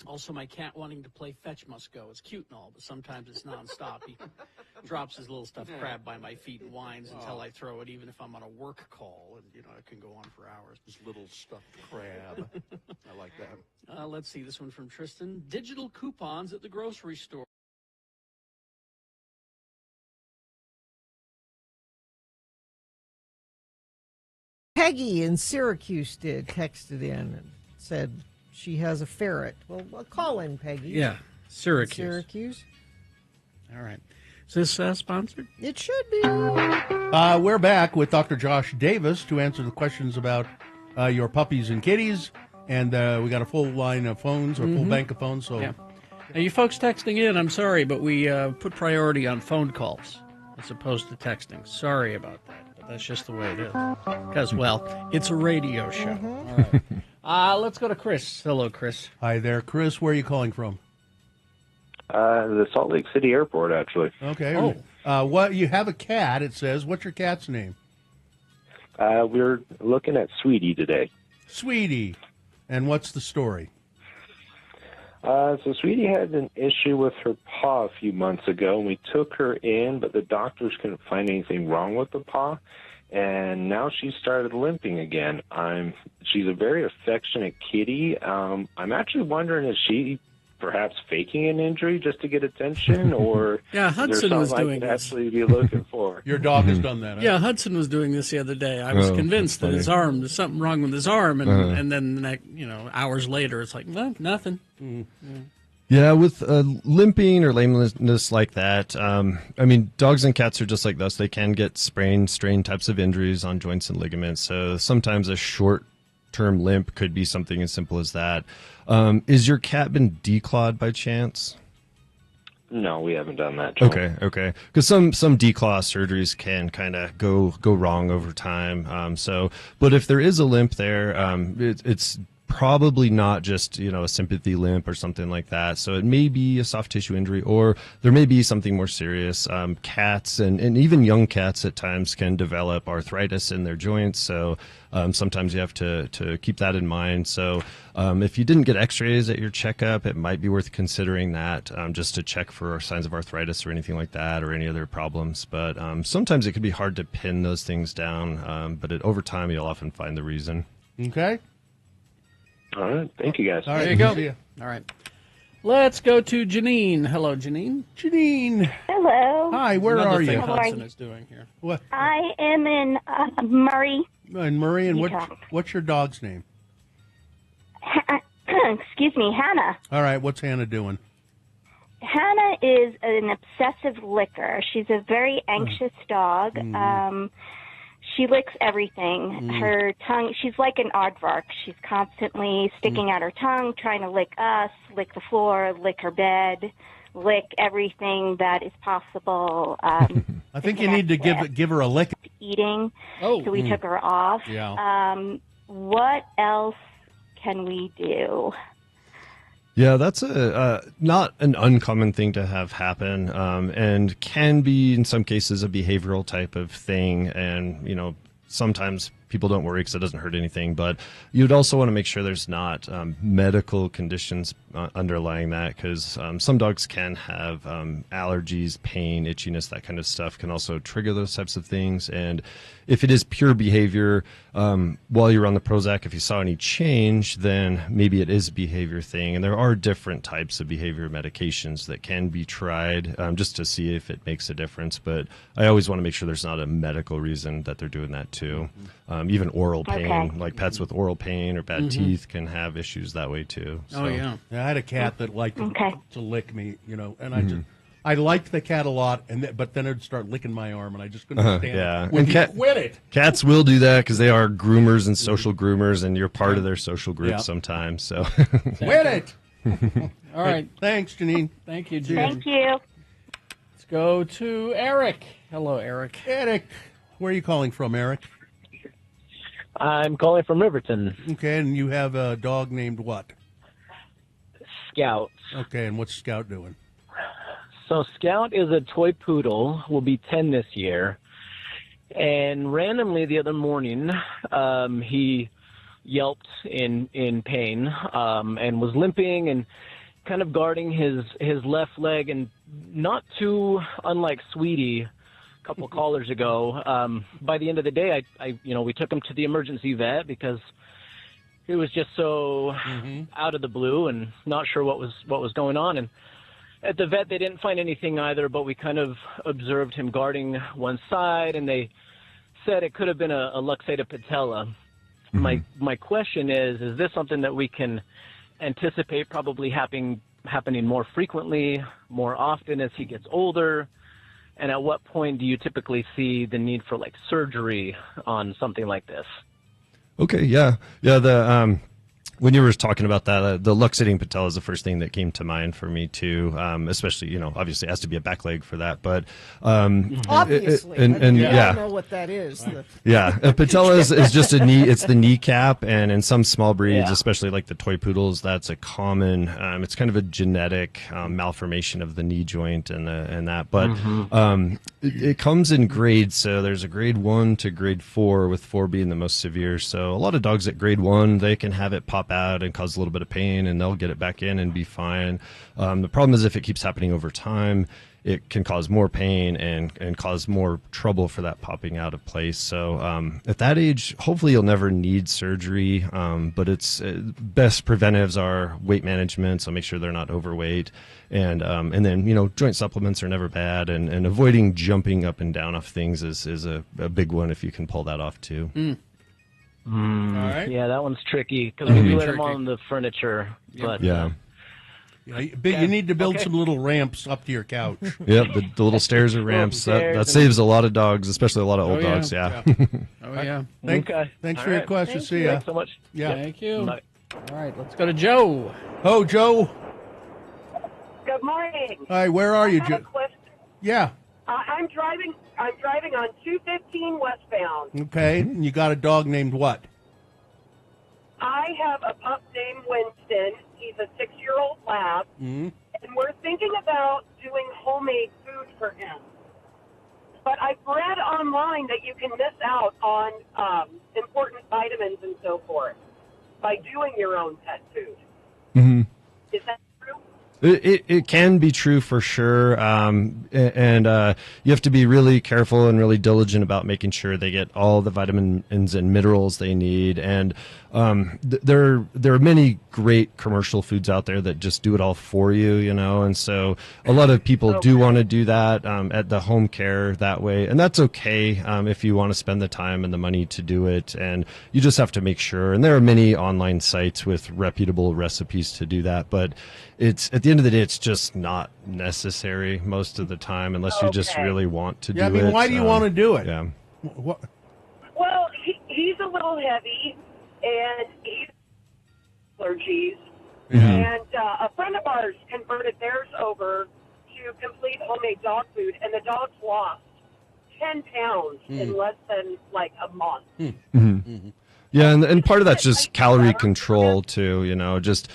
Also, my cat wanting to play fetch must go. It's cute and all, but sometimes it's nonstop. He drops his little stuffed crab by my feet and whines until I throw it, even if I'm on a work call. And, it can go on for hours. This little stuffed crab. I like that. Let's see, this one from Tristan. Digital coupons at the grocery store. Peggy in Syracuse texted in and said she has a ferret. Well, call in, Peggy. Yeah, Syracuse. Syracuse. All right. Is this sponsored? It should be. We're back with Dr. Josh Davis to answer the questions about your puppies and kitties. And we got a full line of phones, or full bank of phones. So, Now, you folks texting in, I'm sorry, but we put priority on phone calls as opposed to texting. Sorry about that, but that's just the way it is. Because, well, it's a radio show. All right. Let's go to Chris. Hello, Chris. Hi there, Chris. Where are you calling from? The Salt Lake City Airport, actually. Okay. What you have a cat? It says. What's your cat's name? We're looking at Sweetie today. Sweetie. And what's the story? So Sweetie had an issue with her paw a few months ago, and we took her in, but the doctors couldn't find anything wrong with the paw, and now she started limping again. She's a very affectionate kitty. I'm actually wondering, is she perhaps faking an injury just to get attention, or yeah, Hudson was doing this. Actually be looking for? Your dog has done that. Huh? Yeah, Hudson was doing this the other day. I was convinced that his arm, there's something wrong with his arm, and then hours later, it's like, well, nothing. Yeah, with limping or lameness like that, I mean, dogs and cats are just like us. They can get strained types of injuries on joints and ligaments. So sometimes a short-term limp could be something as simple as that. Is your cat been declawed by chance? No, we haven't done that, Joel. Okay. Because some declaw surgeries can kind of go wrong over time. But if there is a limp there, it's probably not just a sympathy limp or something like that. So it may be a soft tissue injury, or there may be something more serious. Cats and even young cats at times can develop arthritis in their joints. So sometimes you have to keep that in mind. So if you didn't get x-rays at your checkup, it might be worth considering that just to check for signs of arthritis or anything like that, or any other problems. But sometimes it can be hard to pin those things down. But over time, you'll often find the reason. Okay. All right. Thank you, guys. All right. There you go. See ya. All right. Let's go to Janine. Hello, Janine. Janine. Hello. Hi, where are you? How Hudson is doing here. What? I am in Murray. In Murray, and Utah. what's your dog's name? Excuse me, Hannah. All right, what's Hannah doing? Hannah is an obsessive licker. She's a very anxious dog. She licks everything. Her tongue, she's like an aardvark. She's constantly sticking out her tongue, trying to lick us, lick the floor, lick her bed, lick everything that is possible. I think you need to give her a lick. Eating, so we took her off. Yeah. What else can we do? Yeah, that's not an uncommon thing to have happen, and can be in some cases a behavioral type of thing. And sometimes people don't worry because it doesn't hurt anything, but you'd also want to make sure there's not medical conditions underlying that, because some dogs can have allergies, pain, itchiness, that kind of stuff can also trigger those types of things. And if it is pure behavior, while you're on the Prozac, if you saw any change, then maybe it is a behavior thing. And there are different types of behavior medications that can be tried just to see if it makes a difference. But I always want to make sure there's not a medical reason that they're doing that too. Even oral pain, like pets with oral pain or bad teeth can have issues that way too. So. Oh, yeah. I had a cat that liked to lick me, and I liked the cat a lot, but then it'd start licking my arm, and I just couldn't stand it. And Quit it. Cats will do that because they are groomers and social groomers, and you're part of their social group sometimes. So quit it. All right. Thanks, Janine. Thank you, Janine. Thank you. Let's go to Eric. Hello, Eric. Eric, where are you calling from, Eric? I'm calling from Riverton. Okay, and you have a dog named what? Scout. Okay, and what's Scout doing? So Scout is a toy poodle, will be 10 this year. And randomly the other morning, he yelped in pain and was limping and kind of guarding his left leg, and not too unlike Sweetie a couple callers ago. By the end of the day, we took him to the emergency vet because it was just so out of the blue and not sure what was going on. And at the vet, they didn't find anything either, but we kind of observed him guarding one side, and they said it could have been a luxated patella. My question is this something that we can anticipate probably happening more frequently, more often as he gets older? And at what point do you typically see the need for surgery on something like this? Okay, yeah. The when you were talking about that, the luxating patella is the first thing that came to mind for me too. Especially, obviously it has to be a back leg for that, but obviously, and we yeah, all know what that is. yeah, a patella is just a knee. It's the kneecap, and in some small breeds, Yeah. especially like the toy poodles, that's a common. It's kind of a genetic malformation of the knee joint and that. But it comes in grades. So there's a grade 1 to grade 4, with 4 being the most severe. So a lot of dogs at grade 1, they can have it pop out and cause a little bit of pain, and they'll get it back in and be fine. The problem is if it keeps happening over time, it can cause more pain and cause more trouble for that popping out of place. So at that age, hopefully you'll never need surgery, but it's best preventives are weight management, so make sure they're not overweight, and then joint supplements are never bad, and avoiding jumping up and down off things is a big one if you can pull that off too. All right. Yeah, that one's tricky because That'll we be put them tricky. on the furniture. But, Yeah. You need to build some little ramps up to your couch. Yep, the little stairs or ramps. That saves a lot of dogs, especially a lot of old dogs. Yeah. Oh, yeah. Thanks for your question. See ya. Thanks so much. Yeah. Thank you. Bye. All right, let's go to Joe. Oh, Joe. Good morning. Hi, where are you, I have Joe? a question. Yeah. I'm driving on 215 westbound. Okay. And you got a dog named what? I have a pup named Winston. He's a 6-year-old lab, Mm-hmm. and we're thinking about doing homemade food for him. But I've read online that you can miss out on important vitamins and so forth by doing your own pet food. Mm-hmm. Is that true? It can be true for sure, and you have to be really careful and really diligent about making sure they get all the vitamins and minerals they need. And there are many great commercial foods out there that just do it all for you, and so a lot of people do want to do that at the home care that way, and that's okay if you want to spend the time and the money to do it, and you just have to make sure. And there are many online sites with reputable recipes to do that, but it's at the end of the day, it's just not necessary most of the time unless you just really want to do it. Yeah, I mean, why do you want to do it? Yeah. What? Well, he's a little heavy, and he's allergies. And a friend of ours converted theirs over to complete homemade dog food, and the dogs lost 10 pounds in less than like a month. Mm-hmm. Yeah, and part of that's just calorie control too, just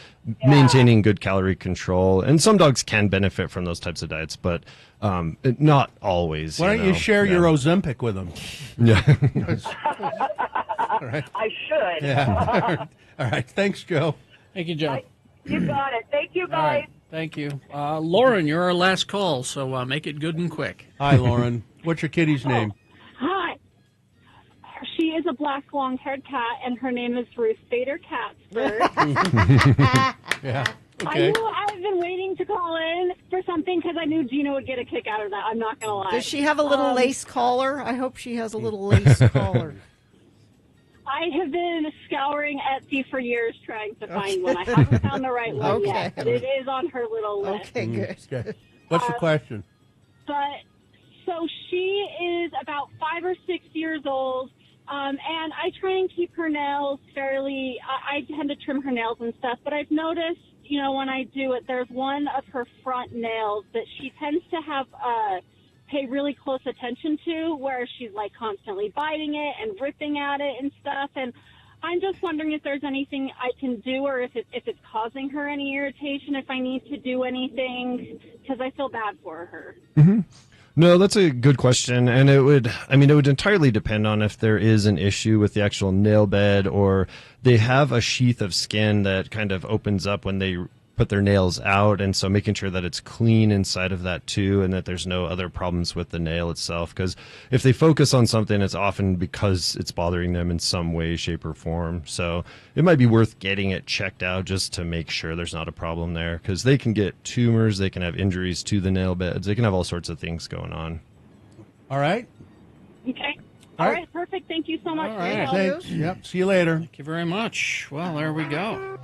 maintaining good calorie control. And some dogs can benefit from those types of diets, but not always. Why don't you share your Ozempic with them? Yeah. All right. I should. Yeah. All right. Thanks, Joe. Thank you, Joe. You got it. Thank you, All guys. right, thank you. Lauren, you're our last call, so make it good and quick. Hi, Lauren. What's your kitty's name? Hi. She is a black long-haired cat, and her name is Ruth Bader Catsburg. Yeah. I knew I've been waiting to call in for something because I knew Gina would get a kick out of that. I'm not going to lie. Does she have a little lace collar? I hope she has a little lace collar. I have been scouring Etsy for years trying to find one. I haven't found the right one yet, but it is on her little list. Okay, good. Okay. What's the question? But so she is about 5 or 6 years old, and I try and keep her nails fairly. I tend to trim her nails and stuff, but I've noticed, when I do it, there's one of her front nails that she tends to have pay really close attention to, where she's like constantly biting it and ripping at it and stuff. And I'm just wondering if there's anything I can do, or if it's causing her any irritation, if I need to do anything, because I feel bad for her. Mm-hmm. No, that's a good question, and it would entirely depend on if there is an issue with the actual nail bed, or they have a sheath of skin that kind of opens up when they put their nails out, and so making sure that it's clean inside of that too, and that there's no other problems with the nail itself. Because if they focus on something, it's often because it's bothering them in some way, shape, or form. So it might be worth getting it checked out just to make sure there's not a problem there, because they can get tumors, they can have injuries to the nail beds, they can have all sorts of things going on. All right. Okay. All right. Perfect. Thank you so much. All right. Thanks. Yep. See you later. Thank you very much. Well, there we go.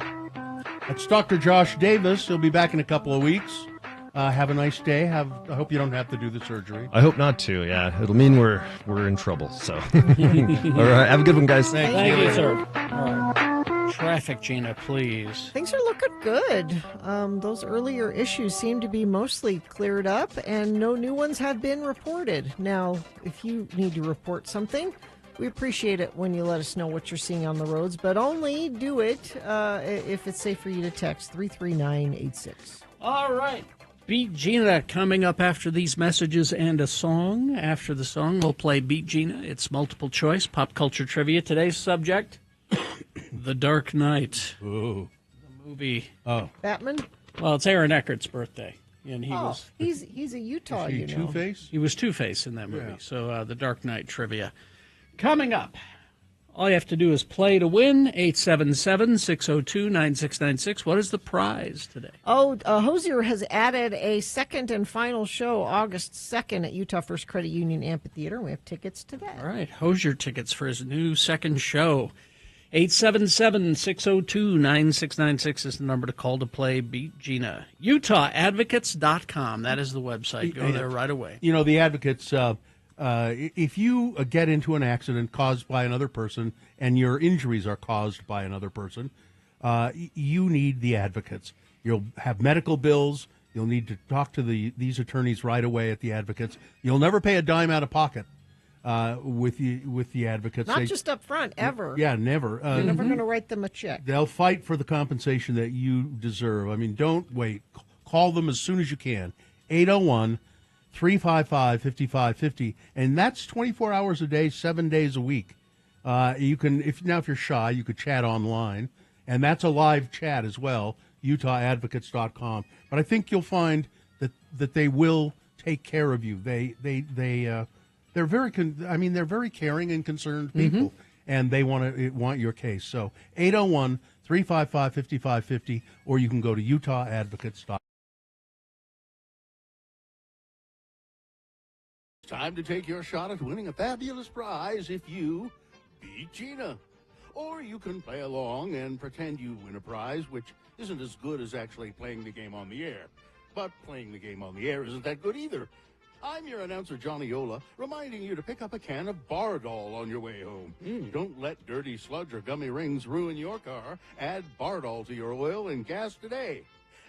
That's Dr. Josh Davis. He'll be back in a couple of weeks. Have a nice day. I hope you don't have to do the surgery. I hope not to. Yeah, it'll mean we're in trouble. So, all right. Have a good one, guys. Thank you, sir. All right. traffic, Gina, please. Things are looking good. Those earlier issues seem to be mostly cleared up, and no new ones have been reported. Now, if you need to report something, we appreciate it when you let us know what you're seeing on the roads, but only do it if it's safe for you to text 33986. All right. Beat Gina coming up after these messages and a song. After the song, we'll play Beat Gina. It's multiple choice, pop culture trivia. Today's subject, The Dark Knight. Ooh. The movie. Oh. Batman? Well, it's Aaron Eckert's birthday. And he's a Utah, Is he Two-Face? He was Two-Face in that movie. Yeah. So The Dark Knight trivia. Coming up. All you have to do is play to win. 877-602-9696. What is the prize today? Hosier has added a second and final show August 2nd at Utah First Credit Union Amphitheater. We have tickets to that. All right. Hosier tickets for his new second show. 877-602-9696 is the number to call to play Beat Gina. UtahAdvocates.com. That is the website. Go there right away. You know, the Advocates... if you get into an accident caused by another person and your injuries are caused by another person, you need the Advocates. You'll have medical bills. You'll need to talk to these attorneys right away at the Advocates. You'll never pay a dime out of pocket with the Advocates. Not just up front, ever. Yeah, never. You're never going to write them a check. They'll fight for the compensation that you deserve. I mean, don't wait. Call them as soon as you can. 801-355-5550, and that's 24 hours a day, 7 days a week. You can, if you're shy, you could chat online, and that's a live chat as well. UtahAdvocates.com. But I think you'll find that they will take care of you. They're very they're very caring and concerned people, and they want your case. So 801-355-5550, or you can go to UtahAdvocates.com. Time to take your shot at winning a fabulous prize if you beat Gina. Or you can play along and pretend you win a prize, which isn't as good as actually playing the game on the air. But playing the game on the air isn't that good either. I'm your announcer, Johnny Ola, reminding you to pick up a can of Bardol on your way home. Don't let dirty sludge or gummy rings ruin your car. Add Bardol to your oil and gas today.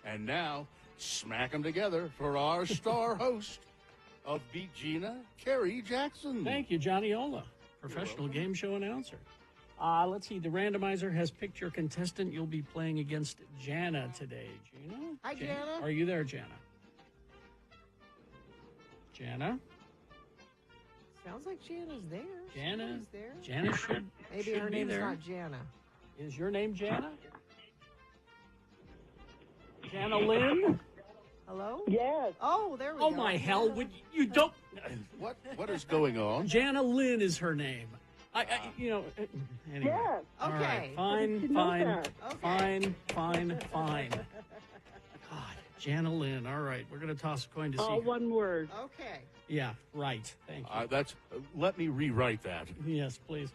And now, smack them together for our star host of Beat Gina, Kerry Jackson. Thank you, Johnny Ola, professional game show announcer. Let's see. The randomizer has picked your contestant. You'll be playing against Jana today. Gina? Hi, Jana. Are you there, Jana? Jana? Sounds like Jana's there. Jana? She's there. Jana should Maybe her be name's there. not Jana. Is your name Jana? Jana Lynn? Hello? Yes. Oh, there we Oh, go. my hell. You don't... What is going on? Jana Lynn is her name. Anyway. Yes. All right. Okay. Fine. God, Jana Lynn. All right. We're going to toss a coin to see. All one word. Okay. Yeah, right. Thank you. Let me rewrite that. Yes, please.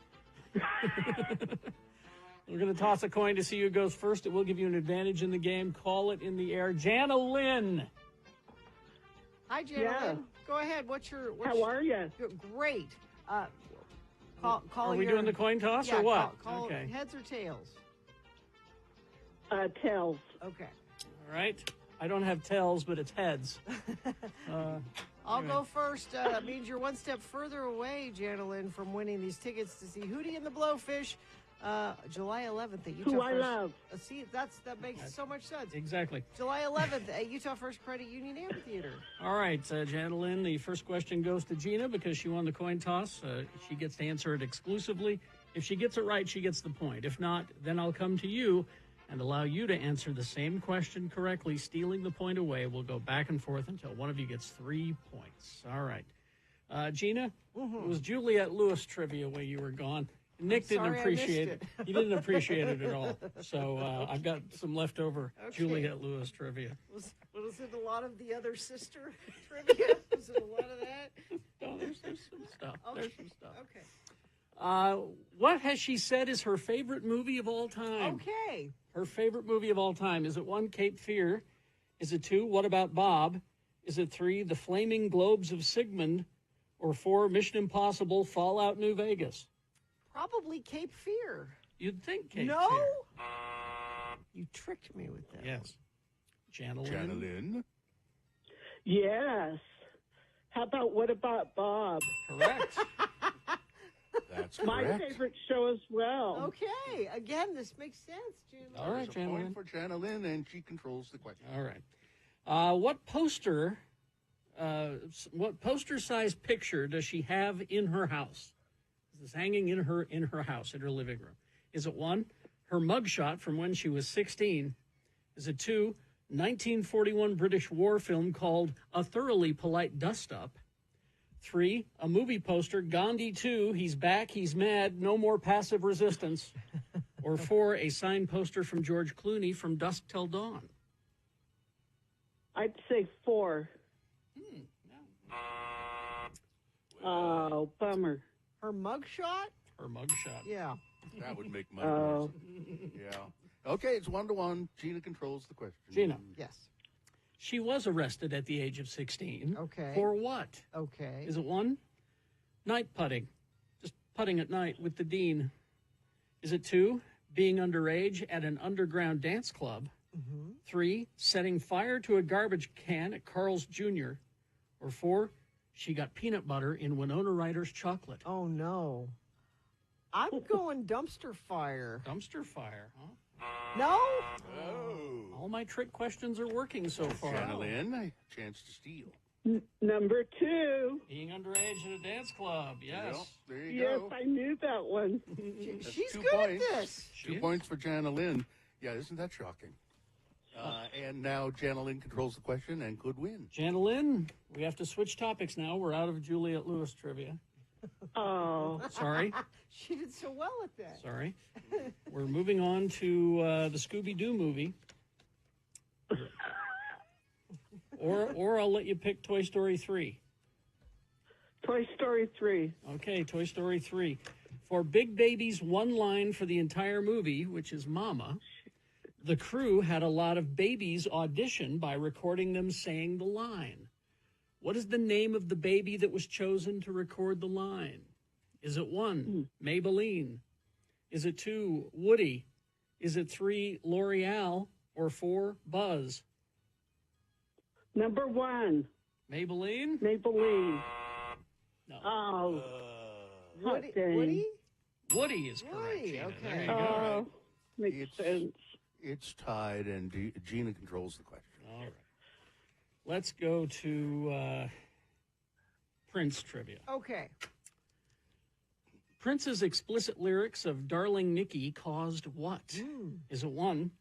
We're going to toss a coin to see who goes first. It will give you an advantage in the game. Call it in the air. Jana Lynn. Hi, Jana Lynn. Go ahead. How are you? Great. Call Are we doing the coin toss or what? Call okay. heads or tails? Tails. Okay. All right. I don't have tails, but it's heads. I'll go first. Means you're one step further away, Jana Lynn, from winning these tickets to see Hootie and the Blowfish July 11th at Utah Who First. I love. See, that makes so much sense. Exactly. July 11th at Utah First Credit Union Amphitheater. All right, Jana Lynn, the first question goes to Gina because she won the coin toss. She gets to answer it exclusively. If she gets it right, she gets the point. If not, then I'll come to you and allow you to answer the same question correctly, stealing the point away. We'll go back and forth until one of you gets 3 points. All right. Gina, it was Juliette Lewis trivia while you were gone. Nick didn't appreciate it. He didn't appreciate it at all. So I've got some leftover Juliette Lewis trivia. Was it a lot of the other sister trivia? Was it a lot of that? No, there's some stuff. Okay. There's some stuff. Okay. What has she said is her favorite movie of all time? Okay. Her favorite movie of all time. Is it 1, Cape Fear? Is it 2, What About Bob? Is it 3, The Flaming Globes of Sigmund? Or 4, Mission Impossible, Fallout New Vegas? Probably Cape Fear. You'd think Kate's No? here. You tricked me with that. Yes. Janelyn. Janelyn. Yes. How about What About Bob? Correct. That's My correct. favorite show as well. Okay. Again, this makes sense, June. All right, There's a point Janelyn. for Janelyn, and she controls the question. All right. What poster-sized picture does she have in her house? Is this hanging in her house, in her living room? Is it 1, her mugshot from when she was 16? Is it 2, 1941 British war film called A Thoroughly Polite Dust-Up? 3, a movie poster, Gandhi 2, He's Back, He's Mad, No More Passive Resistance. Or 4, a signed poster from George Clooney, From Dusk Till Dawn. I'd say 4. Oh, bummer. Her mugshot? Her mugshot. Yeah. That would make my Oh. Yeah. Okay, it's 1-1. Gina controls the question. Gina. Yes. She was arrested at the age of 16. Okay. For what? Okay. Is it 1, night putting, just putting at night with the dean? Is it 2, being underage at an underground dance club? 3, setting fire to a garbage can at Carl's Jr.? Or 4, she got peanut butter in Winona Ryder's chocolate? Oh, no. I'm going dumpster fire. Dumpster fire, huh? No? All my trick questions are working so far. Janelyn, a chance to steal. Number 2. Being underage at a dance club, yes. Well, there you Yes, go. I knew that one. That's She's 2 good points. at this. 2 points for Janelyn. Yeah, isn't that shocking? And now Janelyn controls the question and could win. Janelyn, we have to switch topics now. We're out of Juliet Lewis trivia. Oh. Sorry. She did so well at that. Sorry. We're moving on to the Scooby-Doo movie. Or I'll let you pick Toy Story 3. Toy Story 3. Okay, Toy Story 3. For Big Baby's one line for the entire movie, which is Mama, the crew had a lot of babies audition by recording them saying the line. What is the name of the baby that was chosen to record the line? Is it 1, Maybelline? Is it 2, Woody? Is it 3, L'Oreal? Or 4, Buzz? Number 1. Maybelline? Maybelline. No. Oh. Woody? dang. Woody? Woody is correct, Woody, Gina. okay. There you go. Oh, makes sense. It's tied, and Gina controls the question. All right. Let's go to Prince trivia. Okay. Prince's explicit lyrics of Darling Nikki caused what? Is it 1,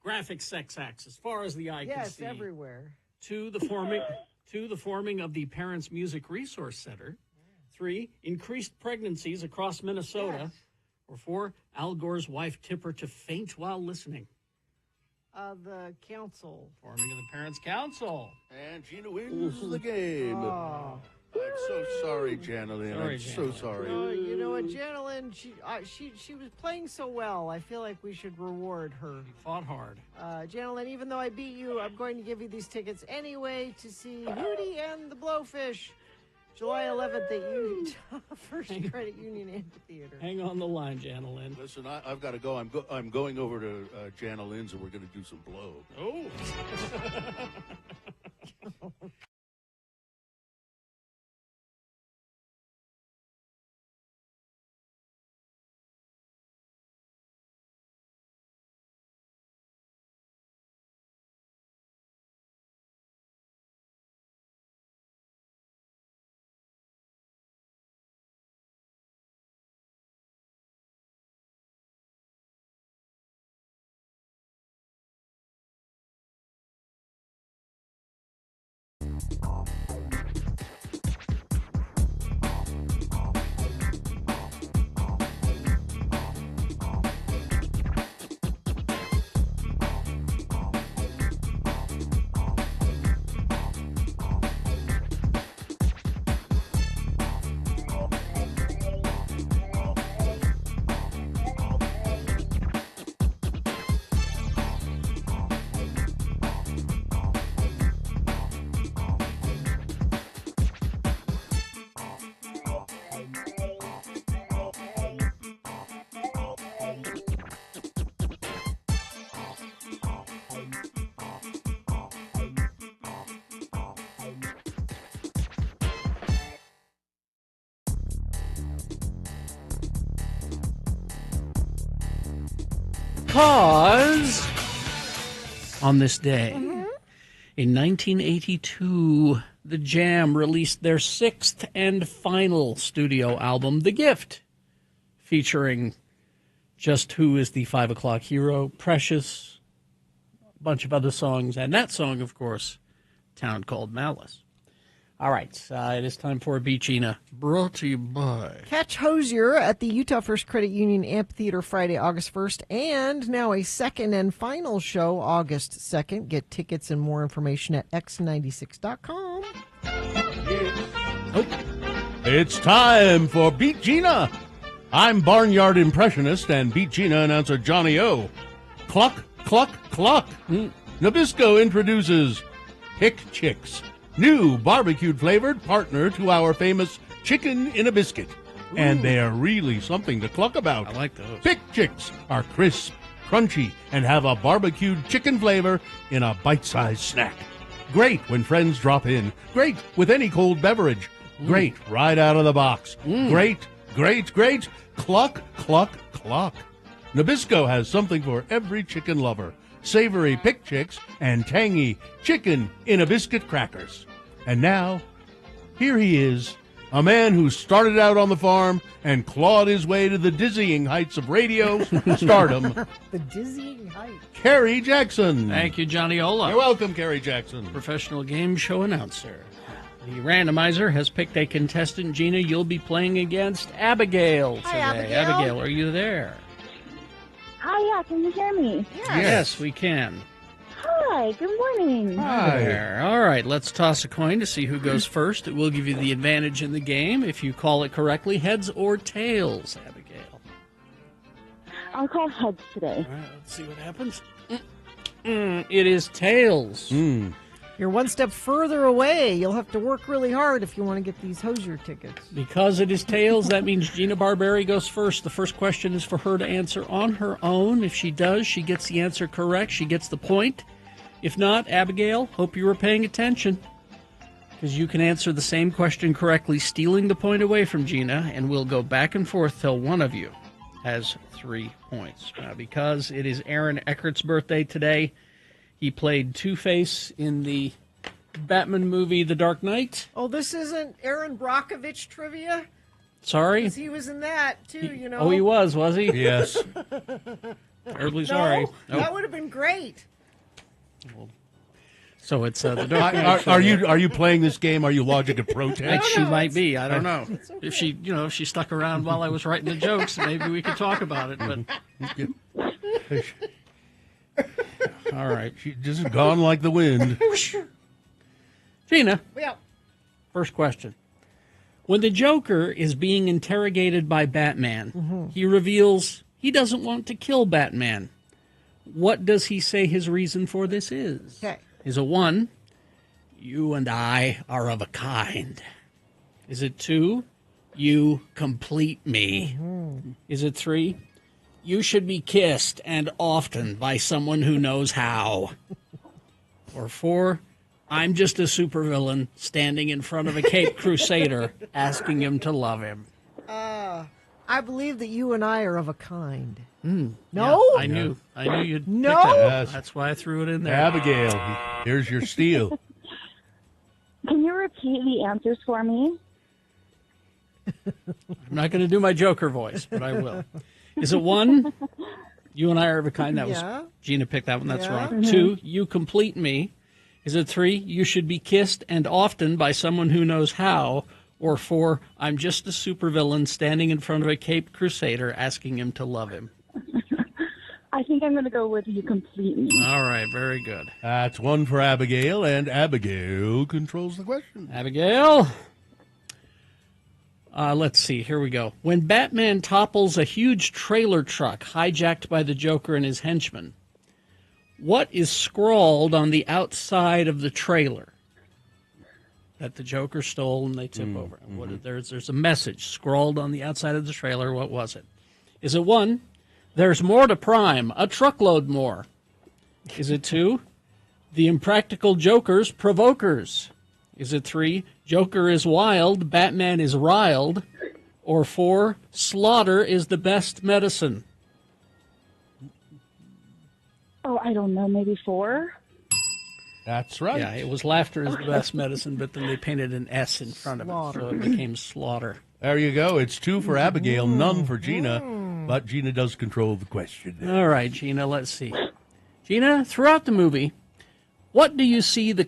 graphic sex acts as far as the eye can Yes, see? everywhere. 2, the forming of the Parents Music Resource Center. 3, increased pregnancies across Minnesota. Yes. Or 4, Al Gore's wife tip her to faint while listening. The council. Forming of the Parents Council. And Gina wins the game. Oh. I'm so sorry, Janelyn. Sorry, I'm so Janelyn. sorry. Oh, you know what, Janelyn, she was playing so well. I feel like we should reward her. You fought hard. Janelyn, even though I beat you, I'm going to give you these tickets anyway to see Hootie and the Blowfish, July 11th at Utah First Credit Union Amphitheater. Hang on the line, Janelyn. Listen, I've got to go. I'm going over to Janelyn's, and we're going to do some blow. Oh. Because on this day, in 1982, the Jam released their sixth and final studio album, The Gift, featuring Just Who Is the 5 O'Clock Hero, Precious, a bunch of other songs, and that song, of course, Town Called Malice. All right, it is time for Beat Gina, brought to you by... Catch Hosier at the Utah First Credit Union Amphitheater Friday, August 1st, and now a second and final show, August 2nd. Get tickets and more information at x96.com. It's time for Beat Gina. I'm Barnyard Impressionist and Beat Gina announcer Johnny O. Cluck, cluck, cluck. Nabisco introduces Pick Chicks, new barbecued flavored partner to our famous chicken in a biscuit. And they are really something to cluck about. I like those. Pick Chicks are crisp, crunchy, and have a barbecued chicken flavor in a bite-sized snack. Great when friends drop in. Great with any cold beverage. Great right out of the box. Great, great, great. Cluck, cluck, cluck. Nabisco has something for every chicken lover. Savory Pick Chicks and tangy chicken in a biscuit crackers. And now, here he is, a man who started out on the farm and clawed his way to the dizzying heights of radio stardom. The dizzying height. Kerry Jackson. Thank you, Johnny Ola. You're welcome, Kerry Jackson. Professional game show announcer. The randomizer has picked a contestant. Gina, you'll be playing against Abigail today. Hi, Abigail. Abigail, are you there? Hi, yeah, can you hear me? Yes, we can. Hi, good morning. There. All right, let's toss a coin to see who goes first. It will give you the advantage in the game if you call it correctly, heads or tails, Abigail. I'll call heads today. All right, let's see what happens. It is tails. You're one step further away. You'll have to work really hard if you want to get these Hosier tickets. Because it is tails, that means Gina Barberi goes first. The first question is for her to answer on her own. If she does, she gets the answer correct. She gets the point. If not, Abigail, hope you were paying attention, because you can answer the same question correctly, stealing the point away from Gina, and we'll go back and forth till one of you has 3 points. Now, because it is Aaron Eckert's birthday today, he played Two-Face in the Batman movie The Dark Knight. Oh, this isn't Aaron Brockovich trivia? Sorry? Because he was in that, too, you know. Oh, he was he? Yes. Terribly sorry. That would have been great. So it's The Dark Knight. Are you playing this game? Are you lodging a protest? She might be. I don't know. If she, if she stuck around while I was writing the jokes, maybe we could talk about it. But all right, she just gone like the wind. Gina. Yeah. First question: when the Joker is being interrogated by Batman, he reveals he doesn't want to kill Batman. What does he say his reason for this is? Okay. Is it 1, you and I are of a kind? Is it 2, you complete me? Is it 3, you should be kissed and often by someone who knows how? Or 4, I'm just a supervillain standing in front of a Caped Crusader asking him to love him? I believe that you and I are of a kind. No? Yeah, I knew you'd No? pick that. Yes. That's why I threw it in there. Abigail, here's your steal. Can you repeat the answers for me? I'm not going to do my Joker voice, but I will. Is it 1, you and I are of a kind? That was Gina picked that one. That's Yeah. wrong. 2, you complete me. Is it 3, you should be kissed and often by someone who knows how? Or 4, I'm just a supervillain standing in front of a Caped Crusader asking him to love him? I think I'm going to go with you complete me. All right, very good. That's 1 for Abigail, and Abigail controls the question. Abigail? Let's see. Here we go. When Batman topples a huge trailer truck hijacked by the Joker and his henchmen, what is scrawled on the outside of the trailer that the Joker stole and they tip over? What, there's a message scrawled on the outside of the trailer. What was it? Is it 1, there's more to Prime, a truckload more? Is it 2, the impractical Joker's provokers? Is it 3, Joker is wild, Batman is riled? Or 4, slaughter is the best medicine? Oh, I don't know, maybe 4? That's right. Yeah, it was laughter is the best medicine, but then they painted an S in front of it, so it became slaughter. There you go. It's 2 for Abigail, none for Gina, but Gina does control the question. All right, Gina, let's see. Gina, throughout the movie, what do you see the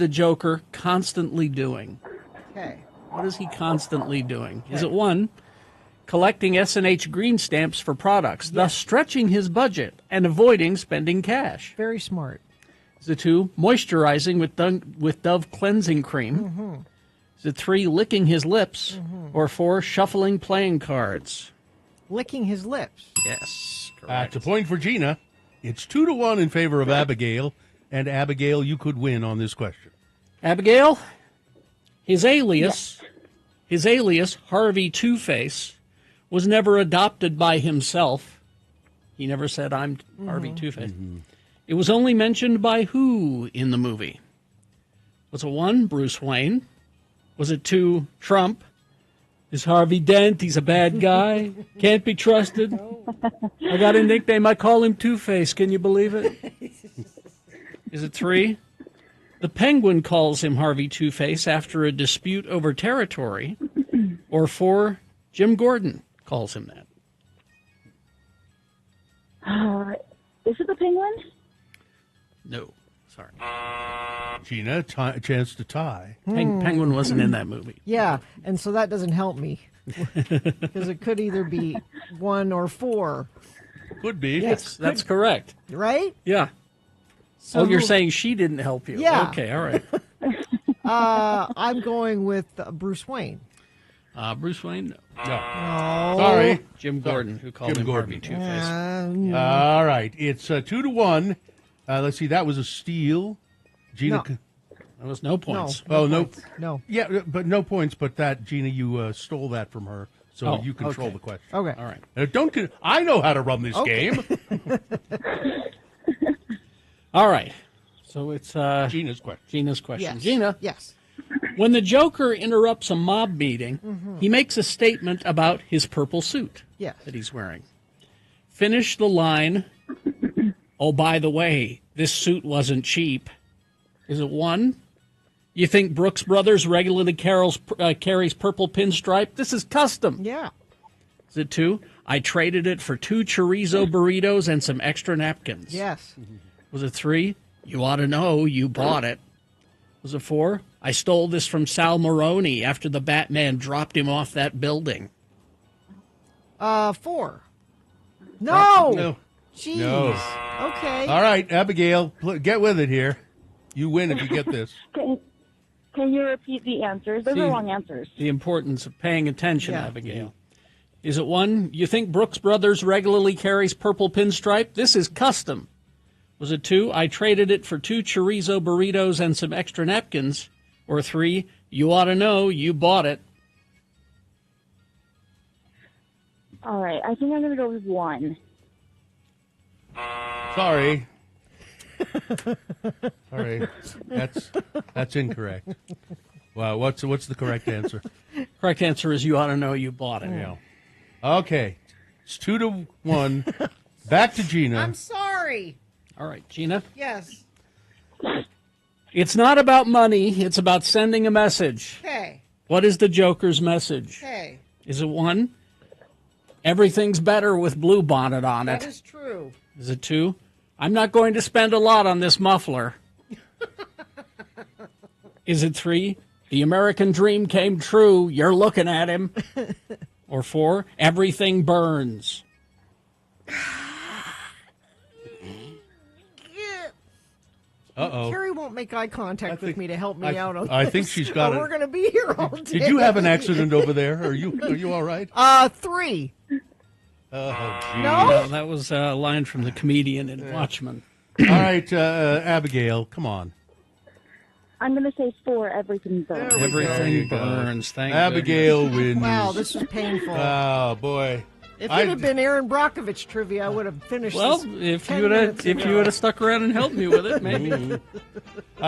Joker constantly doing? Okay. What is he constantly doing? Is it 1, collecting S&H green stamps for products, thus stretching his budget and avoiding spending cash? Very smart. Is it 2, moisturizing with Dove cleansing cream? Mm-hmm. Is it 3, licking his lips? Or 4, shuffling playing cards? Licking his lips. Yes, correct. That's a point for Gina. It's 2-1 in favor of Abigail, and Abigail, you could win on this question. Abigail, his alias, Harvey Two-Face, was never adopted by himself. He never said, I'm Harvey Two-Face. It was only mentioned by who in the movie? Was it 1, Bruce Wayne? Was it 2, Trump? Is Harvey Dent? He's a bad guy. Can't be trusted. I got a nickname. I call him Two-Face. Can you believe it? Is it 3? The Penguin calls him Harvey Two-Face after a dispute over territory. Or 4, Jim Gordon calls him that. Is it the Penguin? No. Sorry. Gina, a chance to tie. Penguin wasn't in that movie. Yeah, and so that doesn't help me. Because it could either be 1 or 4. Could be. Yes, that's correct. Right? Yeah. So you're saying she didn't help you. Yeah. Okay, all right. I'm going with Bruce Wayne. Bruce Wayne? No. No. Sorry. Jim Gordon, who called him Harvey Two-Face. All right. It's 2-1. Let's see. That was a steal. Gina. No. That was no points. No. Yeah, but no points. But that, Gina, you stole that from her, so you control the question. Okay. All right. I know how to run this game. All right. So it's Gina's question. Gina's question. Yes. Gina. Yes. When the Joker interrupts a mob meeting, he makes a statement about his purple suit Yes. that he's wearing. Finish the line, oh, by the way, this suit wasn't cheap. Is it 1? You think Brooks Brothers regularly carries purple pinstripe? This is custom. Yeah. Is it 2? I traded it for 2 chorizo burritos and some extra napkins. Yes. Was it 3? You ought to know you bought it. Was it 4? I stole this from Sal Maroni after the Batman dropped him off that building. 4. No. No. Jeez. No. Okay. All right, Abigail, get with it here. You win if you get this. Can you repeat the answers? Those are wrong answers. The importance of paying attention, Abigail. Is it 1? You think Brooks Brothers regularly carries purple pinstripe? This is custom. Was it 2? I traded it for 2 chorizo burritos and some extra napkins. Or 3? You ought to know you bought it. All right, I think I'm going to go with 1. Sorry. Sorry. That's incorrect. Wow, what's the correct answer? Correct answer is you ought to know you bought it. Yeah. Okay. It's 2-1. Back to Gina. I'm sorry. All right, Gina. Yes. It's not about money. It's about sending a message. Okay. What is the Joker's message? Okay. Is it 1? Everything's better with Blue Bonnet on it. That is true. Is it 2? I'm not going to spend a lot on this muffler. Is it 3? The American dream came true. You're looking at him. Or 4? Everything burns. Uh-oh. Carrie won't make eye contact with me to help me out on I this. think she's got We're going to be here all day. Did you have an accident over there? Are you all right? 3. Oh, gee. No? That was a line from the comedian in Watchmen. All right, Abigail, come on. I'm going to say 4, everything burns. Everything burns. Thank Abigail goodness. wins. Wow, this was painful. Oh, boy. If it had been Aaron Brockovich trivia, I would have finished Well, this if 10 you would minutes ago. have stuck around and helped me with it, maybe.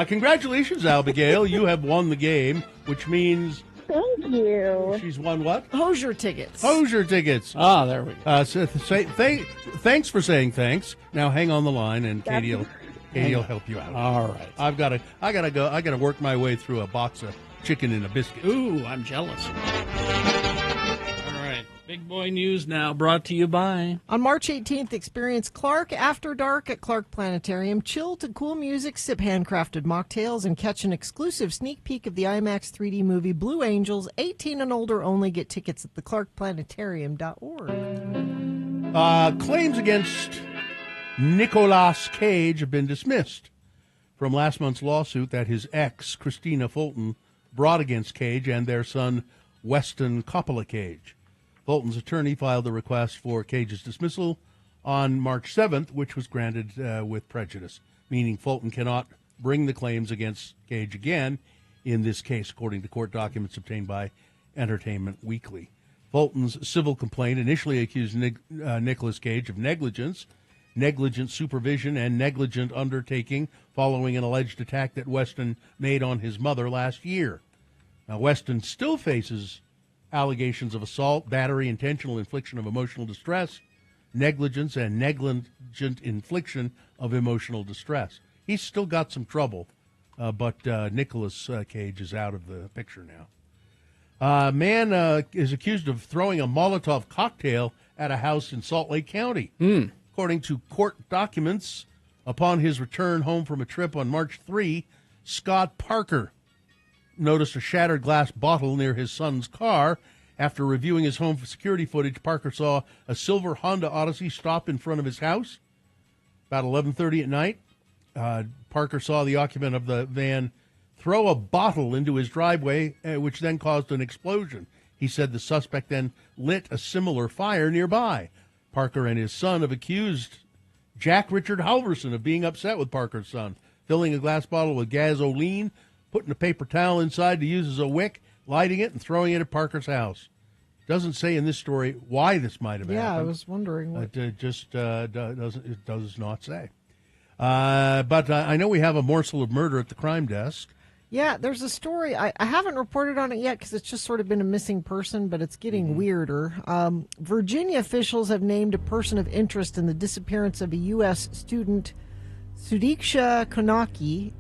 Congratulations, Abigail. You have won the game, which means thank you. She's won what? Hosier tickets. Hosier tickets. Ah, there we go. Thanks for saying thanks. Now hang on the line, and Katie will help you out. All right. I gotta go. I gotta work my way through a box of chicken and a biscuit. Ooh, I'm jealous. All right. Big boy news now, brought to you by... On March 18th, experience Clark After Dark at Clark Planetarium. Chill to cool music, sip handcrafted mocktails, and catch an exclusive sneak peek of the IMAX 3D movie Blue Angels. 18 and older only. Get tickets at theclarkplanetarium.org. Claims against Nicolas Cage have been dismissed from last month's lawsuit that his ex, Christina Fulton, brought against Cage and their son, Weston Coppola Cage. Fulton's attorney filed a request for Cage's dismissal on March 7th, which was granted with prejudice, meaning Fulton cannot bring the claims against Cage again in this case, according to court documents obtained by Entertainment Weekly. Fulton's civil complaint initially accused Nicolas Cage of negligence, negligent supervision, and negligent undertaking following an alleged attack that Weston made on his mother last year. Now, Weston still faces allegations of assault, battery, intentional infliction of emotional distress, negligence, and negligent infliction of emotional distress. He's still got some trouble, but Nicolas Cage is out of the picture now. A man is accused of throwing a Molotov cocktail at a house in Salt Lake County. According to court documents, upon his return home from a trip on March 3, Scott Parker noticed a shattered glass bottle near his son's car. After reviewing his home security footage, Parker saw a silver Honda Odyssey stop in front of his house. About 11:30 at night, Parker saw the occupant of the van throw a bottle into his driveway, which then caused an explosion. He said the suspect then lit a similar fire nearby. Parker and his son have accused Jack Richard Halverson of being upset with Parker's son, filling a glass bottle with gasoline, putting a paper towel inside to use as a wick, lighting it, and throwing it at Parker's house. Doesn't say in this story why this might have happened. Yeah, I was wondering. What... It does not say. But I know we have a morsel of murder at the crime desk. Yeah, there's a story. I haven't reported on it yet because it's just sort of been a missing person, but it's getting weirder. Virginia officials have named a person of interest in the disappearance of a U.S. student, Sudiksha Konaki,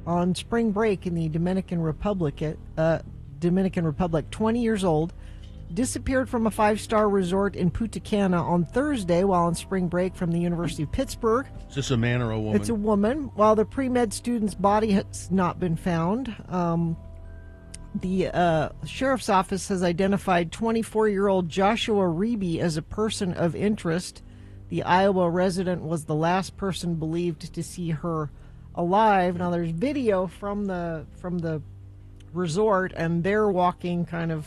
on spring break in the Dominican Republic. 20 years old, disappeared from a 5-star resort in Punta Cana on Thursday while on spring break from the University of Pittsburgh. Is this a man or a woman? It's a woman. While the pre-med student's body has not been found, the sheriff's office has identified 24-year-old Joshua Reeby as a person of interest. The Iowa resident was the last person believed to see her alive. Now, there's video from the resort, and they're walking kind of,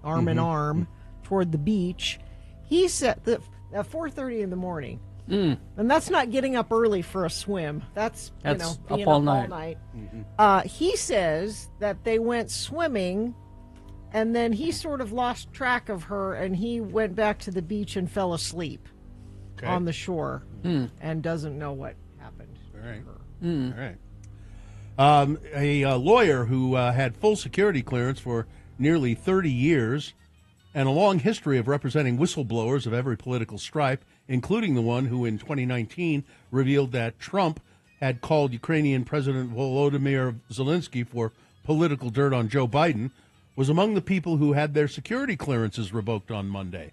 arm in arm toward the beach. He said that at 4:30 in the morning, and that's not getting up early for a swim. That's being up all all night. He says that they went swimming, and then he sort of lost track of her, and he went back to the beach and fell asleep on the shore, and doesn't know what happened. All right. All right. A lawyer who had full security clearance for nearly 30 years and a long history of representing whistleblowers of every political stripe, including the one who in 2019 revealed that Trump had called Ukrainian President Volodymyr Zelensky for political dirt on Joe Biden, was among the people who had their security clearances revoked on Monday.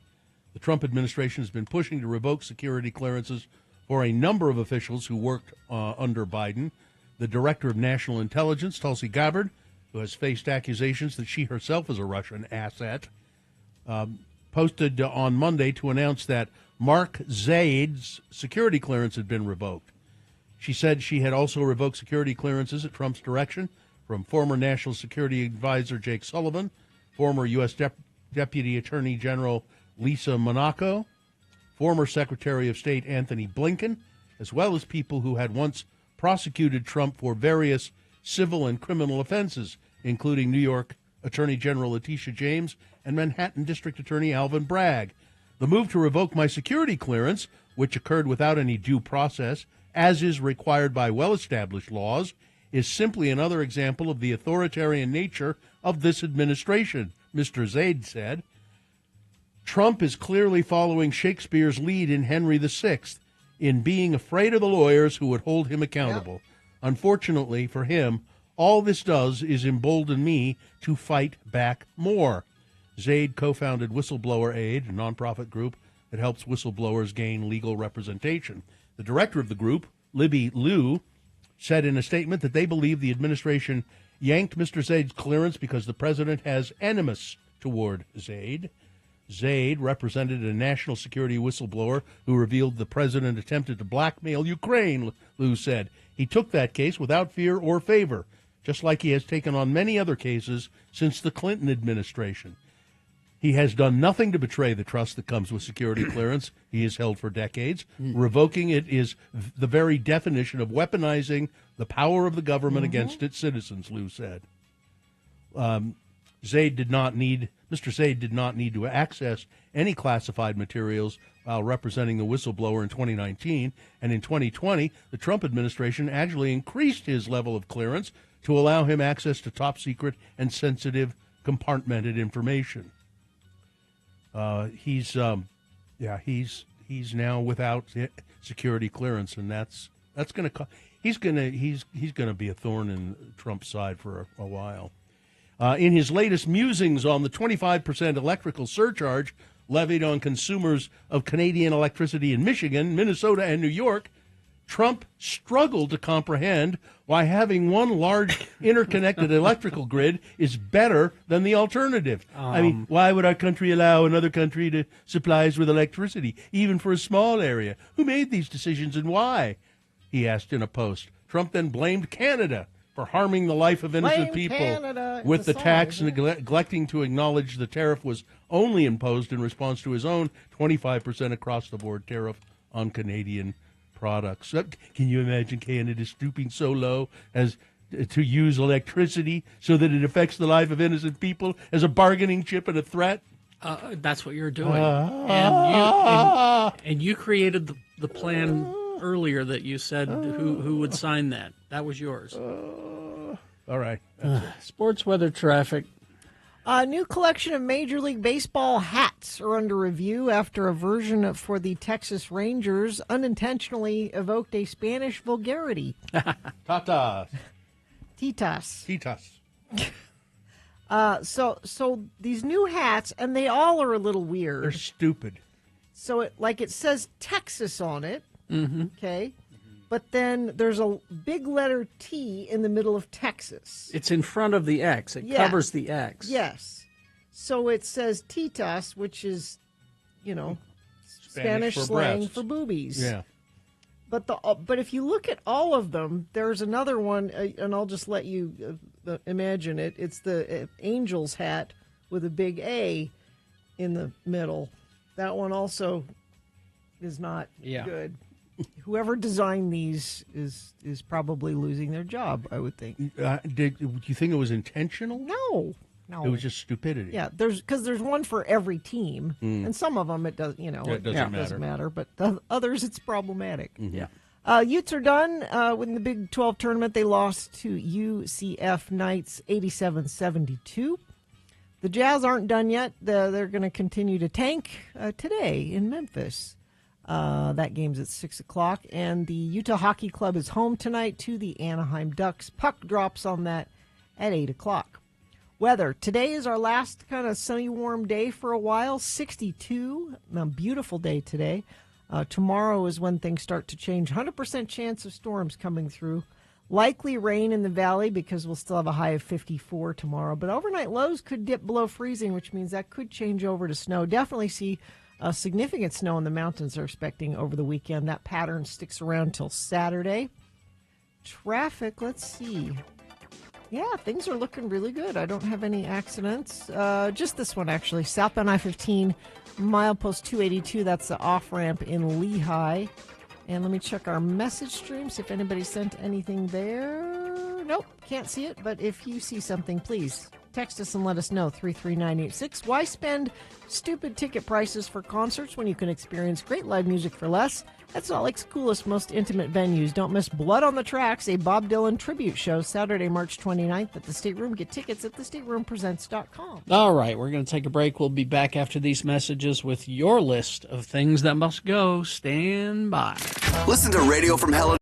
The Trump administration has been pushing to revoke security clearances for a number of officials who worked under Biden. The Director of National Intelligence, Tulsi Gabbard, who has faced accusations that she herself is a Russian asset, posted on Monday to announce that Mark Zaid's security clearance had been revoked. She said she had also revoked security clearances at Trump's direction from former National Security Advisor Jake Sullivan, former U.S. Deputy Attorney General Lisa Monaco, former Secretary of State Anthony Blinken, as well as people who had once prosecuted Trump for various civil and criminal offenses, including New York Attorney General Letitia James and Manhattan District Attorney Alvin Bragg. The move to revoke my security clearance, which occurred without any due process, as is required by well-established laws, is simply another example of the authoritarian nature of this administration, Mr. Zaid said. Trump is clearly following Shakespeare's lead in Henry VI in being afraid of the lawyers who would hold him accountable. Yep. Unfortunately for him, all this does is embolden me to fight back more. Zaid co-founded Whistleblower Aid, a nonprofit group that helps whistleblowers gain legal representation. The director of the group, Libby Liu, said in a statement that they believe the administration yanked Mr. Zaid's clearance because the president has animus toward Zaid. Zaid represented a national security whistleblower who revealed the president attempted to blackmail Ukraine, Liu said. He took that case without fear or favor, just like he has taken on many other cases since the Clinton administration. He has done nothing to betray the trust that comes with security clearance he has held for decades. Revoking it is the very definition of weaponizing the power of the government against its citizens, Liu said. Mr. Zaid did not need to access any classified materials while representing the whistleblower in 2019. And in 2020, the Trump administration actually increased his level of clearance to allow him access to top secret and sensitive compartmented information. He's now without security clearance, and that's going to he's going to be a thorn in Trump's side for a while. In his latest musings on the 25% electrical surcharge levied on consumers of Canadian electricity in Michigan, Minnesota, and New York, Trump struggled to comprehend why having one large interconnected electrical grid is better than the alternative. I mean, why would our country allow another country to supply us with electricity, even for a small area? Who made these decisions and why? He asked in a post. Trump then blamed Canada for harming the life of innocent people with the tax, neglecting to acknowledge the tariff was only imposed in response to his own 25% across-the-board tariff on Canadian products. Can you imagine Canada stooping so low as to use electricity so that it affects the life of innocent people as a bargaining chip and a threat? That's what you're doing. And you created the plan earlier that you said who would sign that. That was yours. All right. Sports weather traffic. A new collection of Major League Baseball hats are under review after a version for the Texas Rangers unintentionally evoked a Spanish vulgarity. Tatas. Titas. So these new hats, and they all are a little weird. They're stupid. So it says Texas on it. Mm-hmm. Okay. But then there's a big letter T in the middle of Texas. It's in front of the X. It covers the X. Yes. So it says Titas, which is, Spanish slang breasts. for boobies. Yeah. But if you look at all of them, there's another one, and I'll just let you imagine it. It's the Angels hat with a big A in the middle. That one also is not good. Whoever designed these is probably losing their job, I would think. Do you think it was intentional? No. It was just stupidity. Yeah, there's one for every team, and some of them it does, it doesn't matter. But the others, it's problematic. Mm-hmm. Yeah. Utes are done in the Big 12 tournament. They lost to UCF Knights 87-72. The Jazz aren't done yet. They're going to continue to tank today in Memphis. That game's at 6 o'clock. And the Utah Hockey Club is home tonight to the Anaheim Ducks. Puck drops on that at 8 o'clock. Weather. Today is our last kind of sunny, warm day for a while. 62. A beautiful day today. Tomorrow is when things start to change. 100% chance of storms coming through. Likely rain in the valley because we'll still have a high of 54 tomorrow. But overnight lows could dip below freezing, which means that could change over to snow. Definitely see significant snow in the mountains are expecting over the weekend. That pattern sticks around till Saturday. Traffic, let's see. Yeah, things are looking really good. I don't have any accidents. Just this one, actually. Southbound I-15, milepost 282. That's the off-ramp in Lehigh. And let me check our message stream, see if anybody sent anything there. Nope, can't see it. But if you see something, please Text us and let us know, 33986. Why spend stupid ticket prices for concerts when you can experience great live music for less? That's Salt Lake's coolest, most intimate venues. Don't miss Blood on the Tracks, a Bob Dylan tribute show, Saturday, March 29th at the State Room. Get tickets at thestateroompresents.com. All right, we're going to take a break. We'll be back after these messages with your list of things that must go. Stand by. Listen to Radio from Hell.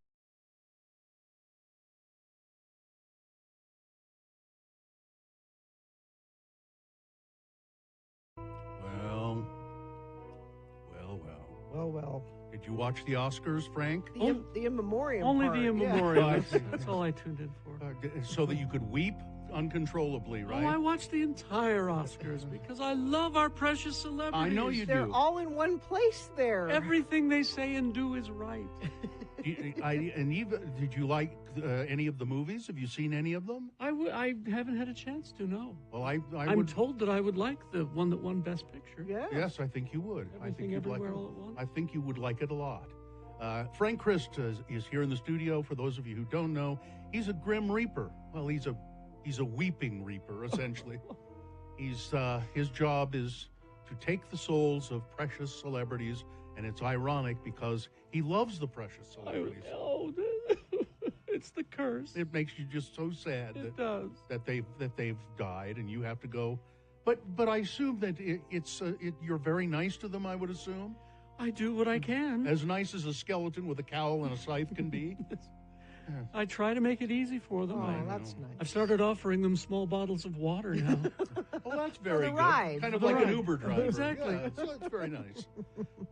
Well. Did you watch the Oscars, Frank? The in memoriam Only part, the in yeah. memoriam. That's all I tuned in for. So that you could weep uncontrollably, right? Oh, I watched the entire Oscars because I love our precious celebrities. I know you They're do. all in one place there. Everything they say and do is right. And even, did you like any of the movies? Have you seen any of them? I haven't had a chance to, no. Well, I'm I'm told that I would like the one that won Best Picture. Yeah. Yes, I think you would. Everything Everywhere All at Once. I think you would like it a lot. Frank Christ is here in the studio. For those of you who don't know, he's a grim reaper. Well, he's a weeping reaper, essentially. His job is to take the souls of precious celebrities, and it's ironic because he loves the precious celebrities. Oh, it's the curse. It makes you just so sad It does. that they've died, and you have to go. But I assume that you're very nice to them. I would assume. I do what I can. As nice as a skeleton with a cowl and a scythe can be. I try to make it easy for them. Oh, that's nice. I've started offering them small bottles of water now. Oh, that's very good. ride. Kind of For the like an ride. Uber driver. Exactly. Yeah, that's very nice.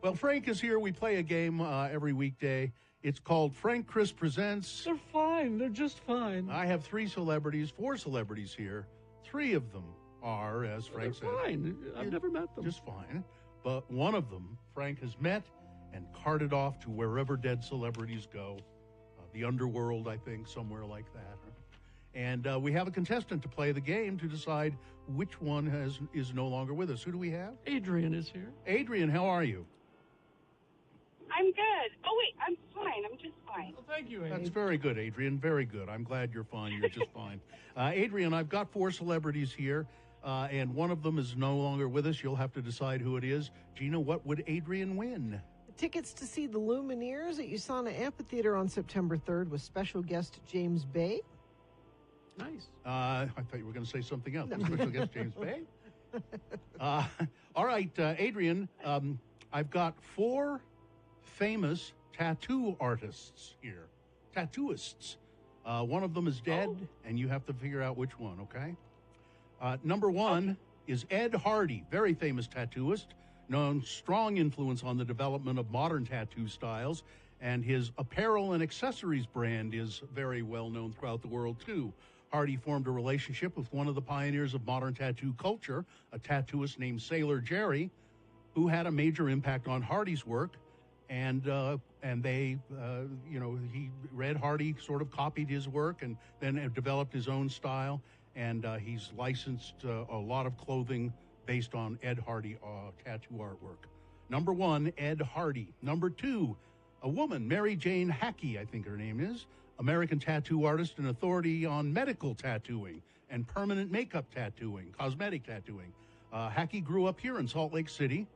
Well, Frank is here. We play a game every weekday. It's called Frank Chris Presents. They're fine. They're just fine. I have four celebrities here. Three of them are, as Frank said, fine. I've never met them. just fine. But one of them, Frank has met and carted off to wherever dead celebrities go. The underworld, I think, somewhere like that. And we have a contestant to play the game to decide which one is no longer with us. Who do we have? Adrian is here. Adrian, how are you? I'm good. Oh, wait, I'm fine. I'm just fine. Well, thank you, Adrian. That's very good, Adrian. Very good. I'm glad you're fine. You're just fine. Adrian, I've got four celebrities here, and one of them is no longer with us. You'll have to decide who it is. Gina, what would Adrian win? Tickets to see the Lumineers at USANA Amphitheater on September 3rd with special guest James Bay. Nice. I thought you were going to say something else. Special guest James Bay. All right, Adrian, I've got four famous tattoo artists here. Tattooists. One of them is dead, and you have to figure out which one, okay? Number one is Ed Hardy, very famous tattooist, known strong influence on the development of modern tattoo styles, and his apparel and accessories brand is very well known throughout the world, too. Hardy formed a relationship with one of the pioneers of modern tattoo culture, a tattooist named Sailor Jerry, who had a major impact on Hardy's work. And they, Ed Hardy sort of copied his work and then developed his own style. And he's licensed a lot of clothing based on Ed Hardy tattoo artwork. Number one, Ed Hardy. Number two, a woman, Mary Jane Hackey, I think her name is, American tattoo artist and authority on medical tattooing and permanent makeup tattooing, cosmetic tattooing. Hackey grew up here in Salt Lake City.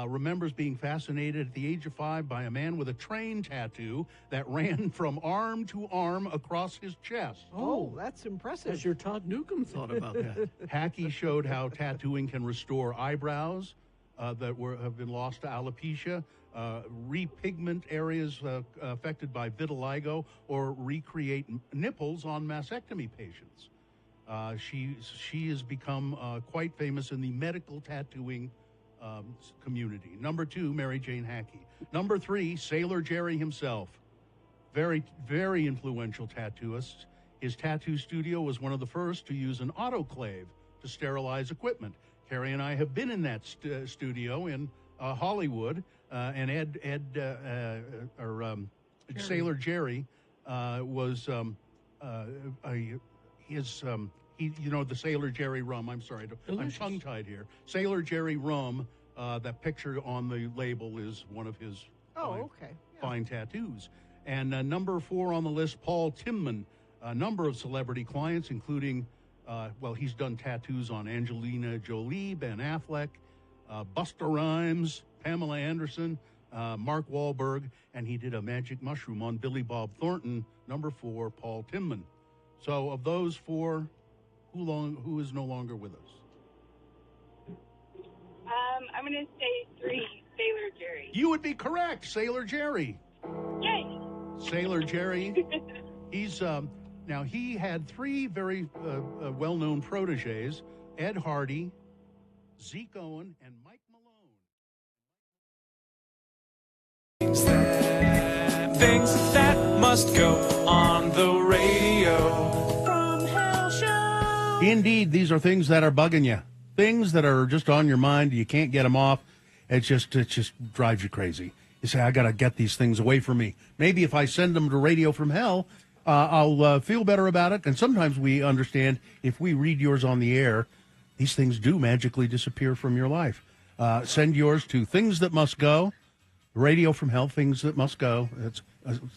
Remembers being fascinated at the age of 5 by a man with a train tattoo that ran from arm to arm across his chest. Oh, that's impressive. Has your Todd Newcomb thought about that? Hackey showed how tattooing can restore eyebrows that have been lost to alopecia, repigment areas affected by vitiligo, or recreate nipples on mastectomy patients. She has become quite famous in the medical tattooing community. Number two, Mary Jane Hackey. Number three, Sailor Jerry himself. Very, very influential tattooist. His tattoo studio was one of the first to use an autoclave to sterilize equipment. Carrie and I have been in that studio in Hollywood, and Sailor Jerry was the Sailor Jerry rum. I'm sorry, I'm tongue-tied here. Sailor Jerry rum, that picture on the label is one of his fine tattoos. And number four on the list, Paul Timman, a number of celebrity clients, including Well, he's done tattoos on Angelina Jolie, Ben Affleck, Busta Rhymes, Pamela Anderson, Mark Wahlberg, and he did a magic mushroom on Billy Bob Thornton, number 4, Paul Tinman. So of those 4, who is no longer with us? I'm going to say 3, Sailor Jerry. You would be correct, Sailor Jerry. Yay! Sailor Jerry. He's now he had 3 very well-known proteges: Ed Hardy, Zeke Owen, and Mike Things that must go on the radio. From Hell Show. Indeed, these are things that are bugging you. Things that are just on your mind. You can't get them off. It just drives you crazy. You say, I got to get these things away from me. Maybe if I send them to Radio from Hell, I'll feel better about it. And sometimes we understand if we read yours on the air, these things do magically disappear from your life. Send yours to Things That Must Go. Radio from Hell, Things That Must Go.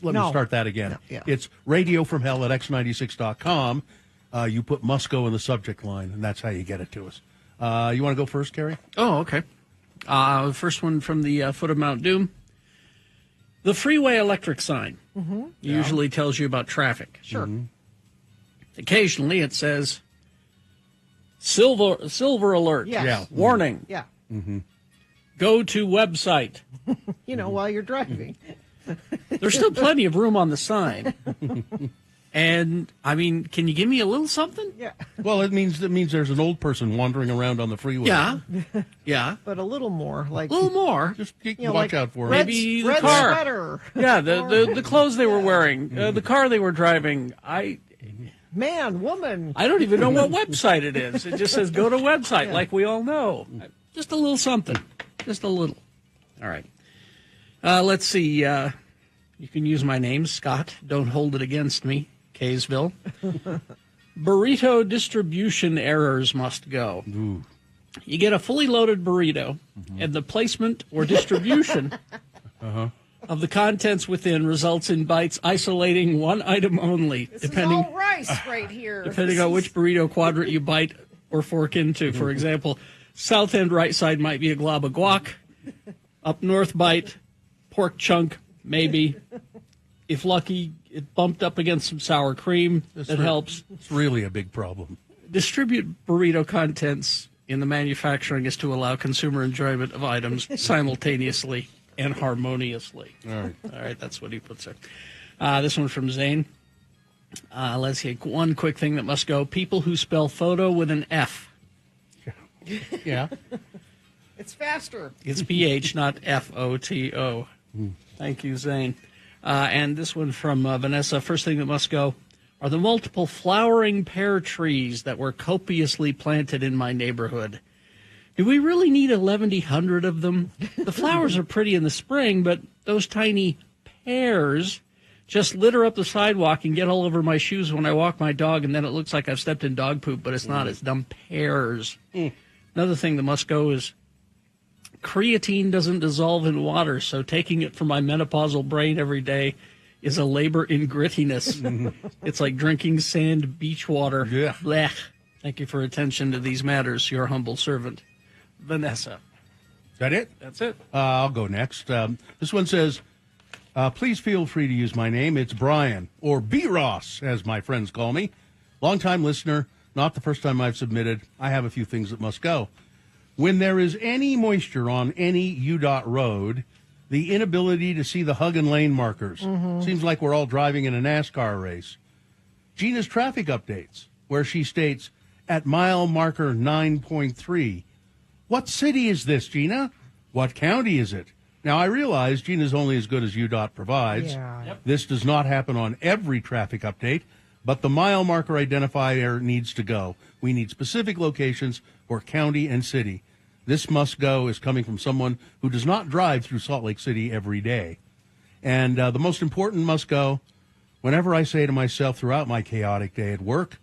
Let me start that again. No, yeah. It's Radio from Hell at x96.com. You put must go in the subject line, and that's how you get it to us. You want to go first, Kerry? Oh, okay. First one from the foot of Mount Doom. The freeway electric sign usually tells you about traffic. Sure. Occasionally it says silver alert. Yes. Yeah. Warning. Yeah. Go to website. While you're driving. There's still plenty of room on the sign. And, I mean, can you give me a little something? Yeah. Well, it means there's an old person wandering around on the freeway. Yeah. Yeah. But a little more. Like, a little more. Just watch out for it. Maybe the red car. Sweater. Yeah, the clothes they were wearing, the car they were driving. Man, woman. I don't even know what website it is. It just says go to website, like we all know. Just a little something. Just a little. All right. Let's see. You can use my name, Scott. Don't hold it against me, Kaysville. Burrito distribution errors must go. Ooh. You get a fully loaded burrito, and the placement or distribution of the contents within results in bites isolating one item only, depending This is all rice right here. Depending on which burrito quadrant you bite or fork into. For example, south end right side might be a glob of guac. Up north bite, pork chunk, maybe. If lucky, it bumped up against some sour cream. That helps. It's really a big problem. Distribute burrito contents in the manufacturing is to allow consumer enjoyment of items simultaneously and harmoniously. All right, that's what he puts there. This one from Zane. Let's see, one quick thing that must go. People who spell photo with an F. Yeah. It's faster. It's PH, not FOTO. Thank you, Zane. And this one from Vanessa. First thing that must go are the multiple flowering pear trees that were copiously planted in my neighborhood. Do we really need 1,100 of them? The flowers are pretty in the spring, but those tiny pears just litter up the sidewalk and get all over my shoes when I walk my dog, and then it looks like I've stepped in dog poop, but it's not. It's dumb pears. Another thing that must go is creatine doesn't dissolve in water, so taking it from my menopausal brain every day is a labor in grittiness. It's like drinking sand beach water. Yeah. Blech. Thank you for attention to these matters. Your humble servant, Vanessa. Is that it? That's it. I'll go next. This one says, please feel free to use my name. It's Brian, or B. Ross, as my friends call me. Longtime listener, not the first time I've submitted. I have a few things that must go. When there is any moisture on any UDOT road, the inability to see the hug and lane markers. Seems like we're all driving in a NASCAR race. Gina's traffic updates, where she states, at mile marker 9.3. What city is this, Gina? What county is it? Now, I realize Gina's only as good as UDOT provides. Yeah. Yep. This does not happen on every traffic update, but the mile marker identifier needs to go. We need specific locations for county and city. This must go is coming from someone who does not drive through Salt Lake City every day. And the most important must go, whenever I say to myself throughout my chaotic day at work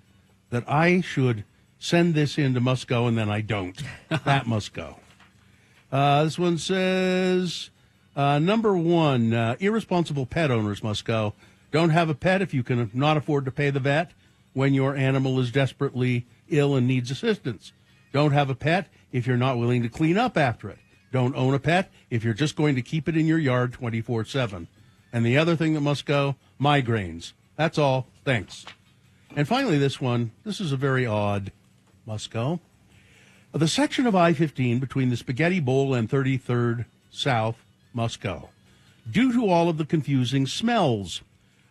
that I should send this in to must go, and then I don't. That must go. This one says, number one, irresponsible pet owners must go. Don't have a pet if you can not afford to pay the vet. when your animal is desperately ill and needs assistance. Don't have a pet if you're not willing to clean up after it. Don't own a pet if you're just going to keep it in your yard 24/7. And the other thing that must go, migraines. That's all. Thanks. And finally, this is a very odd must go. The section of I-15 between the Spaghetti Bowl and 33rd South must go, due to all of the confusing smells.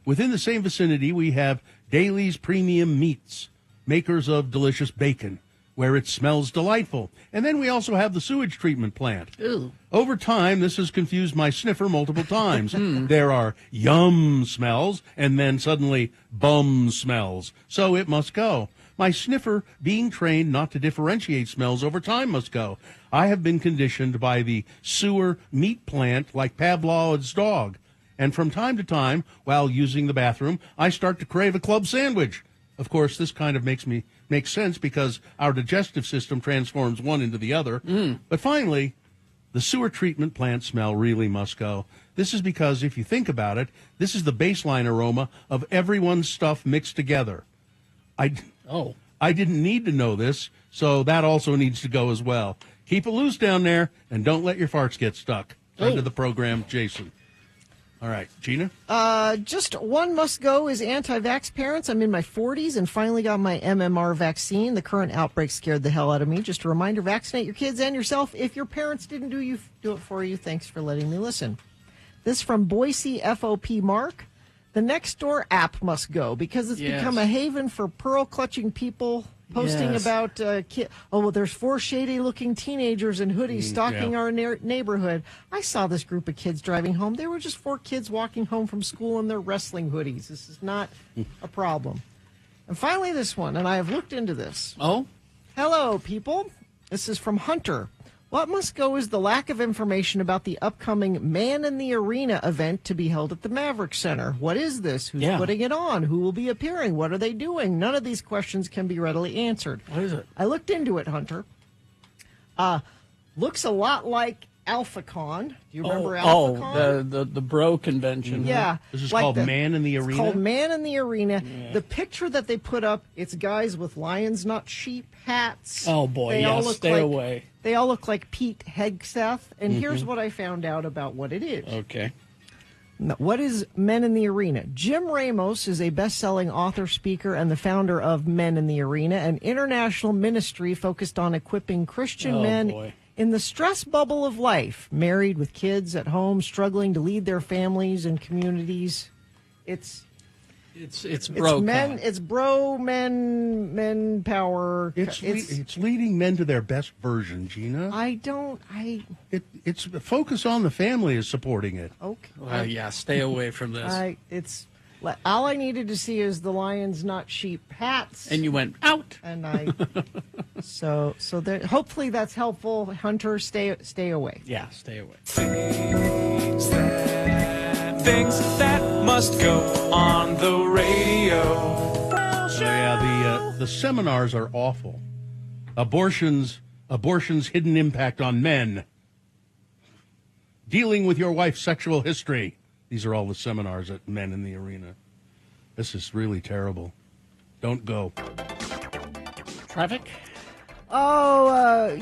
Within the same vicinity, we have Daly's Premium Meats, makers of delicious bacon, where it smells delightful. And then we also have the sewage treatment plant. Ew. Over time, this has confused my sniffer multiple times. There are yum smells and then suddenly bum smells. So it must go. My sniffer, being trained not to differentiate smells over time, must go. I have been conditioned by the sewer meat plant like Pavlov's dog. And from time to time, while using the bathroom, I start to crave a club sandwich. Of course, this kind of makes sense because our digestive system transforms one into the other. But finally, the sewer treatment plant smell really must go. This is because, if you think about it, this is the baseline aroma of everyone's stuff mixed together. I didn't need to know this, so that also needs to go as well. Keep it loose down there, and don't let your farts get stuck. Friend of the program, Jason. All right, Gina? Just one must go is anti-vax parents. I'm in my 40s and finally got my MMR vaccine. The current outbreak scared the hell out of me. Just a reminder, vaccinate your kids and yourself. If your parents didn't do it for you, thanks for letting me listen. This from Boise FOP Mark. The Nextdoor app must go because it's become a haven for pearl-clutching people posting about there's 4 shady-looking teenagers in hoodies stalking our neighborhood. I saw this group of kids driving home. They were just 4 kids walking home from school in their wrestling hoodies. This is not a problem. And finally, this one, and I have looked into this. Oh? Hello, people. This is from Hunter. What must go is the lack of information about the upcoming Man in the Arena event to be held at the Maverick Center. What is this? Who's putting it on? Who will be appearing? What are they doing? None of these questions can be readily answered. What is it? I looked into it, Hunter. Looks a lot like AlphaCon. Do you remember AlphaCon? The bro convention. Yeah. This is called Man in the Arena? It's called Man in the Arena. Yeah. The picture that they put up, it's guys with lions, not sheep, hats. Oh, boy, stay away. They all look like Pete Hegseth. And here's what I found out about what it is. Okay. What is Men in the Arena? Jim Ramos is a best-selling author, speaker, and the founder of Men in the Arena, an international ministry focused on equipping Christian men in the stress bubble of life, married with kids at home, struggling to lead their families and communities. It's bro men. It's bro men power. It's leading men to their best version, Gina. It's focus on the family is supporting it. Okay. Stay away from this. All I needed to see is the lions, not sheep, hats. And you went out. And so there, hopefully that's helpful. Hunter, stay away. Yeah, stay away. Things that must go on the radio. Yeah, the seminars are awful. Abortion's hidden impact on men. Dealing with your wife's sexual history. These are all the seminars at Men in the Arena. This is really terrible. Don't go. Traffic? Oh,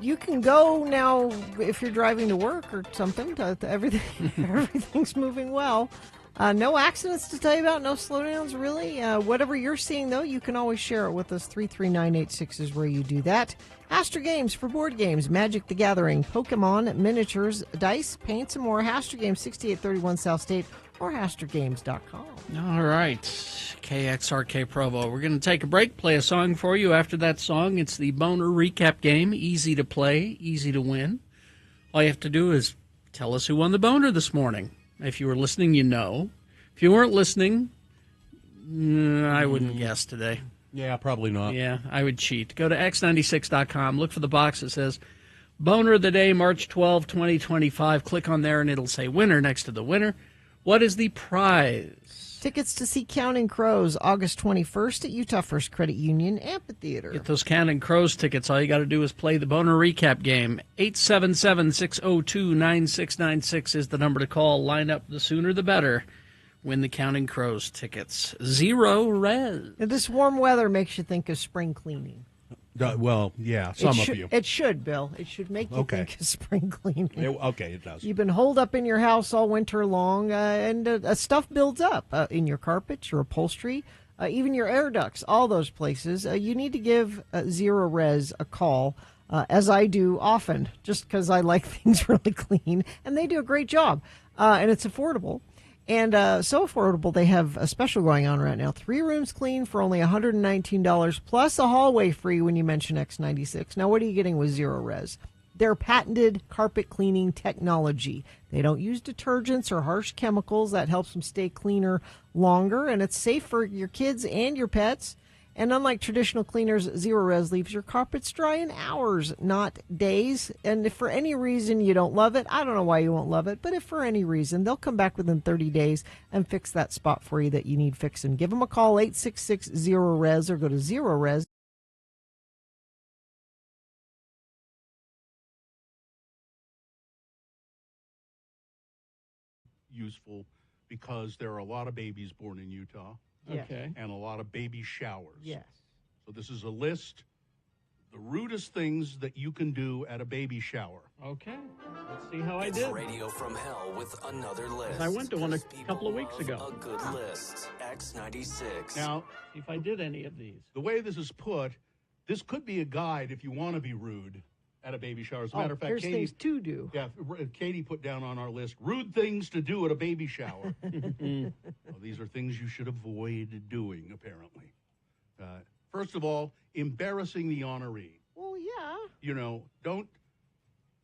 you can go now if you're driving to work or something. Everything's moving well. No accidents to tell you about, no slowdowns really. Whatever you're seeing, though, you can always share it with us. 33986 is where you do that. Astor Games for board games, Magic the Gathering, Pokemon, miniatures, dice, paints, and more. Astor Games, 6831 South State, or AstorGames.com. All right, KXRK Provo. We're going to take a break, play a song for you. After that song, it's the Boner Recap Game. Easy to play, easy to win. All you have to do is tell us who won the boner this morning. If you were listening, you know. If you weren't listening, I wouldn't guess today. Yeah, probably not. Yeah, I would cheat. Go to x96.com, look for the box that says Boner of the Day, March 12, 2025. Click on there, and it'll say winner next to the winner. What is the prize? Tickets to see Counting Crows August 21st at Utah First Credit Union Amphitheater. Get those Counting Crows tickets. All you got to do is play the Boner Recap Game. 877-602-9696 is the number to call. Line up the sooner the better. win the Counting Crows tickets. Zero res. And this warm weather makes you think of spring cleaning. Well, yeah, some of you. It should, Bill. It should make you think of spring cleaning. Okay, it does. You've been holed up in your house all winter long, and stuff builds up in your carpets, your upholstery, even your air ducts, all those places. You need to give Zero Res a call, as I do often, just because I like things really clean, and they do a great job, and it's affordable. And so affordable, they have a special going on right now. 3 rooms clean for only $119, plus a hallway free when you mention X96. Now, what are you getting with Zero Res? Their patented carpet cleaning technology. They don't use detergents or harsh chemicals. That helps them stay cleaner longer, and it's safe for your kids and your pets. And unlike traditional cleaners, Zero Res leaves your carpets dry in hours, not days. And if for any reason you don't love it, I don't know why you won't love it, but if for any reason, they'll come back within 30 days and fix that spot for you that you need fixing. Give them a call, 866-0RES, or go to ZeroRes. Useful because there are a lot of babies born in Utah. Yes. Okay. And a lot of baby showers. Yes. So this is a list, the rudest things that you can do at a baby shower. Okay. Let's see how I It's did. Radio from Hell with another list. I went to one a couple of weeks Love ago. A good list. X96. Now, See if I did any of these. the way this is put, this could be a guide if you want to be rude at a baby shower. As a matter of fact, here's Katie, things to do. yeah, Katie put down on our list, rude things to do at a baby shower. Well, these are things you should avoid doing, apparently. First of all, embarrassing the honoree. Well, yeah. You know, don't,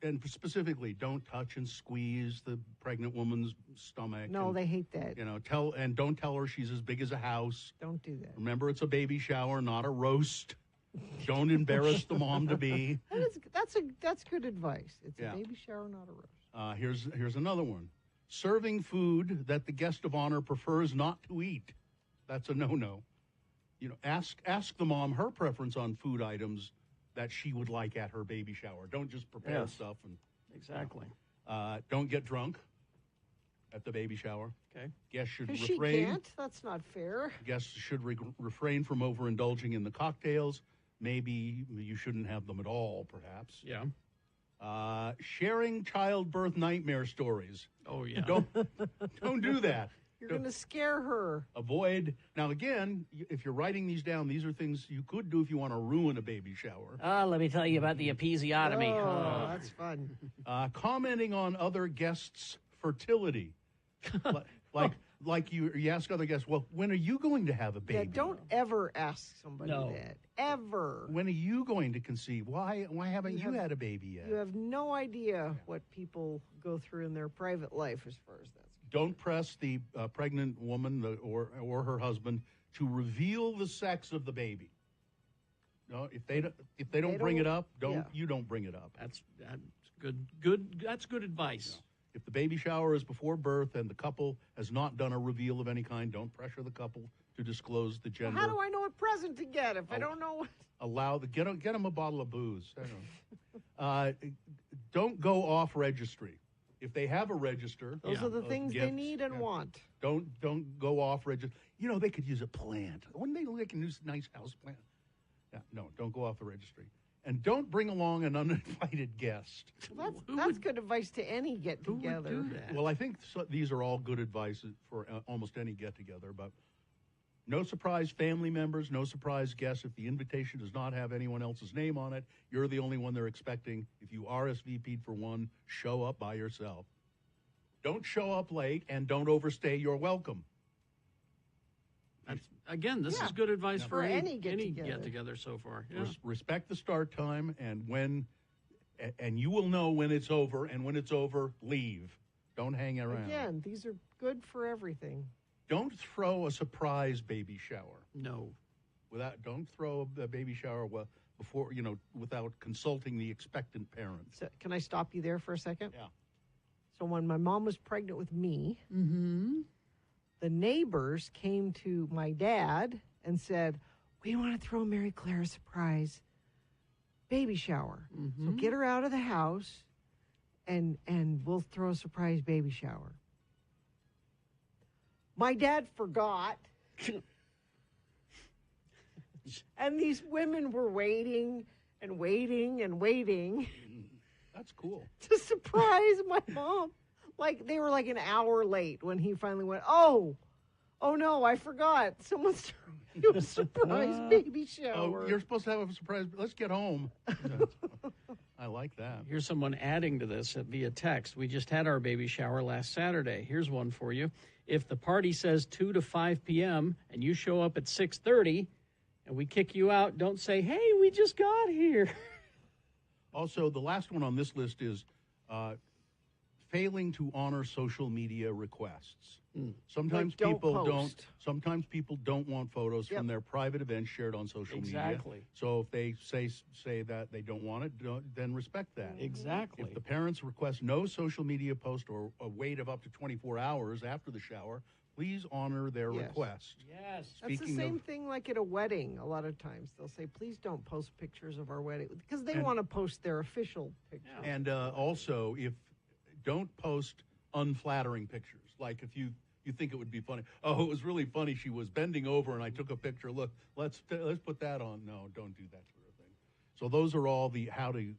and specifically, don't touch and squeeze the pregnant woman's stomach. No, and, they hate that. You know, don't tell her she's as big as a house. Don't do that. Remember, it's a baby shower, not a roast. Don't embarrass the mom to be. That's good advice. It's Yeah. a baby shower, not a roast. Here's another one. Serving food that the guest of honor prefers not to eat. That's a no-no. You know, ask the mom her preference on food items that she would like at her baby shower. Don't just prepare Yes. stuff and Exactly. don't get drunk at the baby shower. Okay. Guests should 'Cause she refrain. can't. That's not fair. Guests should refrain from overindulging in the cocktails. Maybe you shouldn't have them at all, perhaps. Yeah. Sharing childbirth nightmare stories. Oh, yeah. Don't do that. You're going to scare her. Avoid. Now, again, if you're writing these down, these are things you could do if you want to ruin a baby shower. Let me tell you about the episiotomy. Oh, that's fun. Commenting on other guests' fertility. like you ask other guests, well, when are you going to have a baby? Yeah, don't ever ask somebody No. that. Ever. When are you going to conceive? Why haven't you had a baby yet? You have no idea what people go through in their private life as far as that's. Don't press the pregnant woman or her husband to reveal the sex of the baby. No, if they don't bring it up, you don't bring it up. That's good. That's good advice. Yeah. If the baby shower is before birth and the couple has not done a reveal of any kind, don't pressure the couple to disclose the gender. How do I know what present to get if I don't know what? Get them a bottle of booze. I don't know. Don't go off registry. If they have a register, Those are the things they gifts, need and want. Don't go off register. You know, they could use a plant. Wouldn't they like a nice house plant? Yeah, no, don't go off the registry. And don't bring along an uninvited guest. Well, that's good advice to any get together. Who would do that? Well, I think these are all good advice for almost any get together, but no surprise family members, no surprise guests. If the invitation does not have anyone else's name on it, you're the only one they're expecting. If you RSVP'd for one, show up by yourself. Don't show up late and don't overstay your welcome. Again, this is good advice for any get-together. get-together So far. Yeah. Respect the start time, and you will know when it's over, and when it's over, leave. Don't hang around. Again, these are good for everything. Don't throw a surprise baby shower. No. Don't throw a baby shower before, without consulting the expectant parents. So, can I stop you there for a second? Yeah. So when my mom was pregnant with me, Mm-hmm. the neighbors came to my dad and said, we want to throw Mary Claire a surprise baby shower. Mm-hmm. So get her out of the house and we'll throw a surprise baby shower. My dad forgot. And these women were waiting and waiting and waiting. That's cool. To surprise my mom. Like, they were like an hour late when he finally went, oh no, I forgot. Someone's doing a surprise baby shower. Oh, you're supposed to have a surprise. Let's get home. I like that. Here's someone adding to this via text. We just had our baby shower last Saturday. Here's one for you. If the party says 2 to 5 p.m. and you show up at 6:30 and we kick you out, don't say, hey, we just got here. Also, the last one on this list is failing to honor social media requests. Sometimes Sometimes people don't want photos from their private events shared on social media. Exactly. So if they say that they don't want it, then respect that. Exactly. If the parents request no social media post or a wait of up to 24 hours after the shower, please honor their request. Yes. That's the same thing like at a wedding. A lot of times they'll say, please don't post pictures of our wedding, because they want to post their official picture. And also, don't post unflattering pictures. Like if you think it would be funny. Oh, it was really funny. She was bending over and I took a picture. Look, let's put that on. No, don't do that sort of thing. So those are all the how to,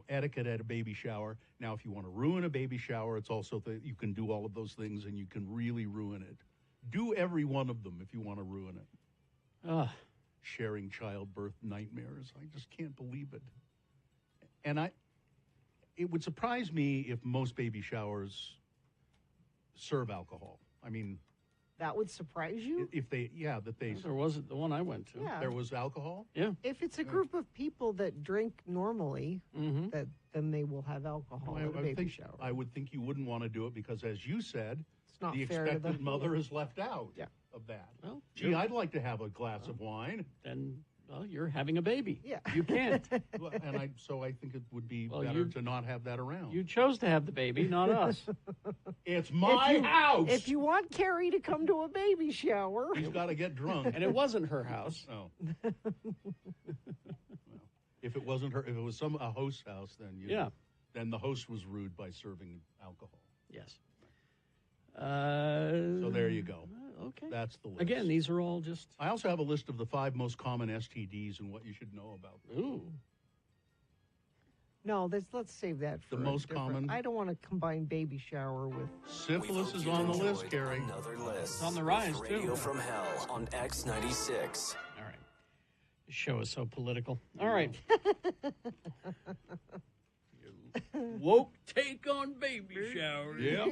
etiquette at a baby shower. Now, if you want to ruin a baby shower, it's also that you can do all of those things and you can really ruin it. Do every one of them if you want to ruin it. Sharing childbirth nightmares. I just can't believe it. And it would surprise me if most baby showers serve alcohol. I mean, that would surprise you? If they, There wasn't the one I went to. Yeah. There was alcohol? Yeah. If it's a group of people that drink normally, then they will have alcohol at a baby shower. I would think you wouldn't want to do it because, as you said, it's not the fair to expectant the mother is left out of that. Well, gee, I'd like to have a glass of wine. Then, you're having a baby. Yeah. You can't. So I think it would be better to not have that around. You chose to have the baby, not us. It's my house. If you want Carrie to come to a baby shower, he's got to get drunk. And it wasn't her house. No. If it wasn't her, if it was a host house, then then the host was rude by serving alcohol. Yes. So there you go. Okay. That's the list. Again, these are all just. I also have a list of the 5 most common STDs and what you should know about them. Ooh. No, let's save that for the most common. I don't want to combine baby shower with syphilis. Is on the list, Carrie. Another list. It's on the rise too. Radio from Hell on X96. All right. The show is so political. All right. Woke take on baby shower. Yeah.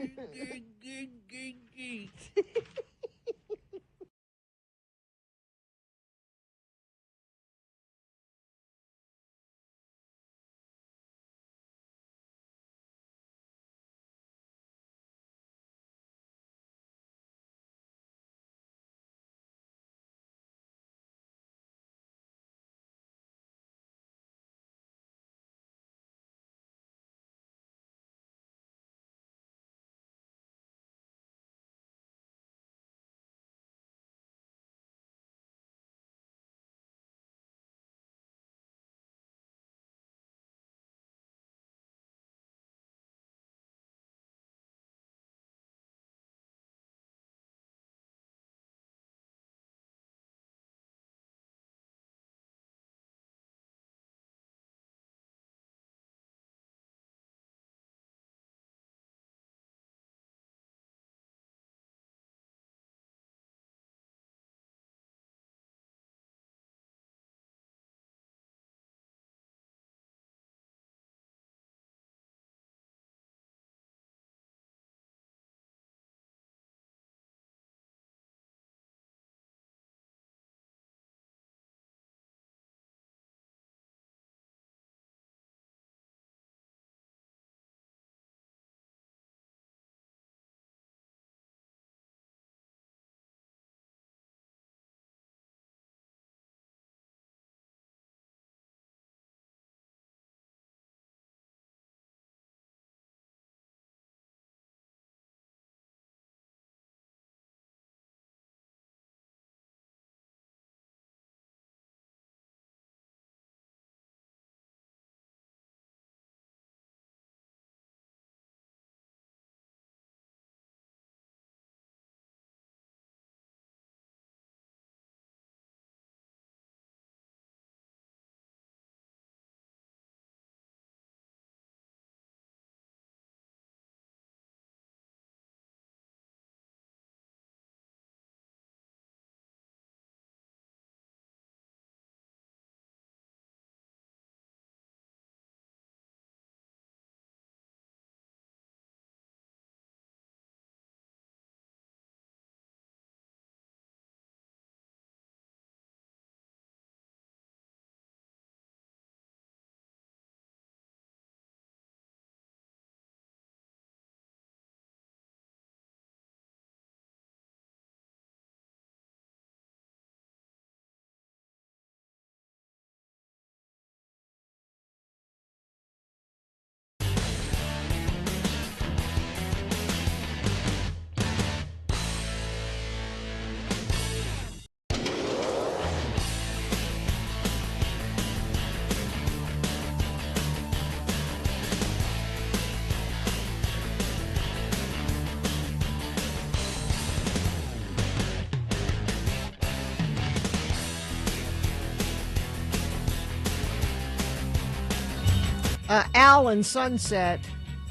Al in Sunset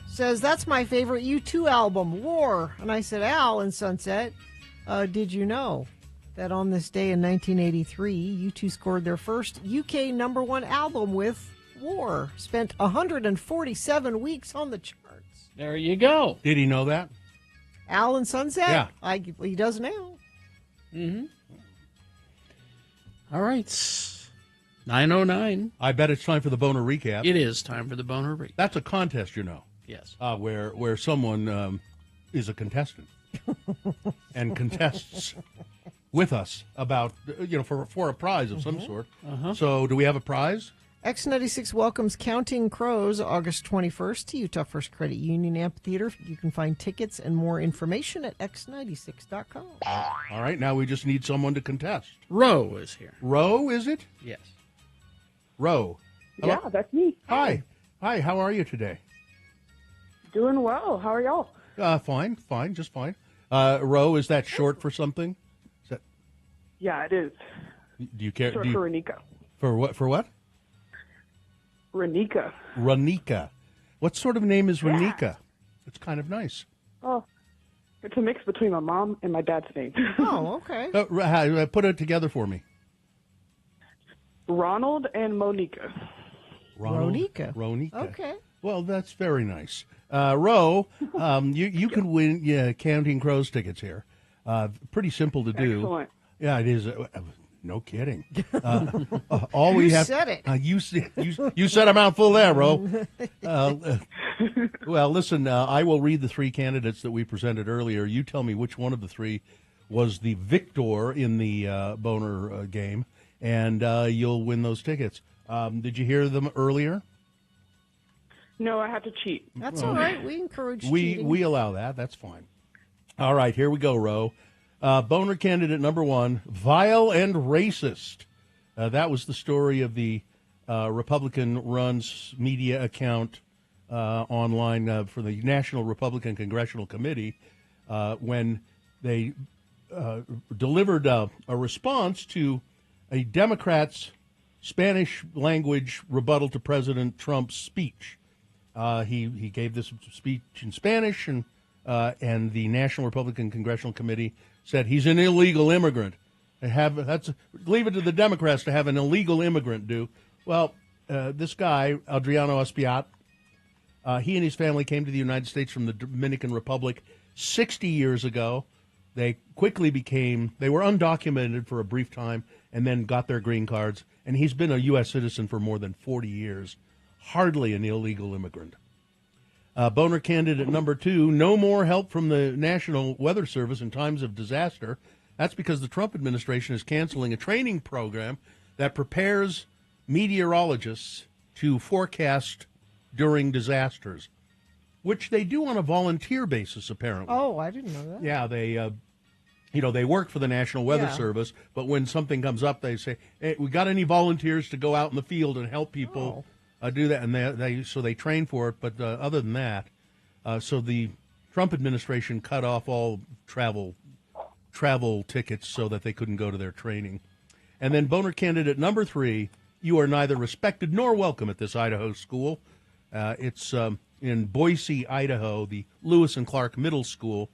says, that's my favorite U2 album, War. And I said, Al in Sunset, did you know that on this day in 1983, U2 scored their first UK #1 album with War? Spent 147 weeks on the charts. There you go. Did he know that? Al in Sunset? Yeah. He does now. Mm-hmm. All right. 9:09. I bet it's time for the boner recap. It is time for the boner recap. That's a contest, you know. Yes. Where someone is a contestant and contests with us about, for a prize of some sort. Uh-huh. So do we have a prize? X96 welcomes Counting Crows August 21st to Utah First Credit Union Amphitheater. You can find tickets and more information at x96.com. All right, now we just need someone to contest. Roe is here. Roe, is it? Yes. Roe. Hello? Yeah, that's me. Hi. Hi, how are you today? Doing well. How are y'all? Fine, just fine. Roe, is that short for something? Is that, Yeah, it is. do you care? Short do you, for Renika. For what? Renika. Renika. What sort of name is Renika? It's kind of nice. Oh, it's a mix between my mom and my dad's name. Oh, okay. Put it together for me. Ronald and Monica. Ronika. Okay. Well, that's very nice. Ro, you could win Counting Crows tickets here. Pretty simple to do. Excellent. Yeah, it is. No kidding. All we have. Said it. You said a mouthful there, Ro. Well, listen. I will read the three candidates that we presented earlier. You tell me which one of the three was the victor in the boner game, and you'll win those tickets. Did you hear them earlier? No, I had to cheat. That's all right. We encourage cheating. We allow that. That's fine. All right, here we go, Ro. Boner candidate number one, vile and racist. That was the story of the Republican-run media account online for the National Republican Congressional Committee when they delivered a response to a Democrat's Spanish-language rebuttal to President Trump's speech. He gave this speech in Spanish, and the National Republican Congressional Committee said he's an illegal immigrant. Leave it to the Democrats to have an illegal immigrant do. Well, this guy, Adriano Espiat, he and his family came to the United States from the Dominican Republic 60 years ago. They quickly they were undocumented for a brief time and then got their green cards. And he's been a U.S. citizen for more than 40 years. Hardly an illegal immigrant. Boner candidate number two, no more help from the National Weather Service in times of disaster. That's because the Trump administration is canceling a training program that prepares meteorologists to forecast during disasters, which they do on a volunteer basis, apparently. Oh, I didn't know that. Yeah, they work for the National Weather Service, but when something comes up, they say, hey, we got any volunteers to go out in the field and help people do that? And they train for it, but other than that, so the Trump administration cut off all travel tickets so that they couldn't go to their training. And then boner candidate number three, you are neither respected nor welcome at this Idaho school. It's in Boise, Idaho, the Lewis and Clark Middle School,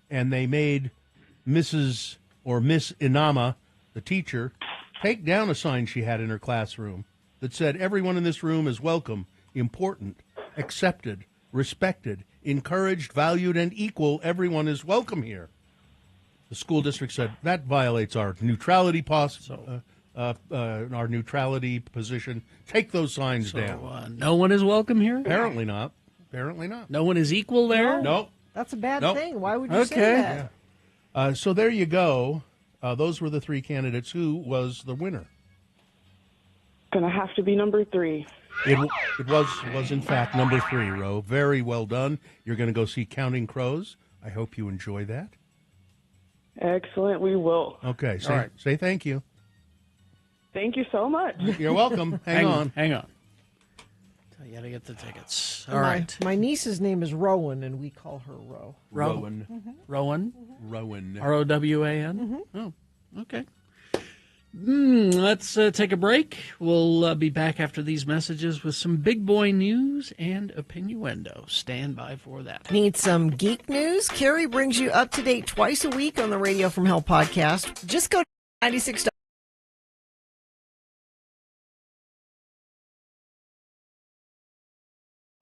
and they made Mrs. or Miss Inama, the teacher, take down a sign she had in her classroom that said, everyone in this room is welcome, important, accepted, respected, encouraged, valued, and equal. Everyone is welcome here. The school district said that violates our neutrality our neutrality position. Take those signs down. No one is welcome here? Apparently not. Apparently not. No one is equal there? Nope. That's a bad Nope. thing. Why would you say that? Yeah. So there you go. Those were the three candidates. Who was the winner? Gonna have to be number three. It was in fact number three, Ro. Very well done. You're going to go see Counting Crows. I hope you enjoy that. Excellent. We will. Okay. All right. Say thank you. Thank you so much. You're welcome. Hang on. Hang on. You got to get the tickets. All my, right. My niece's name is Rowan, and we call her Ro. Rowan. Rowan? Rowan. R-O-W-A-N? Oh, okay. Let's take a break. We'll be back after these messages with some big boy news and opinioendo. Stand by for that. Need some geek news? Carrie brings you up to date twice a week on the Radio from Hell podcast. Just go to 96.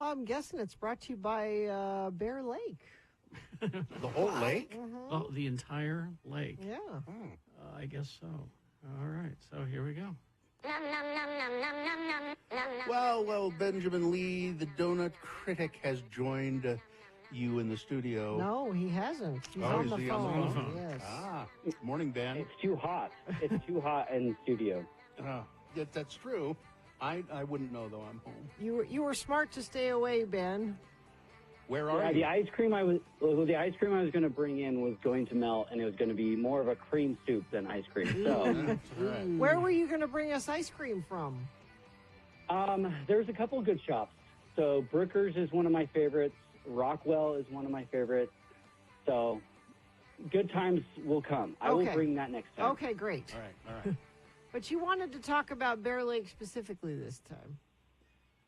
I'm guessing it's brought to you by Bear Lake. The whole lake? Oh, the entire lake. Yeah. I guess so. All right, so here we go. Well, Benjamin Lee, the donut critic, has joined you in the studio. No, he hasn't. He's Oh, on is the he phone. on the phone? Yes. Ah, morning, Ben. It's too hot. It's too hot in the studio. That's true. I wouldn't know, though. I'm home. You were smart to stay away, Ben. Where are you? The ice cream I was going to bring in was going to melt, and it was going to be more of a cream soup than ice cream. So, Where were you going to bring us ice cream from? There's a couple good shops. So Brooker's is one of my favorites. Rockwell is one of my favorites. So good times will come. I will bring that next time. Okay, great. All right. But you wanted to talk about Bear Lake specifically this time.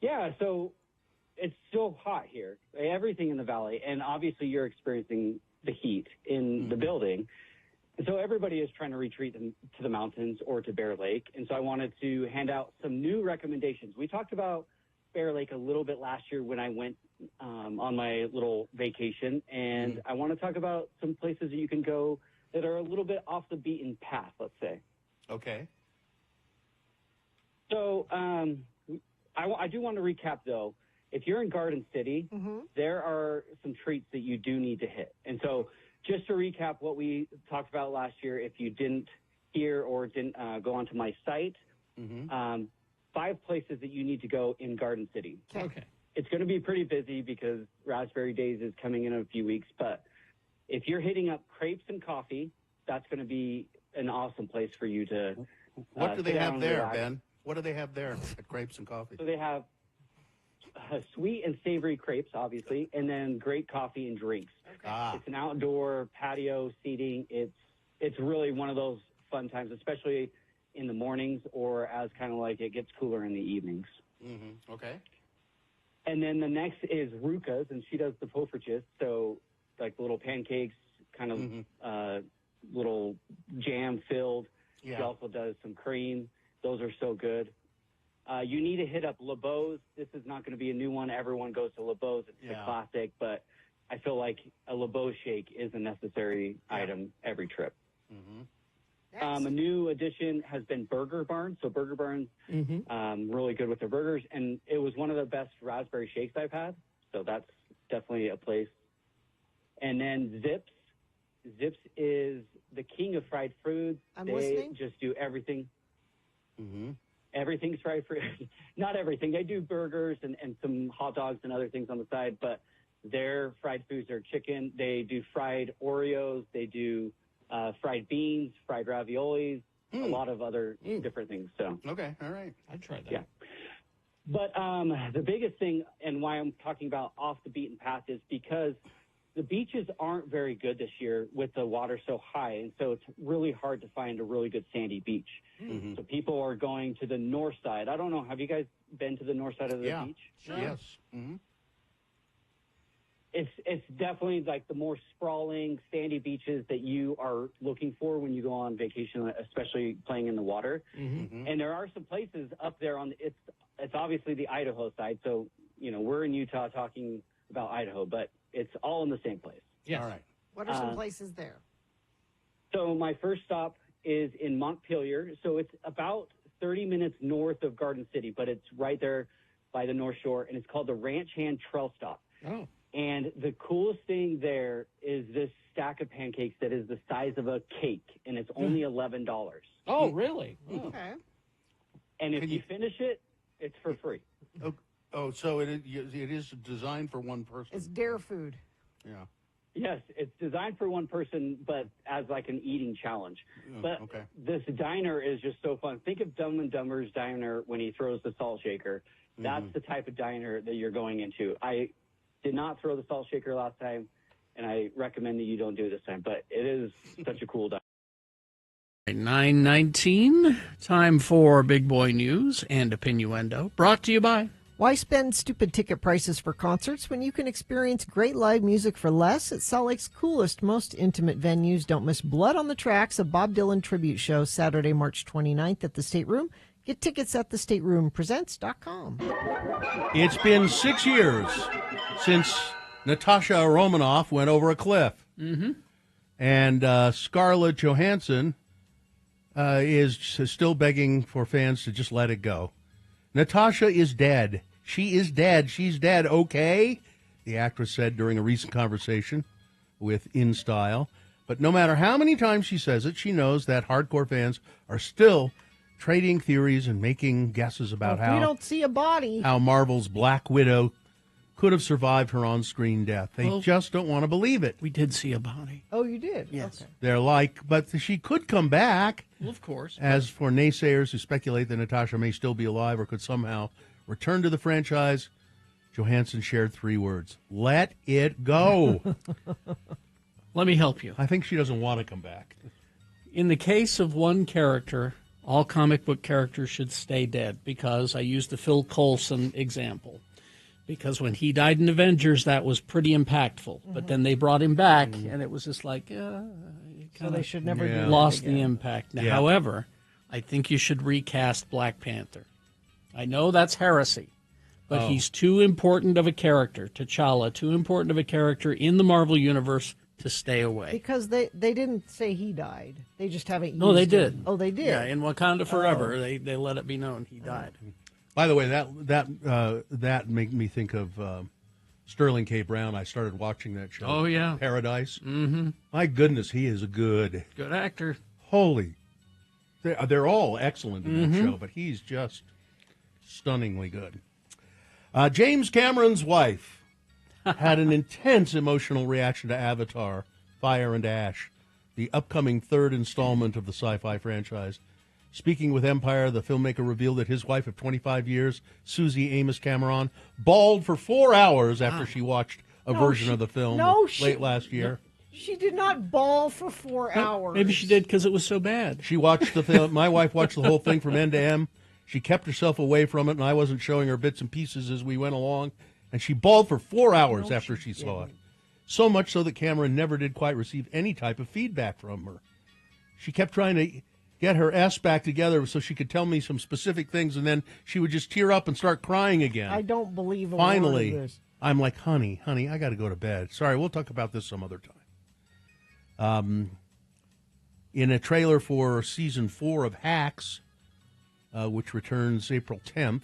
Yeah, so it's still hot here. Everything in the valley, and obviously you're experiencing the heat in the building. And so everybody is trying to retreat them to the mountains or to Bear Lake. And so I wanted to hand out some new recommendations. We talked about Bear Lake a little bit last year when I went on my little vacation. And I want to talk about some places that you can go that are a little bit off the beaten path, let's say. Okay. So I do want to recap, though. If you're in Garden City, there are some treats that you do need to hit. And so just to recap what we talked about last year, if you didn't hear or didn't go onto my site, 5 places that you need to go in Garden City. Okay. It's going to be pretty busy because Raspberry Days is coming in a few weeks. But if you're hitting up Crepes and Coffee, that's going to be an awesome place for you to What do they sit down have and there, relax. Ben? What do they have there at Grapes and Coffee? So they have sweet and savory crepes, obviously, and then great coffee and drinks. It's an outdoor patio seating. It's really one of those fun times, especially in the mornings or as kind of like it gets cooler in the evenings. Okay. And then the next is Ruka's, and she does the poffertjes, so like little pancakes, kind of little jam filled. Yeah. She also does some cream. Those are so good. You need to hit up LeBeau's. This is not going to be a new one. Everyone goes to LeBeau's. It's the classic, but I feel like a LeBeau shake is a necessary item every trip. A new addition has been Burger Barn. So Burger Barn, really good with their burgers, and it was one of the best raspberry shakes I've had. So that's definitely a place. And then Zips. Zips is the king of fried foods. They listening. just do everything. Everything's fried food. Not everything. They do burgers and some hot dogs and other things on the side, but their fried foods are chicken. They do fried Oreos. They do fried beans, fried raviolis, a lot of other different things. So Okay, all right. I'd try that. Yeah. But the biggest thing and why I'm talking about off the beaten path is because the beaches aren't very good this year with the water so high, and so it's really hard to find a really good sandy beach. So people are going to the north side. I don't know. Have you guys been to the north side of the beach? Sure. Yes. It's definitely like the more sprawling, sandy beaches that you are looking for when you go on vacation, especially playing in the water. And there are some places up there on it's obviously the Idaho side. So, we're in Utah talking about Idaho, but it's all in the same place. Yes. All right. What are some places there? So my first stop is in Montpelier. So it's about 30 minutes north of Garden City, but it's right there by the North Shore, and it's called the Ranch Hand Trail Stop. Oh. And the coolest thing there is this stack of pancakes that is the size of a cake, and it's only $11. Oh, really? Oh. Okay. And if you finish it, it's for free. So it is designed for one person. It's dare food. Yeah. Yes, it's designed for one person, but as like an eating challenge. But this diner is just so fun. Think of Dumb and Dumber's diner when he throws the salt shaker. That's the type of diner that you're going into. I did not throw the salt shaker last time, and I recommend that you don't do it this time. But it is such a cool diner. 9:19, time for Big Boy News and Opinioendo, brought to you by... Why spend stupid ticket prices for concerts when you can experience great live music for less at Salt Lake's coolest, most intimate venues? Don't miss Blood on the Tracks, a Bob Dylan tribute show, Saturday, March 29th at the State Room. Get tickets at thestateroompresents.com. It's been 6 years since Natasha Romanoff went over a cliff. Mm-hmm. And Scarlett Johansson is still begging for fans to just let it go. Natasha is dead. She is dead. She's dead, okay? The actress said during a recent conversation with InStyle. But no matter how many times she says it, she knows that hardcore fans are still trading theories and making guesses about We don't see a body. how Marvel's Black Widow could have survived her on-screen death. They just don't want to believe it. We did see a body. Oh, you did? Yes. Okay. They're like, but she could come back. Well, of course. As for naysayers who speculate that Natasha may still be alive or could somehow return to the franchise, Johansson shared 3 words: let it go. Let me help you. I think she doesn't want to come back. In the case of one character, all comic book characters should stay dead, because I used the Phil Coulson example. Because when he died in Avengers, that was pretty impactful. But then they brought him back, and it was just like, So they should never do that lost again. the impact. Now, Yeah. however, I think you should recast Black Panther. I know that's heresy, but Oh. he's too important of a character, T'Challa, too important of a character in the Marvel Universe to stay away. Because they didn't say he died. They just haven't No, they used did. him. Oh, they did? Yeah, in Wakanda Forever, Oh. they let it be known he died. By the way, that made me think of Sterling K. Brown. I started watching that show. Oh, yeah. Paradise. Mm-hmm. My goodness, he is a good actor. Holy, they're all excellent in that Mhm. show, but he's just stunningly good. James Cameron's wife had an intense emotional reaction to Avatar: Fire and Ash, the upcoming 3rd installment of the sci-fi franchise. Speaking with Empire, the filmmaker revealed that his wife of 25 years, Susie Amos Cameron, bawled for 4 hours after she watched a version of the film late last year. She did not bawl for 4 hours. Maybe she did because it was so bad. She watched the film. My wife watched the whole thing from end to end. She kept herself away from it, and I wasn't showing her bits and pieces as we went along. And she bawled for 4 hours after she saw it. So much so that Cameron never did quite receive any type of feedback from her. She kept trying to get her S back together so she could tell me some specific things, and then she would just tear up and start crying again. I don't believe a Finally, word of this. I'm like, honey, I got to go to bed. Sorry, we'll talk about this some other time. In a trailer for season 4 of Hacks, which returns April 10th,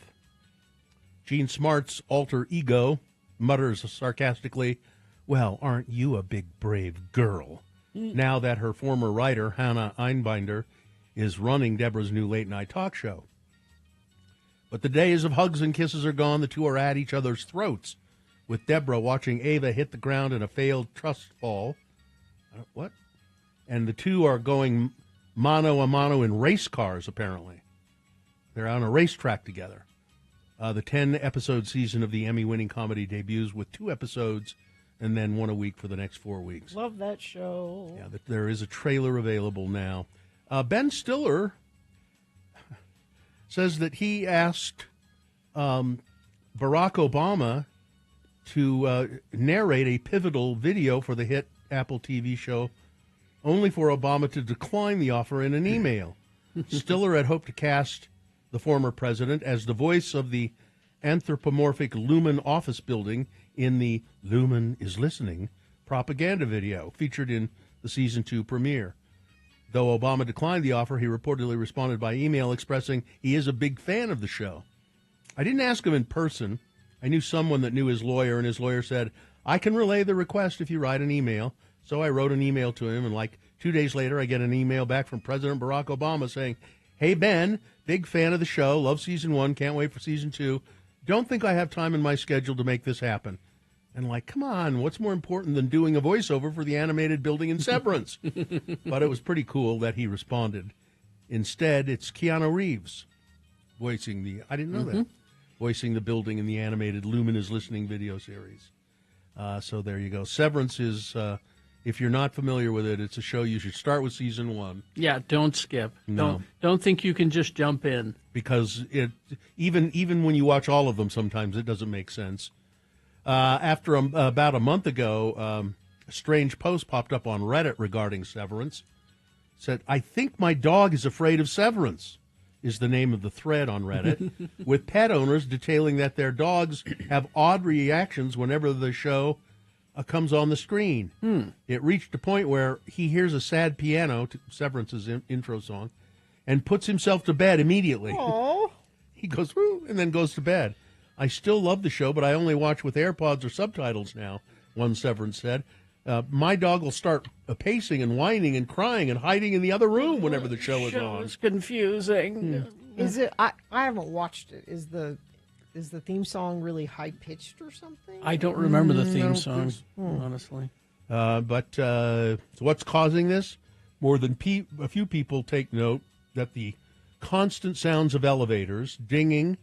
Gene Smart's alter ego mutters sarcastically, "Well, aren't you a big, brave girl?" Now that her former writer, Hannah Einbinder, is running Deborah's new late-night talk show. But the days of hugs and kisses are gone. The two are at each other's throats, with Deborah watching Ava hit the ground in a failed trust fall. What? And the two are going mano a mano in race cars, apparently. They're on a racetrack together. The 10-episode season of the Emmy-winning comedy debuts with 2 episodes and then 1 a week for the next 4 weeks. Love that show. Yeah, there is a trailer available now. Ben Stiller says that he asked Barack Obama to narrate a pivotal video for the hit Apple TV show, only for Obama to decline the offer in an email. Stiller had hoped to cast the former president as the voice of the anthropomorphic Lumen office building in the Lumen is Listening propaganda video featured in the season 2 premiere. Though Obama declined the offer, he reportedly responded by email expressing he is a big fan of the show. I didn't ask him in person. I knew someone that knew his lawyer, and his lawyer said, I can relay the request if you write an email. So I wrote an email to him, and like 2 days later, I get an email back from President Barack Obama saying, "Hey, Ben, big fan of the show, love season 1, can't wait for season 2. Don't think I have time in my schedule to make this happen." And like, come on, what's more important than doing a voiceover for the animated building in Severance? But it was pretty cool that he responded. Instead, it's Keanu Reeves voicing the, I didn't know that, voicing the building in the animated Lumen is Listening video series. So there you go. Severance is If you're not familiar with it, it's a show you should start with season 1. Yeah, don't skip. No. Don't think you can just jump in. Because it even when you watch all of them, sometimes it doesn't make sense. After about a month ago, a strange post popped up on Reddit regarding severance. It said, "I think my dog is afraid of severance," is the name of the thread on Reddit, with pet owners detailing that their dogs have odd reactions whenever the show comes on the screen. It reached a point where he hears a sad piano, Severance's intro song, and puts himself to bed immediately. Aww. He goes, woo, and then goes to bed. "I still love the show, but I only watch with AirPods or subtitles now," one Severance said. "My dog will start pacing and whining and crying and hiding in the other room whenever the show is on." It's confusing. Is it? I haven't watched it. Is the theme song really high pitched or something? I don't remember the theme No, song, it's- honestly. So what's causing this? More than a few people take note that the constant sounds of elevators dinging,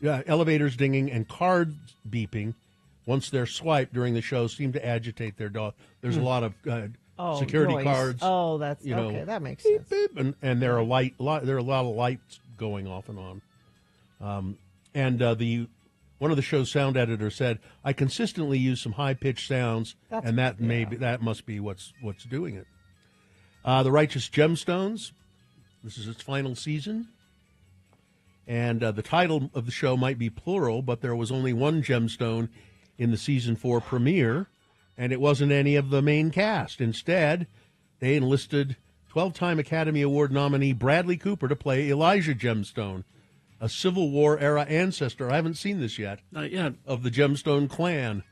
and cards beeping once they're swiped during the show seem to agitate their dog. There's a lot of security noise. cards. Oh, that's okay. That makes sense. Beep, and there are there are a lot of lights going off and on. One of the show's sound editors said, "I consistently use some high pitched sounds, and that must be what's doing it." The Righteous Gemstones. This is its final season. And the title of the show might be plural, but there was only one gemstone in the season 4 premiere, and it wasn't any of the main cast. Instead, they enlisted 12-time Academy Award nominee Bradley Cooper to play Elijah Gemstone, a Civil War era ancestor. I haven't seen this yet. Not yet. Of the Gemstone clan.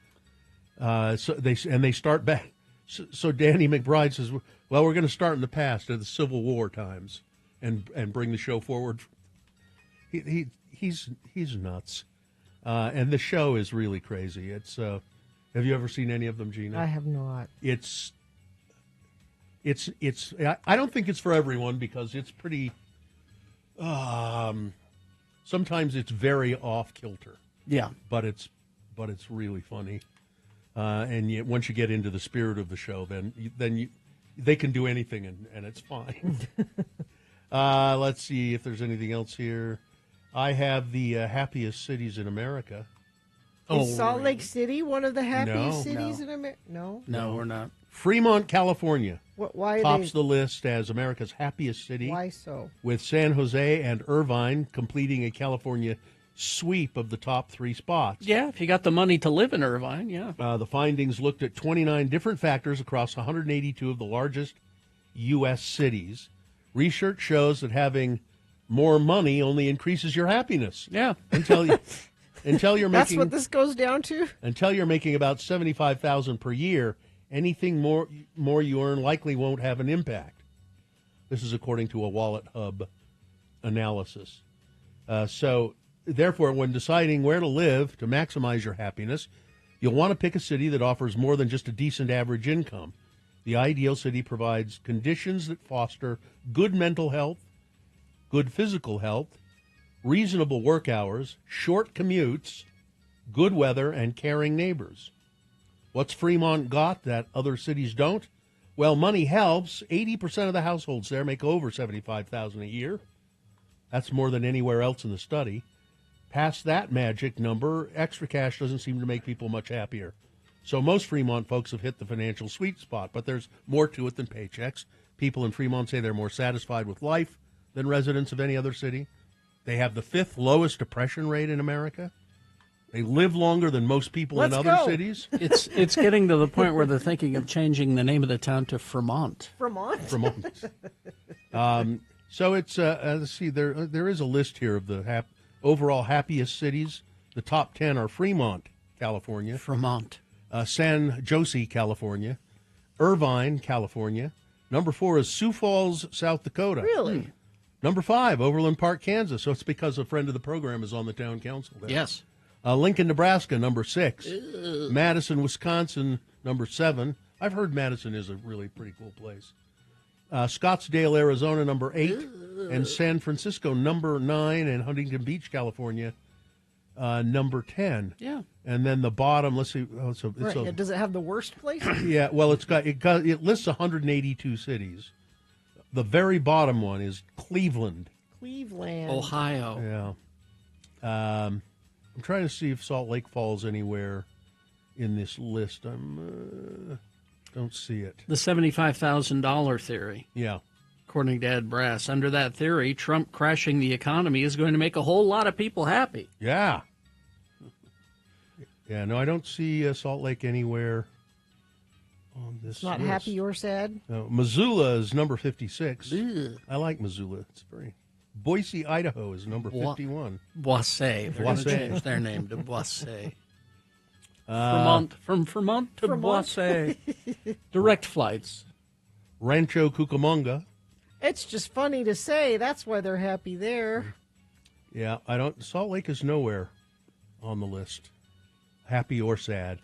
So they start back. So Danny McBride says, "Well, we're going to start in the past at the Civil War times, and bring the show forward." He's nuts, and the show is really crazy. It's have you ever seen any of them, Gina? I have not. It's I don't think it's for everyone because it's pretty. Sometimes it's very off kilter. Yeah, but it's really funny, and yet once you get into the spirit of the show, then they can do anything and it's fine. Let's see if there's anything else here. I have the happiest cities in America. Is Salt Lake City one of the happiest No. cities in America? No. No, we're not. Fremont, California. Why tops the list as America's happiest city. Why so? With San Jose and Irvine completing a California sweep of the top 3 spots. Yeah, if you got the money to live in Irvine, yeah. The findings looked at 29 different factors across 182 of the largest U.S. cities. Research shows that having more money only increases your happiness. Yeah. Until you're making. That's what this goes down to? Until you're making about $75,000 per year, anything more you earn likely won't have an impact. This is according to a Wallet Hub analysis. So, therefore, when deciding where to live to maximize your happiness, you'll want to pick a city that offers more than just a decent average income. The ideal city provides conditions that foster good mental health, good physical health, reasonable work hours, short commutes, good weather, and caring neighbors. What's Fremont got that other cities don't? Well, money helps. 80% of the households there make over $75,000 a year. That's more than anywhere else in the study. Past that magic number, extra cash doesn't seem to make people much happier. So most Fremont folks have hit the financial sweet spot, but there's more to it than paychecks. People in Fremont say they're more satisfied with life than residents of any other city. They have the 5th lowest depression rate in America. They live longer than most people in other cities. It's getting to the point where they're thinking of changing the name of the town to Fremont. Fremont? So it's let's see. There is a list here of the overall happiest cities. The top 10 are Fremont, California. Fremont. San Jose, California. Irvine, California. Number 4 is Sioux Falls, South Dakota. Really? Number 5, Overland Park, Kansas. So it's because a friend of the program is on the town council there. Yes. Lincoln, Nebraska, number 6. Madison, Wisconsin, number 7. I've heard Madison is a really pretty cool place. Scottsdale, Arizona, number 8. And San Francisco, number 9. And Huntington Beach, California, number 10. Yeah. And then the bottom, let's see. Oh, Does it have the worst place? Yeah, well, it lists 182 cities. The very bottom one is Cleveland, Ohio. Yeah. I'm trying to see if Salt Lake falls anywhere in this list. Don't see it. The $75,000 theory. Yeah. According to Ed Brass, under that theory, Trump crashing the economy is going to make a whole lot of people happy. Yeah. Yeah, no, I don't see Salt Lake anywhere on this Not list. happy or sad? No, Missoula is number 56. Ugh. I like Missoula. It's very... Boise, Idaho is number 51. Boise. They're going to Boise. change their name to Boise. From Vermont to Boise. Direct flights. Rancho Cucamonga. It's just funny to say. That's why they're happy there. Yeah, Salt Lake is nowhere on the list. Happy or sad.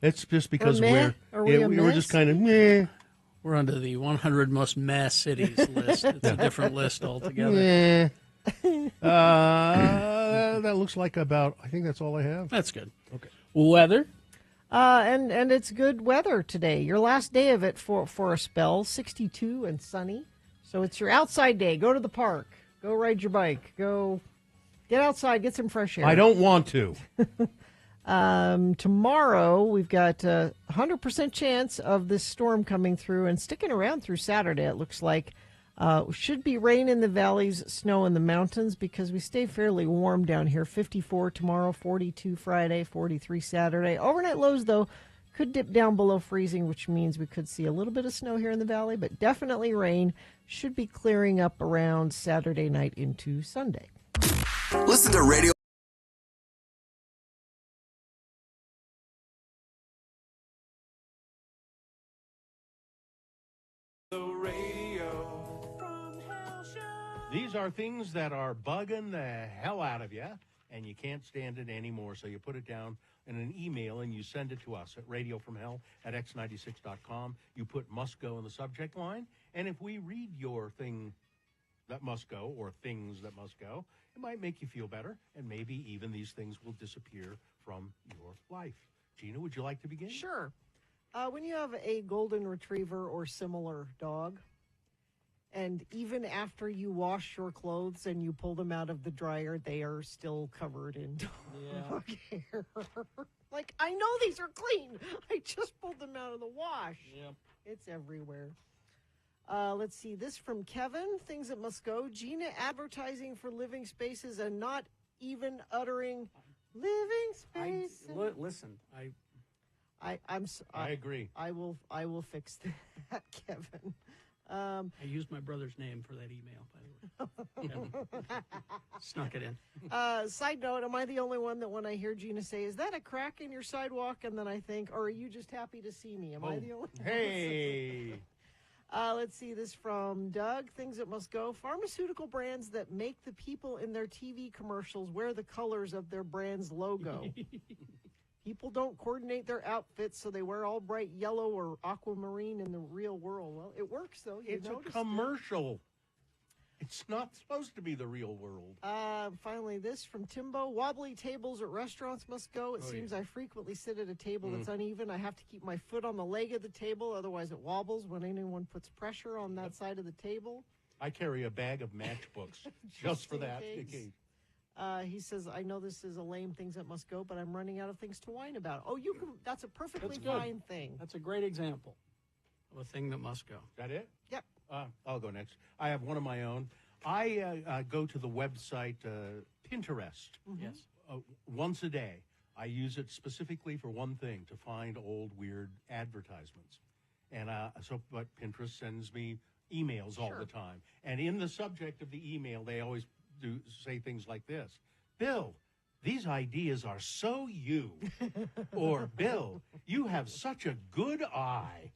It's just because we're just kind of meh. We're under the 100 most meh cities list. It's a different list altogether. That looks like I think that's all I have. That's good. Okay. Weather? And it's good weather today. Your last day of it for a spell, 62 and sunny. So it's your outside day. Go to the park. Go ride your bike. Go get outside, get some fresh air. I don't want to. Tomorrow, we've got a 100% chance of this storm coming through and sticking around through Saturday, it looks like. Should be rain in the valleys, snow in the mountains because we stay fairly warm down here. 54 tomorrow, 42 Friday, 43 Saturday. Overnight lows, though, could dip down below freezing, which means we could see a little bit of snow here in the valley, but definitely rain. Should be clearing up around Saturday night into Sunday. Listen to Radio. These are things that are bugging the hell out of you, and you can't stand it anymore. So you put it down in an email, and you send it to us at radiofromhell@x96.com. You put must go in the subject line, and if we read your thing that must go or things that must go, it might make you feel better, and maybe even these things will disappear from your life. Gina, would you like to begin? Sure. When you have a golden retriever or similar dog, and even after you wash your clothes and you pull them out of the dryer, they are still covered in dog hair. Like, I know these are clean. I just pulled them out of the wash. Yep. It's everywhere. Let's see. This from Kevin. Things that must go. Gina advertising for living spaces and not even uttering living spaces. Listen, I agree. I will fix that, Kevin. I used my brother's name for that email, by the way. Snuck it in. Side note, am I the only one that when I hear Gina say, is that a crack in your sidewalk? And then I think, or are you just happy to see me? Am I the only one? Hey. Let's see this from Doug. Things that must go. Pharmaceutical brands that make the people in their TV commercials wear the colors of their brand's logo. People don't coordinate their outfits, so they wear all bright yellow or aquamarine in the real world. Well, it works, though. It's a commercial. It's not supposed to be the real world. Finally, this from Timbo. Wobbly tables at restaurants must go. It seems I frequently sit at a table that's uneven. I have to keep my foot on the leg of the table, otherwise it wobbles when anyone puts pressure on that side of the table. I carry a bag of matchbooks just for that. He says, I know this is a lame things that must go, but I'm running out of things to whine about. Oh, you can. That's a perfectly fine thing. That's a great example of a thing that must go. Is that it? Yep. I'll go next. I have one of my own. I go to the website Pinterest. Yes. Once a day. I use it specifically for one thing, to find old, weird advertisements. And but Pinterest sends me emails all the time. And in the subject of the email, they always do say things like this: Bill, these ideas are so you. Or, Bill, you have such a good eye.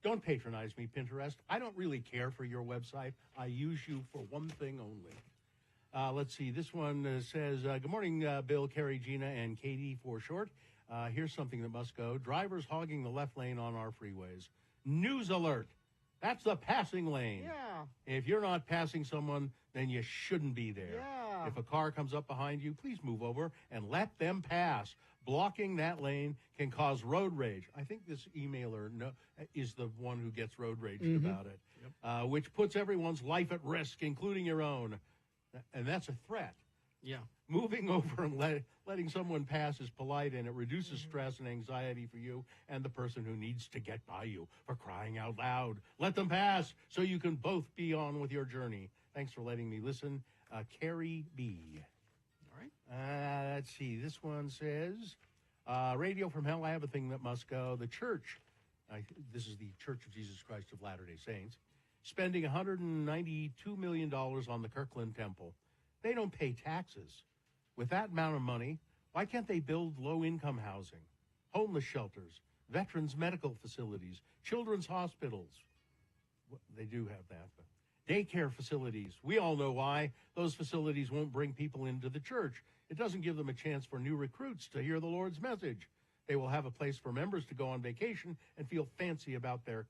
Don't patronize me, Pinterest. I don't really care for your website. I use you for one thing only. Let's see. This one says, good morning, Bill, Carrie, Gina, and Katie for short. Here's something that must go. Drivers hogging the left lane on our freeways. News alert. That's the passing lane. Yeah. If you're not passing someone, then you shouldn't be there. Yeah. If a car comes up behind you, please move over and let them pass. Blocking that lane can cause road rage. I think this emailer is the one who gets road raged about it, which puts everyone's life at risk, including your own. And that's a threat. Yeah. Moving over and letting someone pass is polite, and it reduces stress and anxiety for you and the person who needs to get by you. For crying out loud, let them pass so you can both be on with your journey. Thanks for letting me listen. Carrie B. All right. Let's see. This one says, Radio from Hell, I have a thing that must go. The church, this is the Church of Jesus Christ of Latter-day Saints, spending $192 million on the Kirkland Temple. They don't pay taxes. With that amount of money, why can't they build low-income housing, homeless shelters, veterans medical facilities, children's hospitals? They do have that, but daycare facilities. We all know why. Those facilities won't bring people into the church. It doesn't give them a chance for new recruits to hear the Lord's message. They will have a place for members to go on vacation and feel fancy about their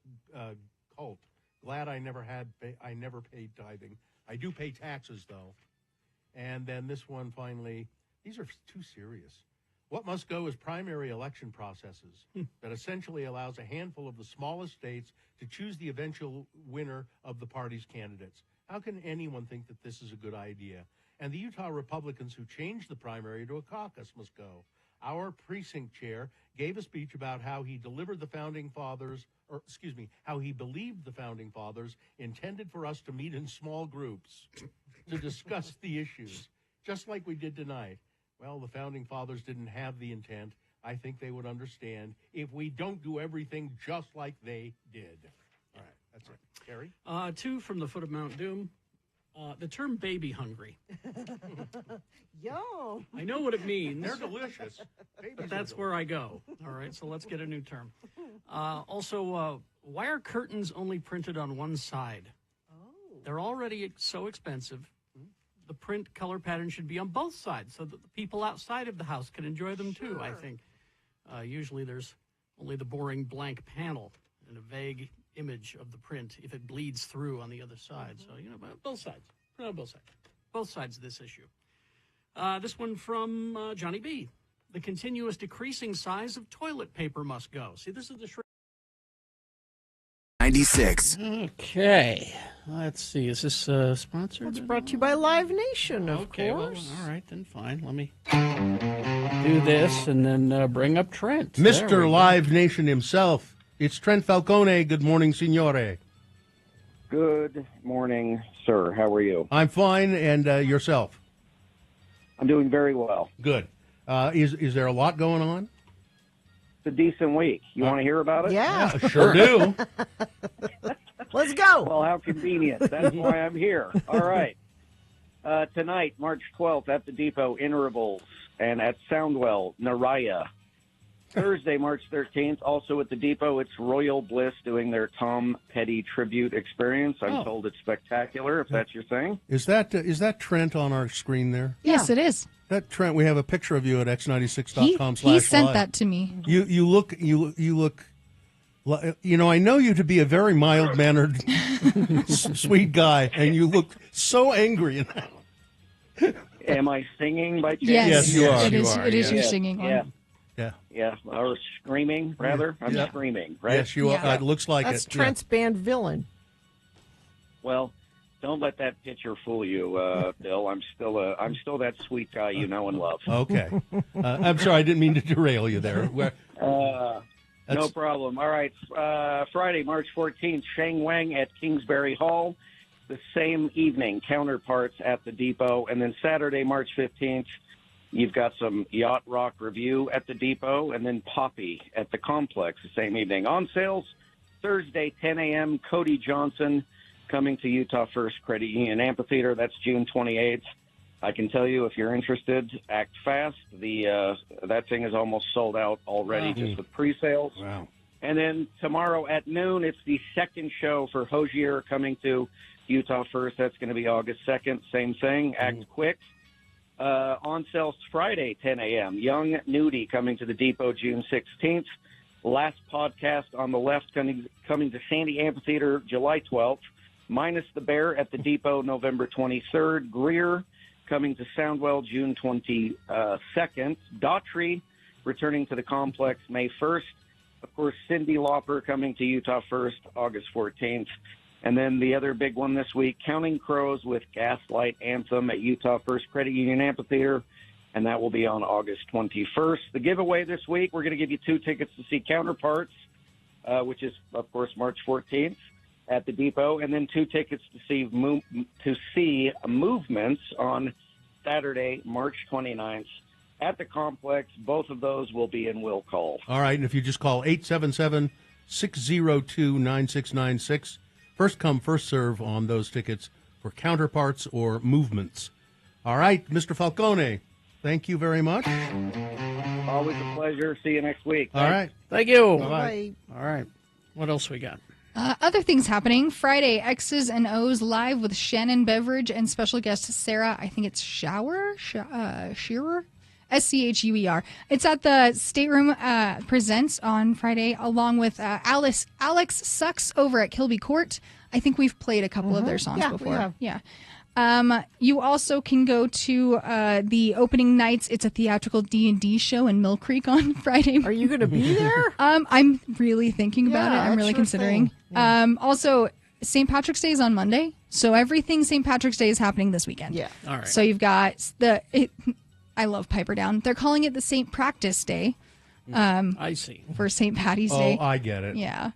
cult. Glad I never paid tithing. I do pay taxes, though. And then this one, finally, these are too serious. What must go is primary election processes that essentially allows a handful of the smallest states to choose the eventual winner of the party's candidates. How can anyone think that this is a good idea? And the Utah Republicans who changed the primary to a caucus must go. Our precinct chair gave a speech about how he delivered the founding fathers, how he believed the founding fathers intended for us to meet in small groups to discuss the issues, just like we did tonight. Well, the founding fathers didn't have the intent. I think they would understand if we don't do everything just like they did. All right, that's it. Carrie? 2 from the foot of Mount Doom. The term baby hungry. Yum. I know what it means. They're delicious. But that's where I go. All right, so let's get a new term. Also, why are curtains only printed on one side? Oh. They're already so expensive. The print color pattern should be on both sides so that the people outside of the house can enjoy them too, I think. Usually there's only the boring blank panel and a vague image of the print if it bleeds through on the other side. So, both sides. Print on both sides. Both sides of this issue. This one from Johnny B. The continuous decreasing size of toilet paper must go. See, this is the 96. Okay. Let's see. Is this sponsored? It's brought to you by Live Nation, of course. Well, all right, then fine. Let me do this and then bring up Trent. Mr. Live Nation himself. It's Trent Falcone. Good morning, signore. Good morning, sir. How are you? I'm fine, and yourself? I'm doing very well. Good. Is there a lot going on? It's a decent week. You want to hear about it? Yeah. Sure do. Let's go. Well, how convenient. That's why I'm here. All right. Tonight, March 12th, at the Depot, Intervals, and at Soundwell, Naraya. Thursday, March 13th, also at the Depot, it's Royal Bliss doing their Tom Petty tribute experience. I'm told it's spectacular, if that's your thing. Is that Trent on our screen there? Yes, it is. That Trent, we have a picture of you at x96.com/live. He sent that to me. You look, I know you to be a very mild-mannered, sweet guy, and you look so angry in that. Am I singing by chance? Yes, you are. It is you singing. Yeah, or screaming, rather. I'm screaming, right? Yes, you are. It looks like That's Trent's band Villain. Well, don't let that picture fool you, Bill. I'm still that sweet guy you know and love. Okay. I'm sorry, I didn't mean to derail you there. No problem. All right. Friday, March 14th, Shang Wang at Kingsbury Hall. The same evening, Counterparts at the Depot. And then Saturday, March 15th, you've got some Yacht Rock Review at the Depot, and then Poppy at the Complex the same evening. On sales, Thursday, 10 a.m., Cody Johnson coming to Utah First Credit Union Amphitheater. That's June 28th. I can tell you, if you're interested, act fast. That thing is almost sold out already just with pre-sales. Wow. And then tomorrow at noon, it's the second show for Hosier coming to Utah First. That's going to be August 2nd. Same thing. Act quick. On sales Friday, 10 a.m. Young Nudie coming to the Depot June 16th. Last Podcast on the Left coming to Sandy Amphitheater July 12th. Minus the Bear at the Depot November 23rd. Greer coming to Soundwell June 22nd. Daughtry returning to the complex May 1st. Of course, Cyndi Lauper coming to Utah first, August 14th. And then the other big one this week, Counting Crows with Gaslight Anthem at Utah First Credit Union Amphitheater, and that will be on August 21st. The giveaway this week, we're going to give you 2 tickets to see Counterparts, which is, of course, March 14th at the Depot, and then 2 tickets to see Movements on Saturday, March 29th at the complex. Both of those will be in Will Call. All right, and if you just call 877-602-9696, first come, first serve on those tickets for Counterparts or Movements. All right, Mr. Falcone, thank you very much. Always a pleasure. See you next week. All right. Thank you. Bye-bye. All right. What else we got? Other things happening. Friday, X's and O's live with Shannon Beveridge and special guest Sarah, I think it's Shearer? Schuer. It's at the Stateroom Presents on Friday, along with Alex Sucks over at Kilby Court. I think we've played a couple of their songs before. We have. Yeah. You also can go to the opening nights. It's a theatrical D&D show in Mill Creek on Friday. Are you going to be there? I'm really thinking about it. I'm really considering. Also, St. Patrick's Day is on Monday, so everything St. Patrick's Day is happening this weekend. Yeah. All right. So you've got I love Piper Down. They're calling it the St. Practice Day. I see. For St. Patty's Day. Oh, I get it. Yeah.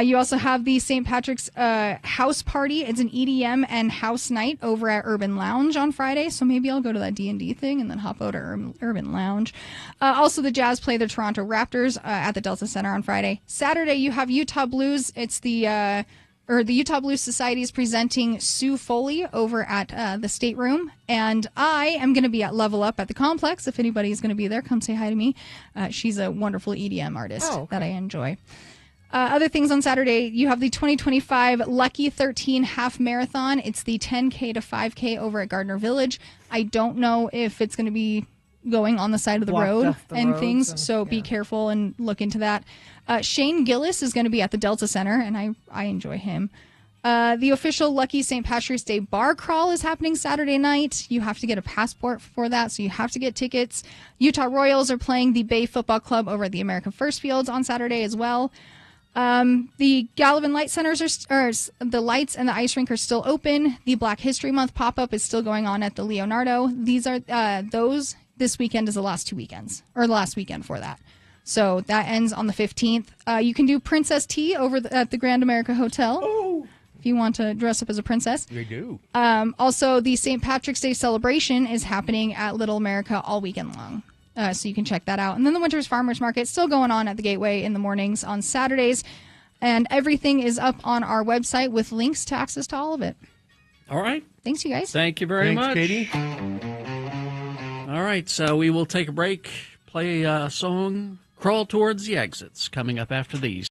You also have the St. Patrick's house party. It's an EDM and house night over at Urban Lounge on Friday. So maybe I'll go to that D&D thing and then hop out to Urban Lounge. Also, the Jazz play the Toronto Raptors at the Delta Center on Friday. Saturday, you have Utah Blues. It's the Utah Blues Society is presenting Sue Foley over at the Stateroom. And I am going to be at Level Up at the Complex. If anybody's going to be there, come say hi to me. She's a wonderful EDM artist that I enjoy. Other things on Saturday, you have the 2025 Lucky 13 Half Marathon. It's the 10K to 5K over at Gardner Village. I don't know if it's going to be going on the side of the road and things, so be careful and look into that. Shane Gillis is going to be at the Delta Center, and I enjoy him. The official Lucky St. Patrick's Day bar crawl is happening Saturday night. You have to get a passport for that, so you have to get tickets. Utah Royals are playing the Bay Football Club over at the American First Fields on Saturday as well. The Gallivan Light Centers the lights and the ice rink are still open. The Black History Month pop-up is still going on at the Leonardo. These are this weekend is the last 2 weekends, or the last weekend for that. So that ends on the 15th. You can do Princess Tea over at the Grand America Hotel if you want to dress up as a princess. They do. Also, the St. Patrick's Day celebration is happening at Little America all weekend long. So you can check that out. And then the Winters Farmers Market still going on at the Gateway in the mornings on Saturdays. And everything is up on our website with links to access to all of it. All right. Thanks, you guys. Thank you very much. Katie. All right, so we will take a break, play a song, Crawl Towards the Exits, coming up after these.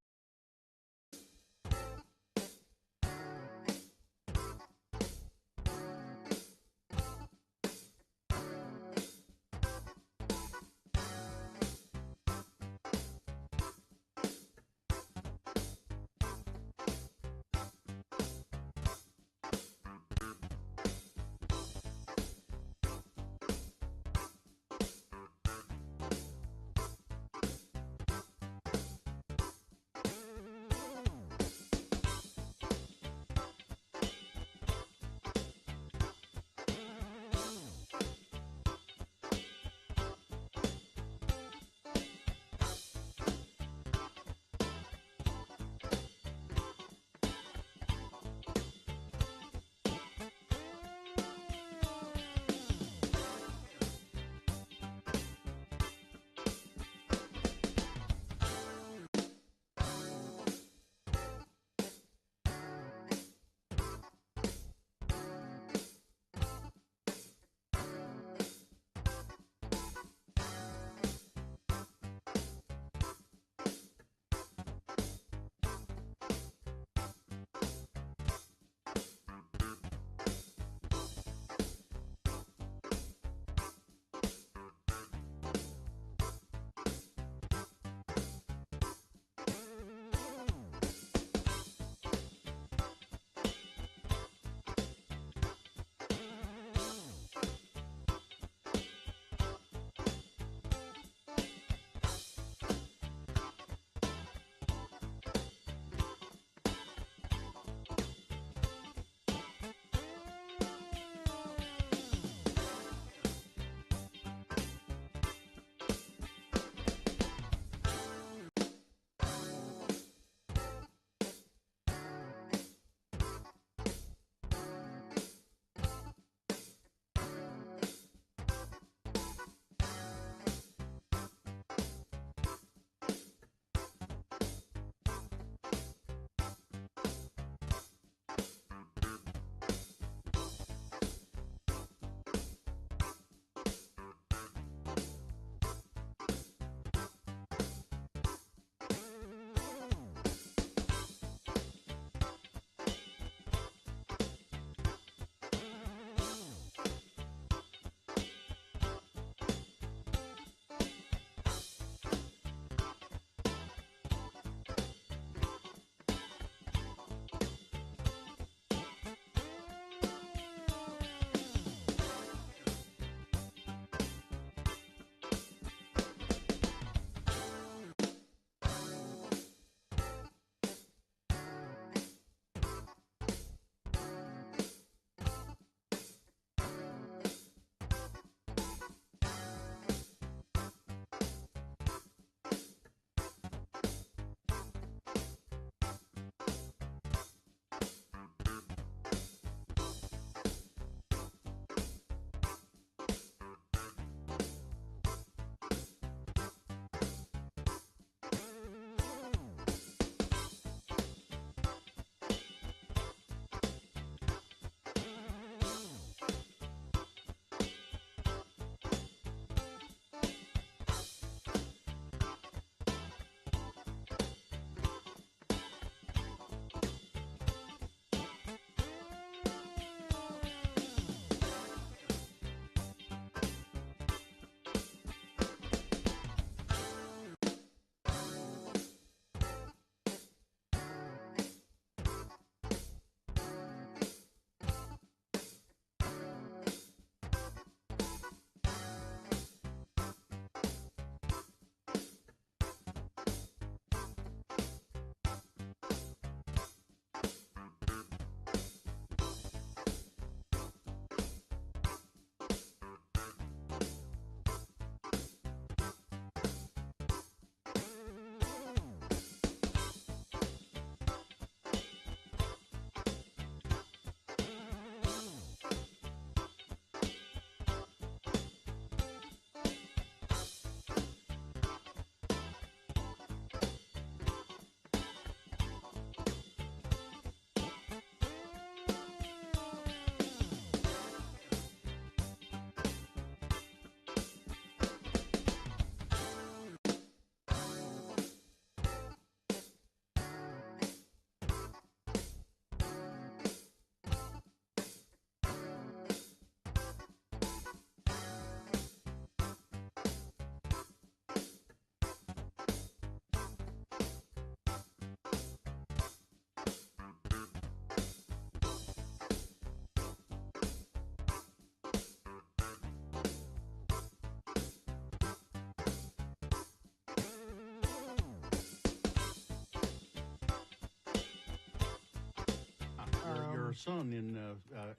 son in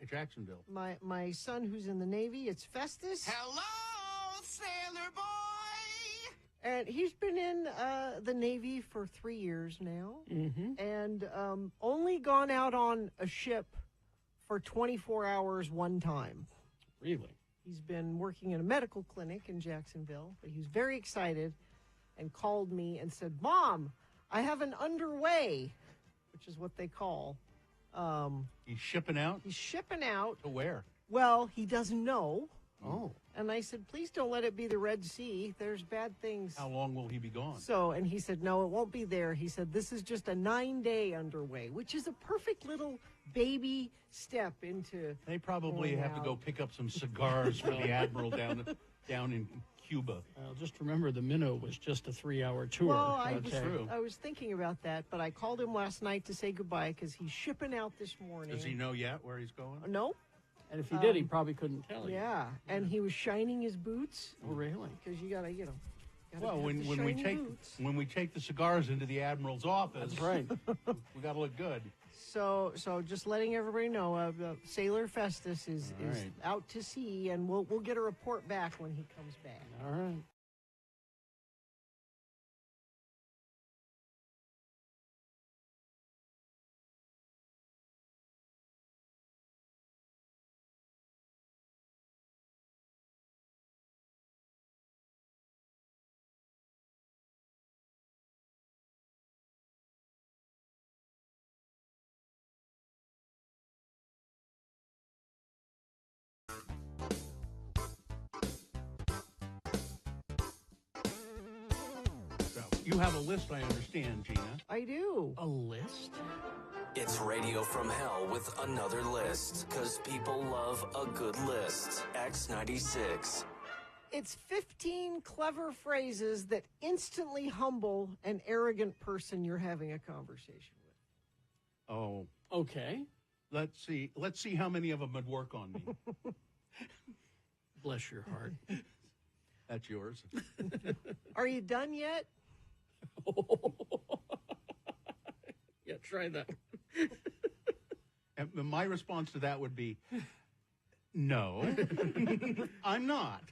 Jacksonville? My son who's in the Navy, it's Festus. Hello, sailor boy. And he's been in the Navy for 3 years now, and only gone out on a ship for 24 hours one time. Really? He's been working in a medical clinic in Jacksonville, but he was very excited and called me and said, Mom, I have an underway, which is what they call. He's shipping out? He's shipping out. To where? Well, he doesn't know. Oh. And I said, please don't let it be the Red Sea. There's bad things. How long will he be gone? And he said, no, it won't be there. He said, this is just a 9-day underway, which is a perfect little baby step into. They probably have to go pick up some cigars for the Admiral down in Cuba. Well, just remember the minnow was just a 3-hour tour. Well, I was thinking about that, but I called him last night to say goodbye because he's shipping out this morning. Does he know yet where he's going? No. And if he did, he probably couldn't tell you. Yeah, and he was shining his boots. Oh, really? Because you gotta, Well, when we take the cigars into the Admiral's office, that's right. We got to look good. So just letting everybody know, Sailor Festus is out to sea, and we'll get a report back when he comes back. All right. You have a list, I understand, Gina. I do. A list? It's Radio from Hell with another list, because people love a good list. X96. It's 15 clever phrases that instantly humble an arrogant person you're having a conversation with. Oh. Okay. Let's see how many of them would work on me. Bless your heart. That's yours. Are you done yet? Yeah, try that. And my response to that would be, no, I'm not.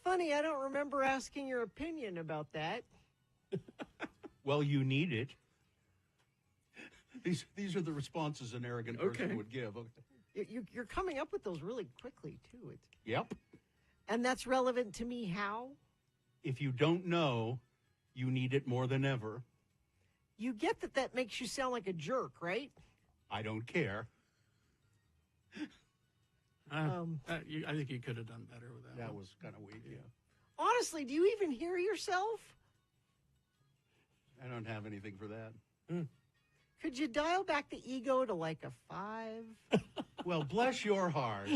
Funny, I don't remember asking your opinion about that. Well, you need it. These are the responses an arrogant person would give. Okay. You're coming up with those really quickly, too. Yep. And that's relevant to me how? If you don't know, you need it more than ever. You get that makes you sound like a jerk, right? I don't care. I think you could have done better with that. That was kind of weak, yeah. Honestly, do you even hear yourself? I don't have anything for that. Could you dial back the ego to like a 5? Well, bless your heart.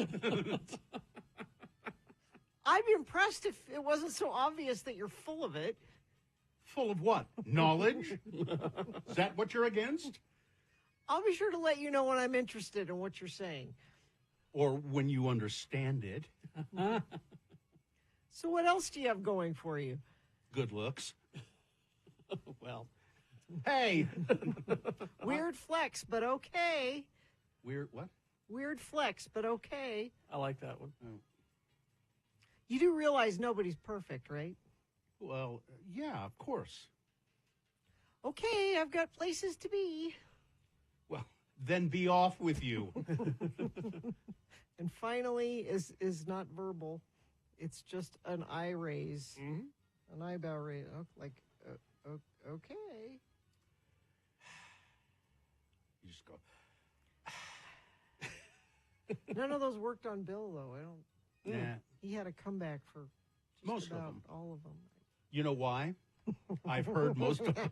I'd be impressed if it wasn't so obvious that you're full of it. Full of what? Knowledge? Is that what you're against? I'll be sure to let you know when I'm interested in what you're saying. Or when you understand it. So what else do you have going for you? Good looks. Well. Hey! Weird flex, but okay. Weird what? Weird flex, but okay. I like that one. Oh. You do realize nobody's perfect, right? Well, yeah, of course. Okay, I've got places to be. Well, then be off with you. And finally is not verbal. It's just an eye raise. An eyebrow raise. Okay. You just go. None of those worked on Bill, though. I don't. Yeah. He had a comeback for just Most of about them. all of them. You know why? I've heard most of them.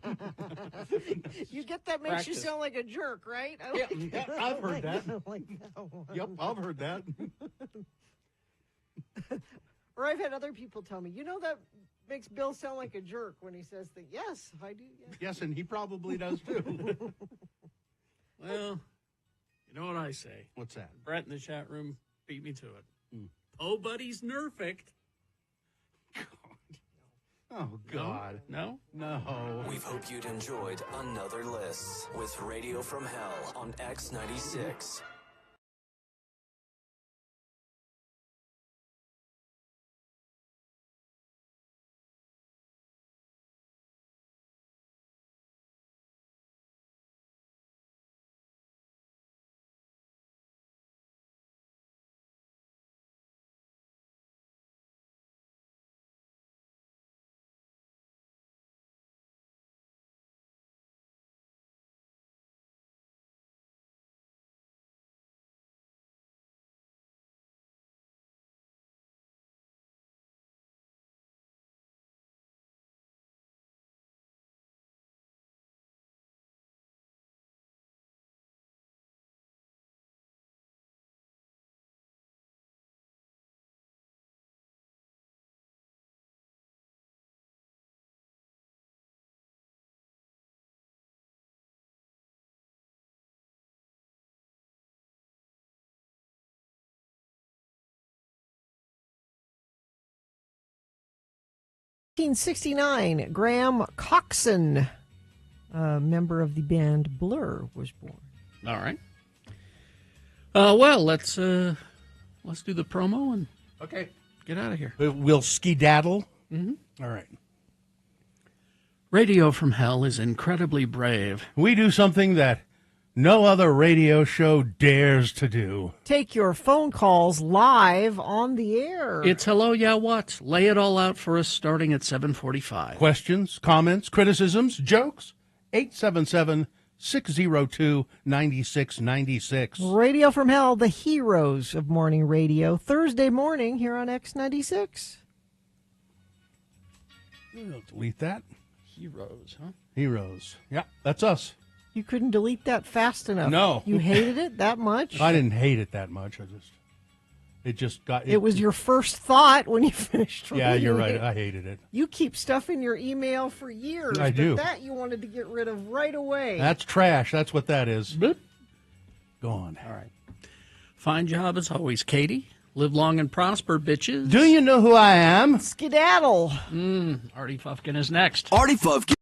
You get that makes you sound like a jerk, right? I've heard that. I like that one. Yep, I've heard that. Or I've had other people tell me, that makes Bill sound like a jerk when he says that. Yes, I do. Yes, and he probably does too. Well, you know what I say. What's that? Brett in the chat room beat me to it. Oh, buddy's nerfect. Oh, God. No? No. We hope you'd enjoyed another list with Radio from Hell on X96. '69, Graham Coxon, a member of the band Blur, was born. All right. Well, let's do the promo and Okay. get out of here. We'll skedaddle. Mm-hmm. All right. Radio from Hell is incredibly brave. We do something that no other radio show dares to do. Take your phone calls live on the air. It's Hello, Yeah, What? Lay it all out for us starting at 7:45. Questions, comments, criticisms, jokes? 877-602-9696. Radio from Hell, the heroes of morning radio, Thursday morning here on X96. We'll delete that. Heroes, huh? Heroes. Yeah, that's us. You couldn't delete that fast enough. No. You hated it that much? I didn't hate it that much. It just got... It was your first thought when you finished reading Yeah, you're right. it. I hated it. You keep stuff in your email for years. I do. But that you wanted to get rid of right away. That's trash. That's what that is. Boop. Gone. All right. Fine job as always, Katie. Live long and prosper, bitches. Do you know who I am? Skedaddle. Artie Fufkin is next. Artie Fufkin.